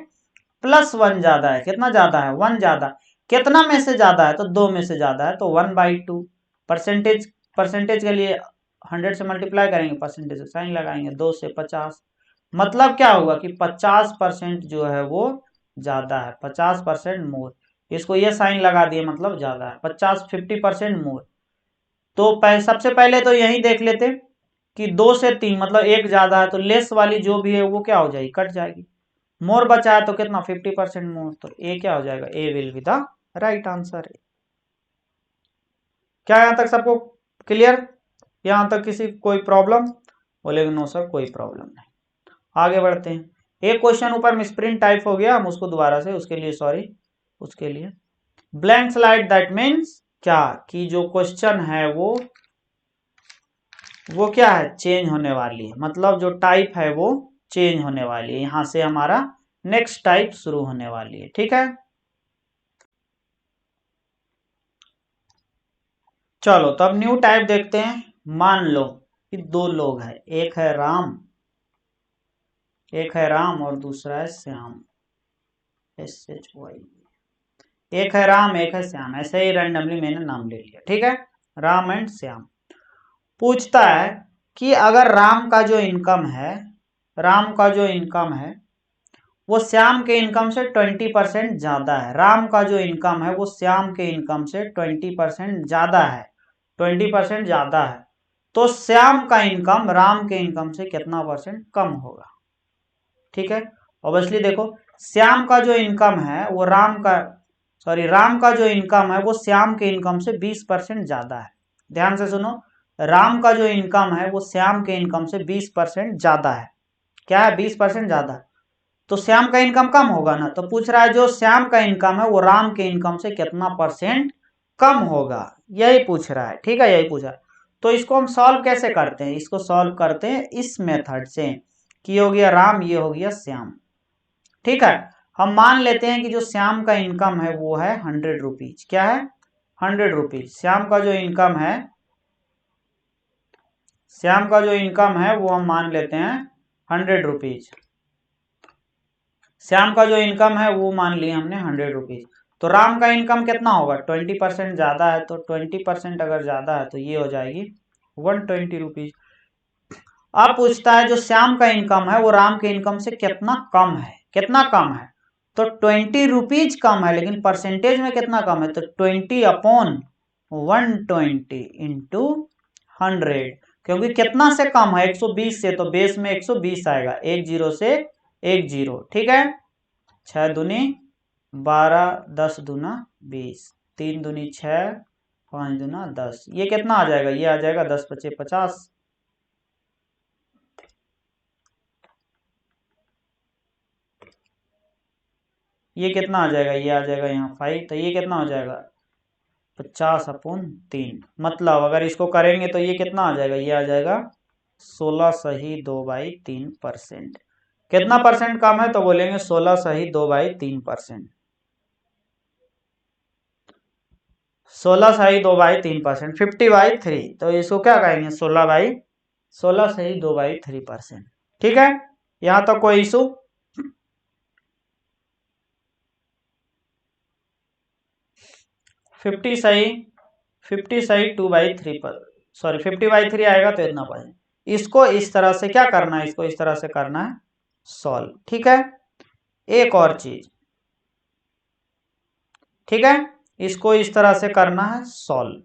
+1 ज्यादा है, कितना ज्यादा है 1 ज्यादा, कितना में से ज्यादा है, तो 2 में से ज्यादा है, तो 1/2, परसेंटेज, परसेंटेज के लिए 100 से मल्टीप्लाई करेंगे, परसेंटेज साइन लगाएंगे, 2 से 50, मतलब क्या होगा कि 50% जो है वो ज्यादा है, 50% मोर, इसको ये साइन लगा दिए मतलब ज्यादा है, 50% मोर। तो सबसे पहले तो यही देख लेते कि 2 से 3 मतलब 1 ज्यादा है, तो लेस वाली जो भी है वो क्या हो जाएगी, कट जाएगी, मोर बचा है तो कितना 50% मोर, तो ए क्या हो जाएगा, A will be the right answer. क्या यहां तक सबको क्लियर, यहां तक किसी कोई प्रॉब्लम, बोलेगा नो सर कोई प्रॉब्लम नहीं। आगे बढ़ते हैं, एक क्वेश्चन ऊपर मिसप्रिंट टाइप हो गया, हम उसको दोबारा से, उसके लिए सॉरी, उसके लिए ब्लैंक स्लाइड, दैट मीन्स क्या कि जो क्वेश्चन है वो क्या है, चेंज होने वाली है, मतलब जो टाइप है वो चेंज होने वाली है, यहां से हमारा नेक्स्ट टाइप शुरू होने वाली है, ठीक है। चलो तब न्यू टाइप देखते हैं। मान लो कि 2 लोग हैं, एक है राम, एक है राम और दूसरा है श्याम, SHY, एक है राम एक है श्याम, ऐसे ही रैंडमली मैंने नाम ले लिया, ठीक है, राम एंड श्याम। पूछता है कि अगर राम का जो इनकम है, राम का जो इनकम है वो श्याम के इनकम से 20% ज्यादा है, राम का जो इनकम है वो श्याम के इनकम से 20% ज्यादा है, 20% ज्यादा है, तो श्याम का इनकम राम के इनकम से कितना परसेंट कम होगा, ठीक है। ऑब्वियसली देखो श्याम का जो इनकम है वो राम का जो इनकम है वो श्याम के इनकम से 20% ज्यादा है, ध्यान से सुनो, राम का जो इनकम है वो श्याम के इनकम से 20% ज्यादा है, क्या है 20% ज्यादा है, तो श्याम का इनकम कम होगा ना, तो पूछ रहा है जो श्याम का इनकम है वो राम के इनकम से कितना परसेंट कम होगा, यही पूछ रहा है, ठीक है, यही पूछा। तो इसको हम सॉल्व कैसे करते हैं, इसको सॉल्व करते हैं इस मेथड से कि ये हो गया राम, ये हो गया श्याम, ठीक है। हम मान लेते हैं कि जो श्याम का इनकम है वो है 100 रुपीज, क्या है 100 रुपीज, श्याम का जो इनकम है, श्याम का जो इनकम है वो हम मान लेते हैं 100 रुपीज, श्याम का जो इनकम है वो मान लिया हमने 100 रुपीज, तो राम का इनकम कितना होगा 20% ज्यादा है, तो 20% अगर ज्यादा है तो ये हो जाएगी 120 रुपीज। अब पूछता है जो श्याम का इनकम है वो राम के इनकम से कितना कम है, कितना कम है, तो 20 रुपीज कम है, लेकिन परसेंटेज में कितना कम है, तो 20/120 इंटू 100, क्योंकि कितना से कम है 120 से, तो बेस में 120 आएगा, 10 से 10, ठीक है, 6 दूनी 12, 10 दूना 20, 3 दूनी 6, 5 दूना 10, ये कितना आ जाएगा, ये आ जाएगा 10 × 5 = 50, ये कितना आ जाएगा, ये आ जाएगा यहाँ 5, तो ये कितना हो जाएगा 50/3, मतलब अगर इसको करेंगे तो ये कितना आ जाएगा, ये आ जाएगा 16 सही 2/3%। कितना परसेंट कम है? तो बोलेंगे 16 सही 2/3%। 16 सही 2/3%, 50/3। तो इसको क्या कहेंगे? 16 सही 2/3%। ठीक है, यहां तक कोई इशू? फिफ्टी सही 2/3 पर, सॉरी 50/3 आएगा तो इतना पाए। इसको इस तरह से क्या करना है? इसको इस तरह से करना है सॉल्व। ठीक है, एक और चीज, ठीक है, इसको इस तरह से करना है सॉल्व।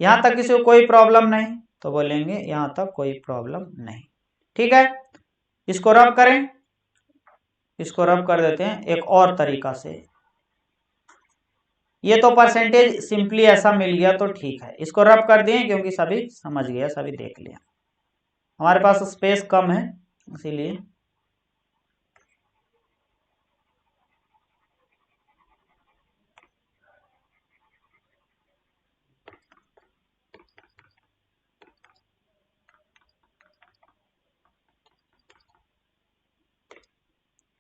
यहां तक किसी को कोई प्रॉब्लम नहीं? तो बोलेंगे यहां तक कोई प्रॉब्लम नहीं। ठीक है, इसको रब करें, इसको रब कर देते हैं एक और तरीका से। ये तो परसेंटेज सिंपली ऐसा मिल गया तो ठीक है, इसको रब कर दिए क्योंकि सभी समझ गया, सभी देख लिया। हमारे पास स्पेस कम है इसीलिए।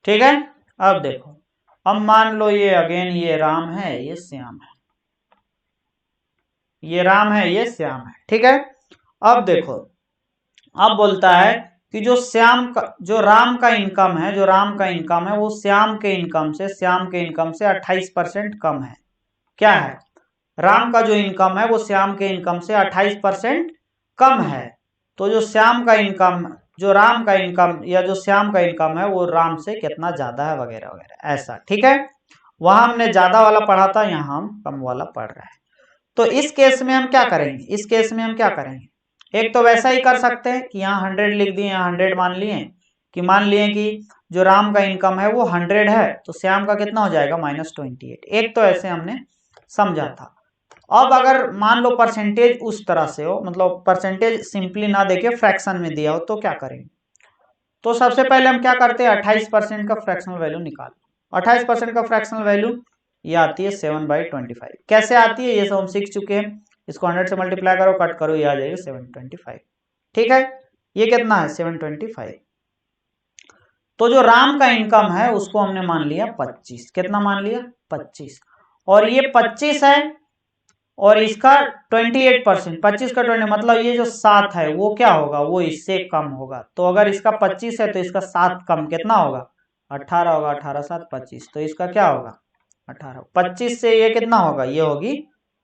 ठीक है, अब देखो, अब मान लो ये अगेन ये राम है, ये श्याम है, ये राम है, ये श्याम है। ठीक है, अब देखो, अब बोलता है कि जो श्याम का, जो राम का इनकम है, जो राम का इनकम है वो श्याम के इनकम से, श्याम के इनकम से 28% कम है। क्या है? राम का जो इनकम है वो श्याम के इनकम से 28% कम है। तो जो श्याम का इनकम, जो राम का इनकम या जो श्याम का इनकम है वो राम से कितना ज्यादा है, वगैरह वगैरह ऐसा। ठीक है, वहां हमने ज्यादा वाला पढ़ा था, यहाँ हम कम वाला पढ़ रहे हैं। तो इस केस में हम क्या करेंगे? इस केस में हम क्या करेंगे? एक तो वैसा ही कर सकते हैं कि यहाँ 100 लिख दिए, यहाँ 100 मान लिए कि मान लिए कि जो राम का इनकम है वो 100 है, तो श्याम का कितना हो जाएगा? -28। एक तो ऐसे हमने समझा था। अब अगर मान लो परसेंटेज उस तरह से हो, मतलब परसेंटेज सिंपली ना देके फ्रैक्शन में दिया हो, तो क्या करेंगे? तो सबसे पहले हम क्या करते हैं? 28% का फ्रैक्शनल वैल्यू निकाल। 28% का फ्रैक्शनल वैल्यू ये आती है 7/25। कैसे आती है ये सब हम सीख चुके हैं। इसको 100 से मल्टीप्लाई करो, कट करो, ये आ जाएगा 725। ठीक है, ये कितना है? 725। तो जो राम का इनकम है उसको हमने मान लिया 25। कितना मान लिया? 25। और ये 25 है और इसका 28%, 25 का 20 मतलब ये जो 7 है वो क्या होगा? वो इससे कम होगा। तो अगर इसका 25 है तो इसका 7 कम कितना होगा? 18 होगा। 18 7 25, तो इसका क्या होगा? 18। 25 से ये कितना होगा? ये होगी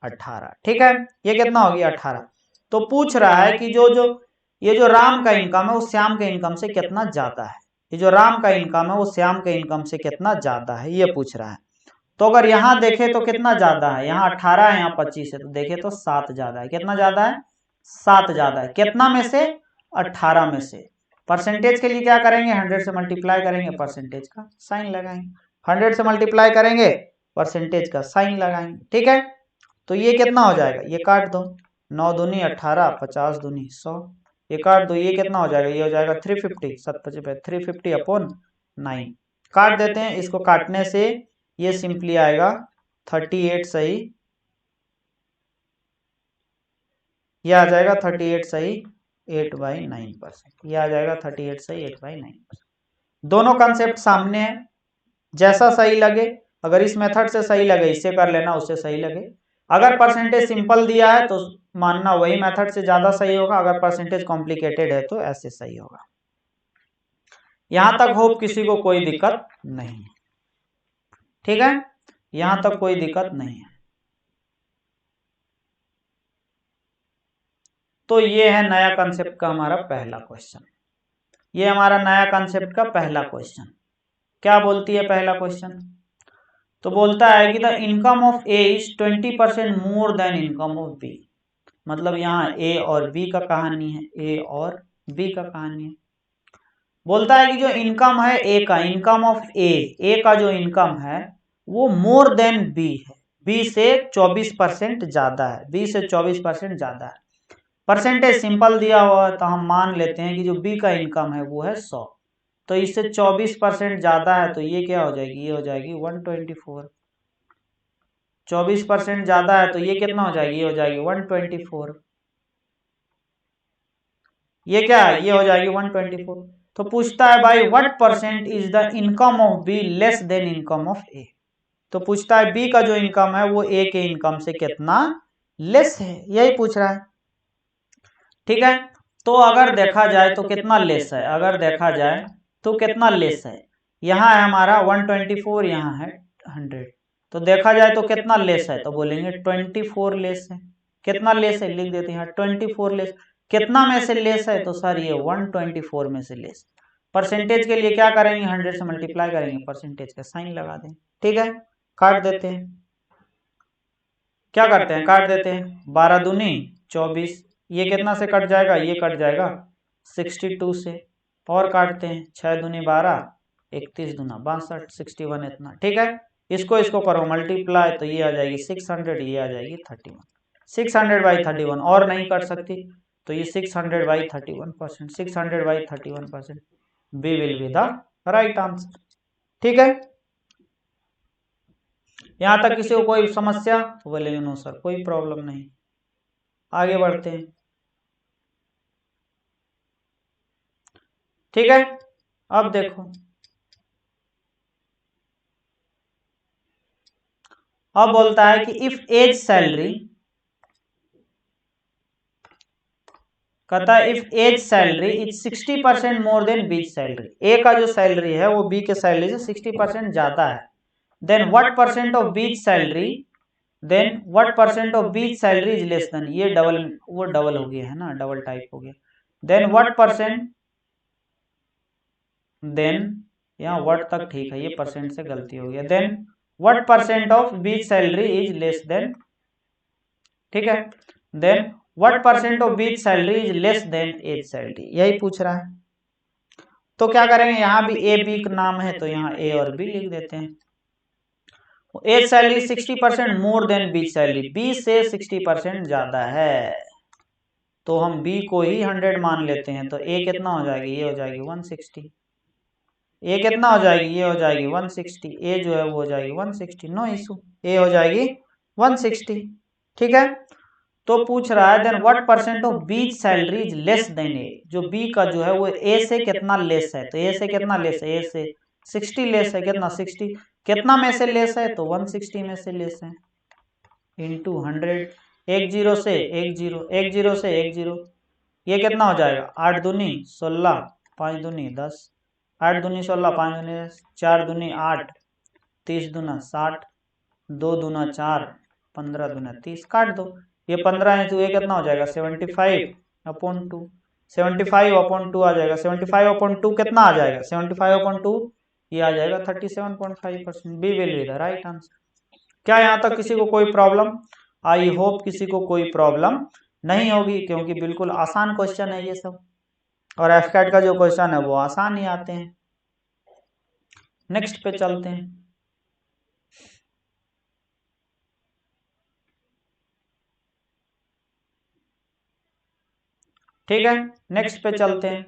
18। ठीक है, ये कितना होगी? 18। तो पूछ रहा है कि जो जो ये जो राम का इनकम है वो श्याम के इनकम से कितना ज्यादा है। ये जो राम का इनकम है वो श्याम के इनकम से कितना ज्यादा है, ये पूछ रहा है। तो अगर यहाँ देखे तो कितना ज्यादा है? यहाँ 18 है, यहाँ 25 है, तो देखे तो 7 ज्यादा है। कितना ज्यादा है? 7 ज्यादा है। कितना में से? 18 में से। परसेंटेज के लिए क्या करेंगे? 100 से मल्टीप्लाई करेंगे, परसेंटेज का साइन लगाएंगे। 100 से मल्टीप्लाई करेंगे, परसेंटेज का साइन लगाएंगे। ठीक है, तो ये कितना हो जाएगा? ये काट दो, 9 दूनी 18, 50 दूनी 100। ये काट दो, ये कितना हो जाएगा? ये हो जाएगा 350, 7 350 अपॉन 9। काट देते हैं, इसको काटने से ये सिंपली आएगा 38 सही, ये आ जाएगा 38 सही 8/9%। ये आ जाएगा 38 सही 8/9%। दोनों कंसेप्ट सामने है, जैसा सही लगे। अगर इस मेथड से सही लगे इससे कर लेना, उससे सही लगे। अगर परसेंटेज सिंपल दिया है तो मानना वही मेथड से ज्यादा सही होगा, अगर परसेंटेज कॉम्प्लिकेटेड है तो ऐसे सही होगा। यहां तक होप किसी को कोई दिक्कत नहीं। ठीक है, यहां तक कोई दिक्कत नहीं है। तो ये है नया कंसेप्ट का हमारा पहला क्वेश्चन। ये हमारा नया कंसेप्ट का पहला क्वेश्चन। क्या बोलती है पहला क्वेश्चन? तो बोलता है कि the income of A is 20% more than income of B. मतलब यहाँ ए और बी का कहानी है, ए और बी का कहानी है। बोलता है कि जो इनकम है ए का, इनकम ऑफ ए का जो इनकम है वो मोर देन बी है, बी से 24% ज्यादा है, बी से 24% ज्यादा है। परसेंटेज सिंपल दिया हुआ है तो हम मान लेते हैं कि जो बी का इनकम है वो है 100, तो इससे 24% ज्यादा है, तो ये क्या हो जाएगी? ये हो जाएगी 124। 24% ज्यादा है तो ये कितना हो जाएगी? ये हो जाएगी 124। ये क्या है, ये हो जाएगी 124। तो पूछता है भाई what percent is the income of B less than income of A. तो पूछता है बी का जो इनकम है वो ए के इनकम से कितना लेस है, यही पूछ रहा है। ठीक है, तो अगर देखा जाए तो कितना लेस है, अगर देखा जाए तो कितना लेस है, यहाँ है हमारा 124, यहाँ है 100। तो देखा जाए तो कितना लेस है, तो बोलेंगे 24 लेस है। कितना लेस है लिख देते हैं 24 लेस। कितना में से लेस है, तो सर ये 124 में से लेस। परसेंटेज के लिए क्या करेंगे, 100 से मल्टीप्लाई करेंगे, परसेंटेज का साइन लगा दें। ठीक है, काट देते हैं। क्या करते हैं, काट देते हैं। 12 दूनी 24, ये कितना से कट जाएगा, ये कट जाएगा 62 से। और काटते हैं, 6 दूनी 12, 31 दूना 62, 61 इतना। ठीक है, इसको करो मल्टीप्लाई, तो ये आ जाएगी 600, ये आ जाएगी 31। 600/31 और नहीं कर सकती, तो ये 600/31%, 600/31%, B will be the right answer. ठीक है, यहां तक किसी को कोई समस्या, तो बोलेंगे नो सर कोई प्रॉब्लम नहीं। आगे बढ़ते हैं। ठीक है, अब देखो, अब बोलता है कि इफ एज सैलरी, कहता है if A's salary is 60% more than B salary. A का जो सैलरी है वो बी के सैलरी से 60% ज्यादा है, then what percent of B salary, then what percent of B salary is less than, ये डबल, वो डबल हो गया है ना, डबल टाइप हो गया। देन व्हाट परसेंट, देन यहाँ वर्ड तक ठीक है, ये परसेंट से गलती हो गया। Then what percent of B salary is less than, ठीक है, then what percent of B salary is less than A's salary, यही पूछ रहा है। तो क्या करेंगे, यहाँ भी ए बी का नाम है तो यहाँ ए और बी लिख देते हैं। A's salary 60% more than B salary, B से 60% ज्यादा है, तो हम बी को ही 100 मान लेते हैं। तो ए कितना हो जाएगी, ये हो जाएगी 160। ए कितना हो जाएगी, ये हो जाएगी 160, ए जो है वो हो जाएगी 160, नो इशू, ए हो जाएगी 160। ठीक है, तो पूछ रहा है then what percent of B salary is less than A, जो बी का जो है वो ए से कितना लेस है, तो ए से कितना लेस है, ए से 60 लेस है, कितना 60, कितना में से लेस है, तो 160 में से लेस है, इंटू 100, एक जीरो से एक जीरो, एक जीरो से एक जीरो, ये कितना हो जाएगा, 8 दूनी 16, 5 दूनी 10, 8 दूनी 16, 5 दूनी 10, 4 दूनी 8, 30 दूना 60, 2 दूना 4, 15 दूना 30, काट दो। ये 15 है तो ये कितना हो जाएगा 75/2, 75/2 आ जाएगा। 75/2 कितना आ जाएगा, 75/2 ये आ जाएगा 37.5%, B will be the right answer. क्या यहाँ तक किसी को कोई प्रॉब्लम, आई होप किसी को कोई प्रॉब्लम नहीं होगी, क्योंकि बिल्कुल आसान क्वेश्चन है ये सब, और एफकैट का जो क्वेश्चन है वो आसान ही आते हैं। नेक्स्ट पे चलते हैं। ठीक है, नेक्स्ट पे चलते हैं।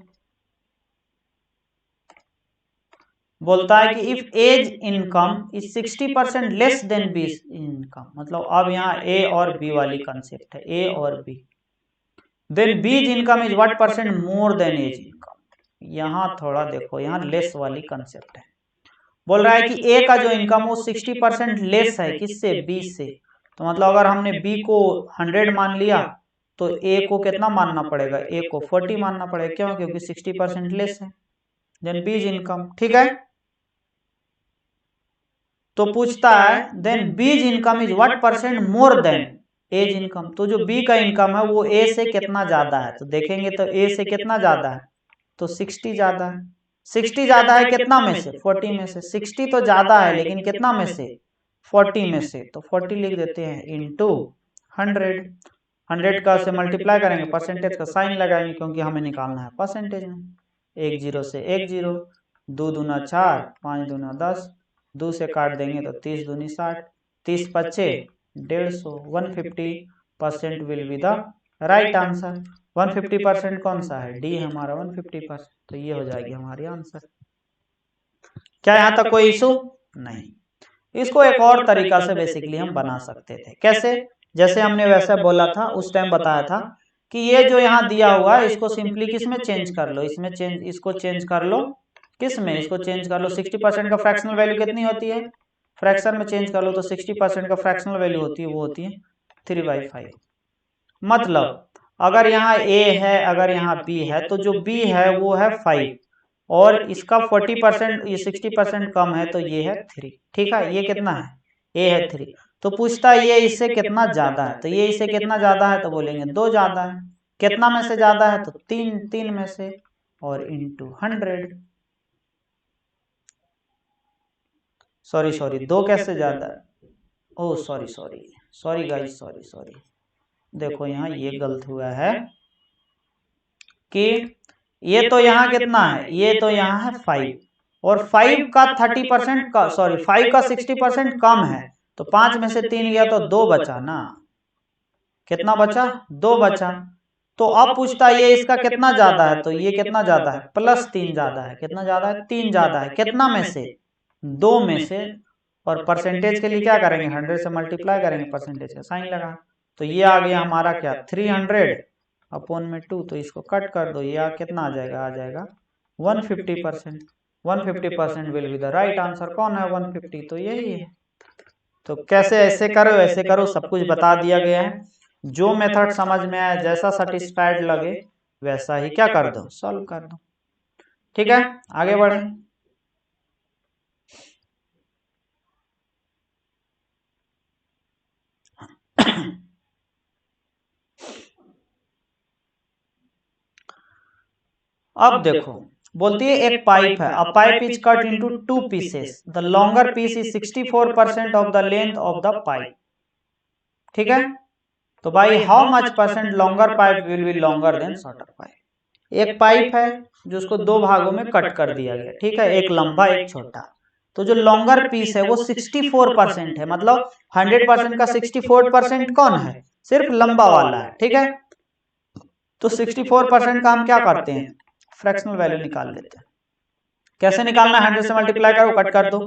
बोलता है कि if A's income is 60% less than B income, मतलब अब यहाँ ए और बी वाली कंसेप्ट है, ए और B, then B's income is what percent more than A's income. यहाँ थोड़ा देखो, यहाँ लेस वाली कंसेप्ट है। बोल रहा है कि ए का जो इनकम वो 60% लेस है, किससे, बी से। तो मतलब अगर हमने बी को 100 मान लिया तो ए को कितना मानना पड़ेगा, ए को 40 मानना पड़ेगा, क्यों, क्योंकि 60% लेस है। देन बीज इनकम, ठीक है, तो पूछता है then B's income is what percent more than A's income, तो जो बी का इनकम है वो ए से कितना ज्यादा है, तो देखेंगे तो ए से कितना ज्यादा है, तो 60 ज्यादा है। 60 ज्यादा है कितना में से, 40 में से। 60 तो ज्यादा है लेकिन कितना में से, 40 में से, तो 40 लिख देते हैं इंटू 100। 100 का से मल्टीप्लाई करेंगे, परसेंटेज का साइन लगाएंगे क्योंकि हमें निकालना है परसेंटेज में। एक जीरो से एक जीरो, 2 दूना 4, 5 दूना 10, 2 से काट देंगे तो 30 दूनी 60, 30 पच्चे 150, 150% will be the right answer. 150% कौन सा है, डी हमारा 150%, तो ये हो जाएगी हमारी आंसर। क्या यहाँ तक कोई इशू नहीं। इसको एक और तरीका से बेसिकली हम बना सकते थे, कैसे, जैसे हमने वैसे बोला था उस टाइम बताया था कि ये जो यहाँ दिया हुआ है इसको सिंपली किस में चेंज कर लो, इसमें चेंज, इसको चेंज कर लो किस में, इसको चेंज कर लो 60% का फ्रैक्शनल वैल्यू कितनी होती है, फ्रैक्शन में चेंज कर लो तो 60% का फ्रैक्शनल वैल्यू होती है वो होती है 3/5। मतलब अगर यहाँ a है, अगर यहाँ b है, तो जो b है वो है 5 और इसका 40%, ये 60% कम है तो ये है 3। ठीक है, ये कितना है, a है 3। तो पूछता है ये इससे कितना ज्यादा है, तो ये इससे कितना ज्यादा है तो बोलेंगे 2 ज्यादा है। कितना में से ज्यादा है तो 3 में से, और इंटू 100। सॉरी 2 कैसे ज्यादा है, ओ सॉरी गाइस, सॉरी देखो यहाँ ये गलत हुआ है कि ये तो यहाँ कितना है, ये तो यहाँ है 5 और 5 का 30% का, सॉरी 5 का 60% कम है, तो 5 में से 3 गया तो 2 बचा ना, कितना बचा, 2 बचा। तो अब पूछता है ये इसका कितना ज्यादा है, तो ये कितना ज्यादा है, +3 ज्यादा है। कितना ज्यादा है, 3 ज्यादा है। कितना में से, 2 में से। और परसेंटेज के लिए क्या करेंगे, 100 से मल्टीप्लाई करेंगे, परसेंटेज का साइन लगा, तो ये आ गया हमारा क्या 300/2। तो इसको कट कर दो, ये कितना आ जाएगा 150%। 150% will be the right answer. कौन है 150, तो यही है। तो कैसे ऐसे करो, ऐसे करो, सब कुछ बता दिया गया है। जो मेथड समझ में आए, जैसा सेटिस्फाइड लगे वैसा ही क्या कर दो, सॉल्व कर दो। ठीक है, आगे बढ़े। अब देखो, बोलती है एक पाइप है, a pipe is cut into 2 pieces, the longer piece is 64% of the length of the pipe. ठीक है, तो भाई how much percent longer pipe will be longer than shorter pipe. एक पाइप है जो उसको 2 भागों में कट कर दिया गया, ठीक है, एक लंबा एक छोटा। तो जो लॉन्गर पीस है वो 64% है, मतलब 100% का 64% कौन है, सिर्फ लंबा वाला है। ठीक है, तो 64% का हम क्या करते हैं, फ्रैक्शनल वैल्यू निकाल लेते हैं। कैसे निकालना है, 100 से मल्टीप्लाई करो, कट कर दो।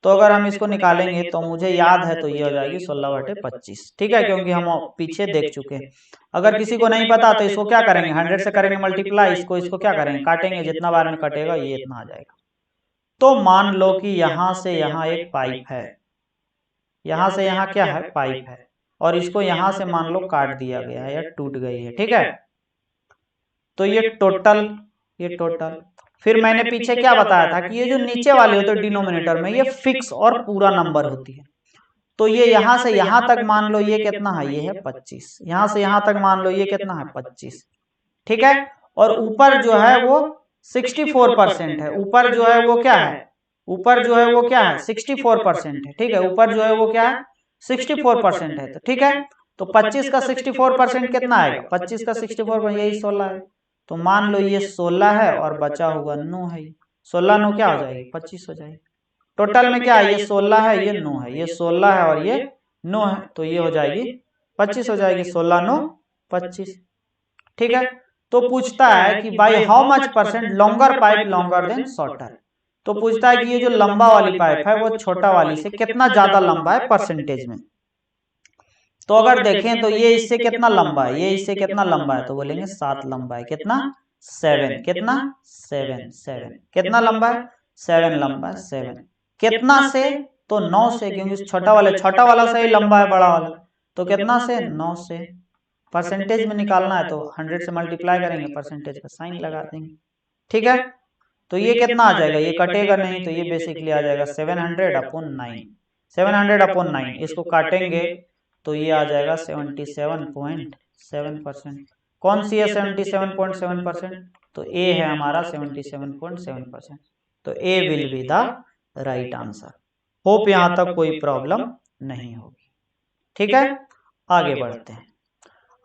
तो अगर हम इसको निकालेंगे तो मुझे याद है तो ये हो जाएगी 16/25। ठीक है, क्योंकि हम पीछे देख चुके हैं। अगर किसी को नहीं पता तो इसको क्या करेंगे, 100 से करेंगे मल्टीप्लाई, इसको क्या करेंगे, काटेंगे, जितना बार में कटेगा ये इतना आ जाएगा। तो मान लो कि यहां से यहां एक पाइप है, यहां से यहां क्या है, पाइप है, और इसको यहां से मान लो काट दिया गया है या टूट गई है। ठीक है, तो ये टोटल, फिर मैंने पीछे क्या बताया था कि ये जो नीचे वाले होते हैं डिनोमिनेटर में, ये फिक्स और पूरा नंबर होती है। तो ये यहां से यहां तक मान लो ये कितना है, ये है 25। यहां से यहां तक मान लो ये कितना है, 25। ठीक है, और ऊपर जो है वो 64% है। ऊपर जो है वो क्या है, ऊपर जो है वो क्या है, 64% है। ठीक है, ऊपर जो है वो क्या है, 64% है। तो ठीक है, तो 25 का 64% कितना आएगा, 25 का 64% यही 16 है। तो मान लो ये 16 है और बचा हुआ 9 है। 16 9 क्या हो जाएगी, 25 हो जाएगी। टोटल में क्या है, ये 16 है, ये 9 है, ये 16 है और ये 9 है, तो ये हो जाएगी 25 हो जाएगी। 16 9 25। ठीक है, तो पूछता है कि भाई how much percent longer pipe longer than shorter. तो पूछता है कि ये जो लंबा वाली पाइप है वो छोटा वाली से कितना ज्यादा लंबा है परसेंटेज में। तो अगर देखें तो ये इससे कितना लंबा है, ये इससे कितना लंबा है, तो बोलेंगे 7 लंबा है। कितना, 7। कितना, 7 कितना लंबा है, 7 लंबा है, 7 कितना से, तो 9 से, क्योंकि छोटा वाला से ही लंबा है बड़ा वाला, तो कितना से, 9 से। परसेंटेज में निकालना है तो 100 से मल्टीप्लाई करेंगे, परसेंटेज का साइन लगा देंगे। ठीक है, तो ये कितना आ जाएगा, ये कटेगा नहीं, तो ये बेसिकली आ जाएगा 700/9। 700/9 इसको काटेंगे तो ये आ जाएगा 77.7%। कौन सी है 77.7%, तो ए है हमारा 77.7%। तो A will be the right answer. Hope यहां तक कोई प्रॉब्लम नहीं होगी। ठीक है, आगे बढ़ते हैं।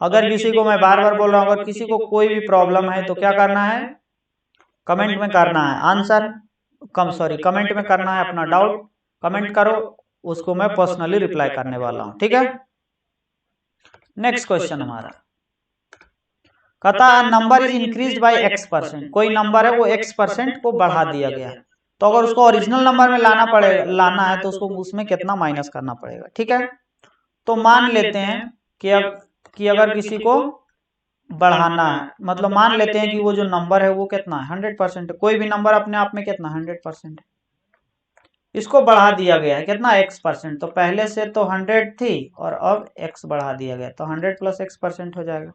अगर किसी को, मैं बार बार बोल रहा हूं, अगर किसी को कोई भी प्रॉब्लम है तो क्या करना है, कमेंट में करना है आंसर, कमेंट में करना है अपना डाउट, कमेंट करो, उसको मैं पर्सनली रिप्लाई करने वाला हूं। ठीक है, नेक्स्ट क्वेश्चन हमारा कहता है number is increased by x%। कोई नंबर है वो x% को बढ़ा दिया गया है, तो अगर उसको ओरिजिनल नंबर में लाना है तो उसको उसमें कितना माइनस करना पड़ेगा। ठीक है, तो मान लेते हैं कि अगर किसी को बढ़ाना है, मतलब मान लेते हैं कि वो जो नंबर है वो कितना है 100%। कोई भी नंबर अपने आप में कितना 100%, इसको बढ़ा दिया गया है कितना x%। तो पहले से तो 100 थी और अब x बढ़ा दिया गया, तो 100 + x% हो जाएगा,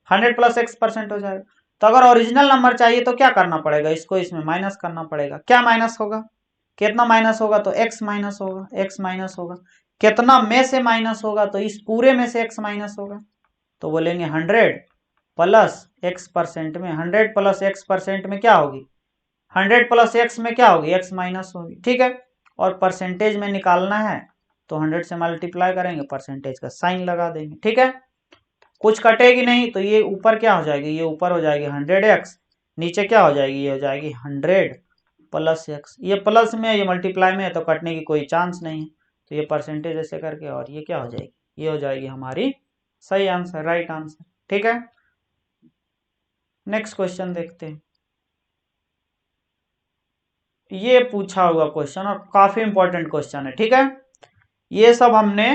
100 + x% हो जाएगा। तो अगर ओरिजिनल नंबर चाहिए तो क्या करना पड़ेगा, इसको इसमें माइनस करना पड़ेगा। क्या माइनस होगा, कितना माइनस होगा, तो x माइनस होगा, x माइनस होगा। कितना में से माइनस होगा, तो इस पूरे में से x माइनस होगा। तो बोलेंगे 100 + x% में, 100 + x% में क्या होगी, 100 + x में क्या होगी, x माइनस होगी, ठीक है। और परसेंटेज में निकालना है तो 100 से मल्टीप्लाई करेंगे, परसेंटेज का साइन लगा देंगे, ठीक है। कुछ कटेगी नहीं, तो ये ऊपर क्या हो जाएगी, ये ऊपर हो जाएगी 100x, नीचे क्या हो जाएगी, ये हो जाएगी 100 + x। ये प्लस में ये मल्टीप्लाई में है तो कटने की कोई चांस नहीं है। तो ये परसेंटेज ऐसे करके, और ये क्या हो जाएगी, ये हो जाएगी हमारी सही आंसर, राइट आंसर, ठीक है। नेक्स्ट क्वेश्चन देखते हैं। ये पूछा हुआ क्वेश्चन और काफी इंपॉर्टेंट क्वेश्चन है, ठीक है। ये सब हमने,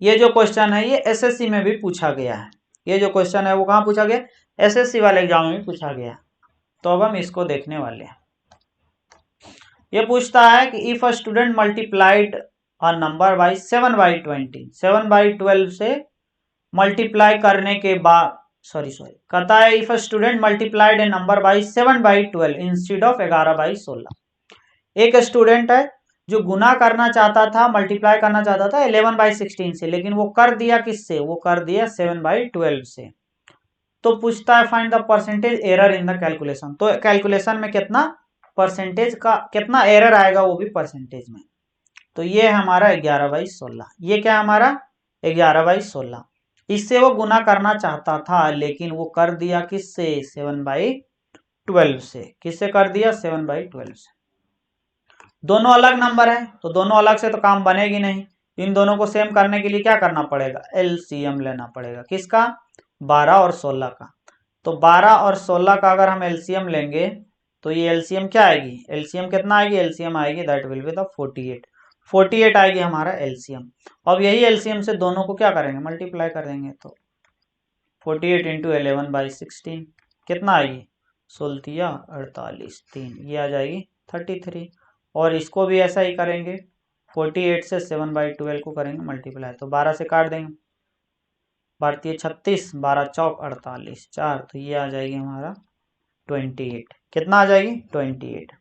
ये जो क्वेश्चन है ये एसएससी में भी पूछा गया है। ये जो क्वेश्चन है वो कहाँ पूछा गया, एसएससी वाले एग्जाम में भी पूछा गया। तो अब हम इसको देखने वाले हैं। ये पूछता है कि if a student multiplied a number by 7/20, 7/12 से मल्टीप्लाई करने के बाद, सॉरी कहता है if a student multiplied A number by 7/12 instead of 11/16। एक स्टूडेंट है जो गुना करना चाहता था, मल्टीप्लाई करना चाहता था 11/16 से, लेकिन वो कर दिया किससे, वो कर दिया 7/12 से। तो पूछता है find the percentage error in the calculation. तो कैलकुलेशन में कितना परसेंटेज का कितना एरर आएगा, वो भी परसेंटेज में। तो ये है हमारा 11/16। ये क्या है हमारा 11/16। इससे वो गुना करना चाहता था, लेकिन वो कर दिया किससे, 7/12 से। किससे कर दिया, 7/12 से। दोनों अलग नंबर है तो दोनों अलग से तो काम बनेगी नहीं। इन दोनों को सेम करने के लिए क्या करना पड़ेगा, एलसीएम लेना पड़ेगा। किसका, 12 और 16 का। तो 12 और 16 का अगर हम एलसीएम लेंगे तो ये एलसीएम क्या आएगी, एलसीएम कितना आएगी, एलसीएम आएगी दैट विल बी द 48। 48 आएगी हमारा एलसीएम। अब यही एलसीएम से दोनों को क्या करेंगे, मल्टीप्लाई कर देंगे। तो 48 × 11/16 कितना आएगी, 16 48 3, ये आ जाएगी 33। और इसको भी ऐसा ही करेंगे, 48 से 7/12 को करेंगे मल्टीप्लाई, तो 12 से काट देंगे, भारतीय 36, 12 चौक 48 4, तो ये आ जाएगी हमारा 28। कितना आ जाएगी, 28।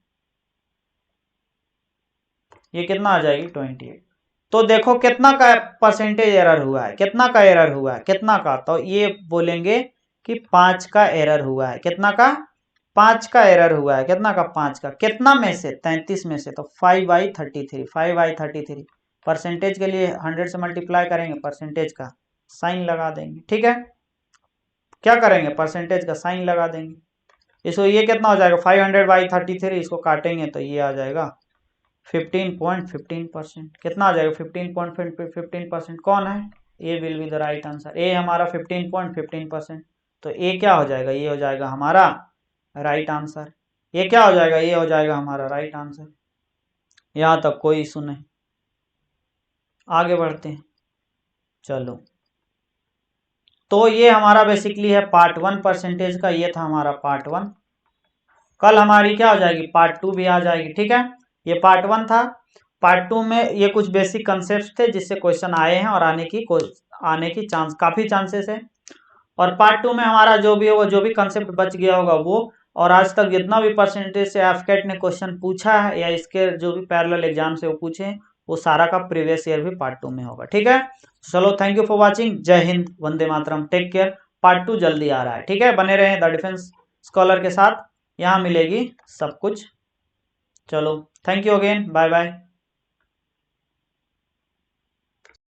ये कितना आ जाएगी, 28। तो देखो कितना का परसेंटेज एरर हुआ है, कितना का एरर हुआ है, कितना का, तो ये बोलेंगे कि 5 का एरर हुआ है। कितना का, 5 का एरर हुआ है। कितना का, 5 का। कितना में से, 33 में से। तो 5/33, 5/33। परसेंटेज के लिए 100 से मल्टीप्लाई करेंगे, परसेंटेज का साइन लगा देंगे, ठीक है। क्या करेंगे, परसेंटेज का साइन लगा देंगे। इसको ये कितना हो जाएगा, 500/33, इसको काटेंगे तो ये आ जाएगा 15.15%। कितना आ जाएगा, 15.15%। कौन है, A will be the right answer. A हमारा 15.15%। तो ए क्या हो जाएगा, ये हो जाएगा हमारा राइट आंसर। ये क्या हो जाएगा, ये हो जाएगा हमारा राइट आंसर। यहां तक कोई इशू नहीं। आगे बढ़ते हैं, चलो। तो ये हमारा बेसिकली है पार्ट 1 परसेंटेज का। ये था हमारा पार्ट 1। कल हमारी क्या हो जाएगी, पार्ट 2 भी आ जाएगी, ठीक है। ये पार्ट 1 था। पार्ट 2 में ये कुछ बेसिक कंसेप्ट थे जिससे क्वेश्चन आए हैं और आने की चांस काफी चांसेस है। और पार्ट 2 में हमारा जो भी होगा, जो भी कंसेप्ट बच गया होगा वो, और आज तक जितना भी परसेंटेज से एफकेट ने क्वेश्चन पूछा है या इसके जो भी पैरेलल एग्जाम से वो पूछे, वो सारा का प्रीवियस ईयर भी पार्ट 2 में होगा, ठीक है। चलो, थैंक यू फॉर वॉचिंग। जय Hind, Vande Mataram, take care. Part 2 जल्दी आ रहा है, ठीक है। बने रहें द डिफेंस स्कॉलर के साथ, यहाँ मिलेगी सब कुछ। चलो, thank you again, bye bye.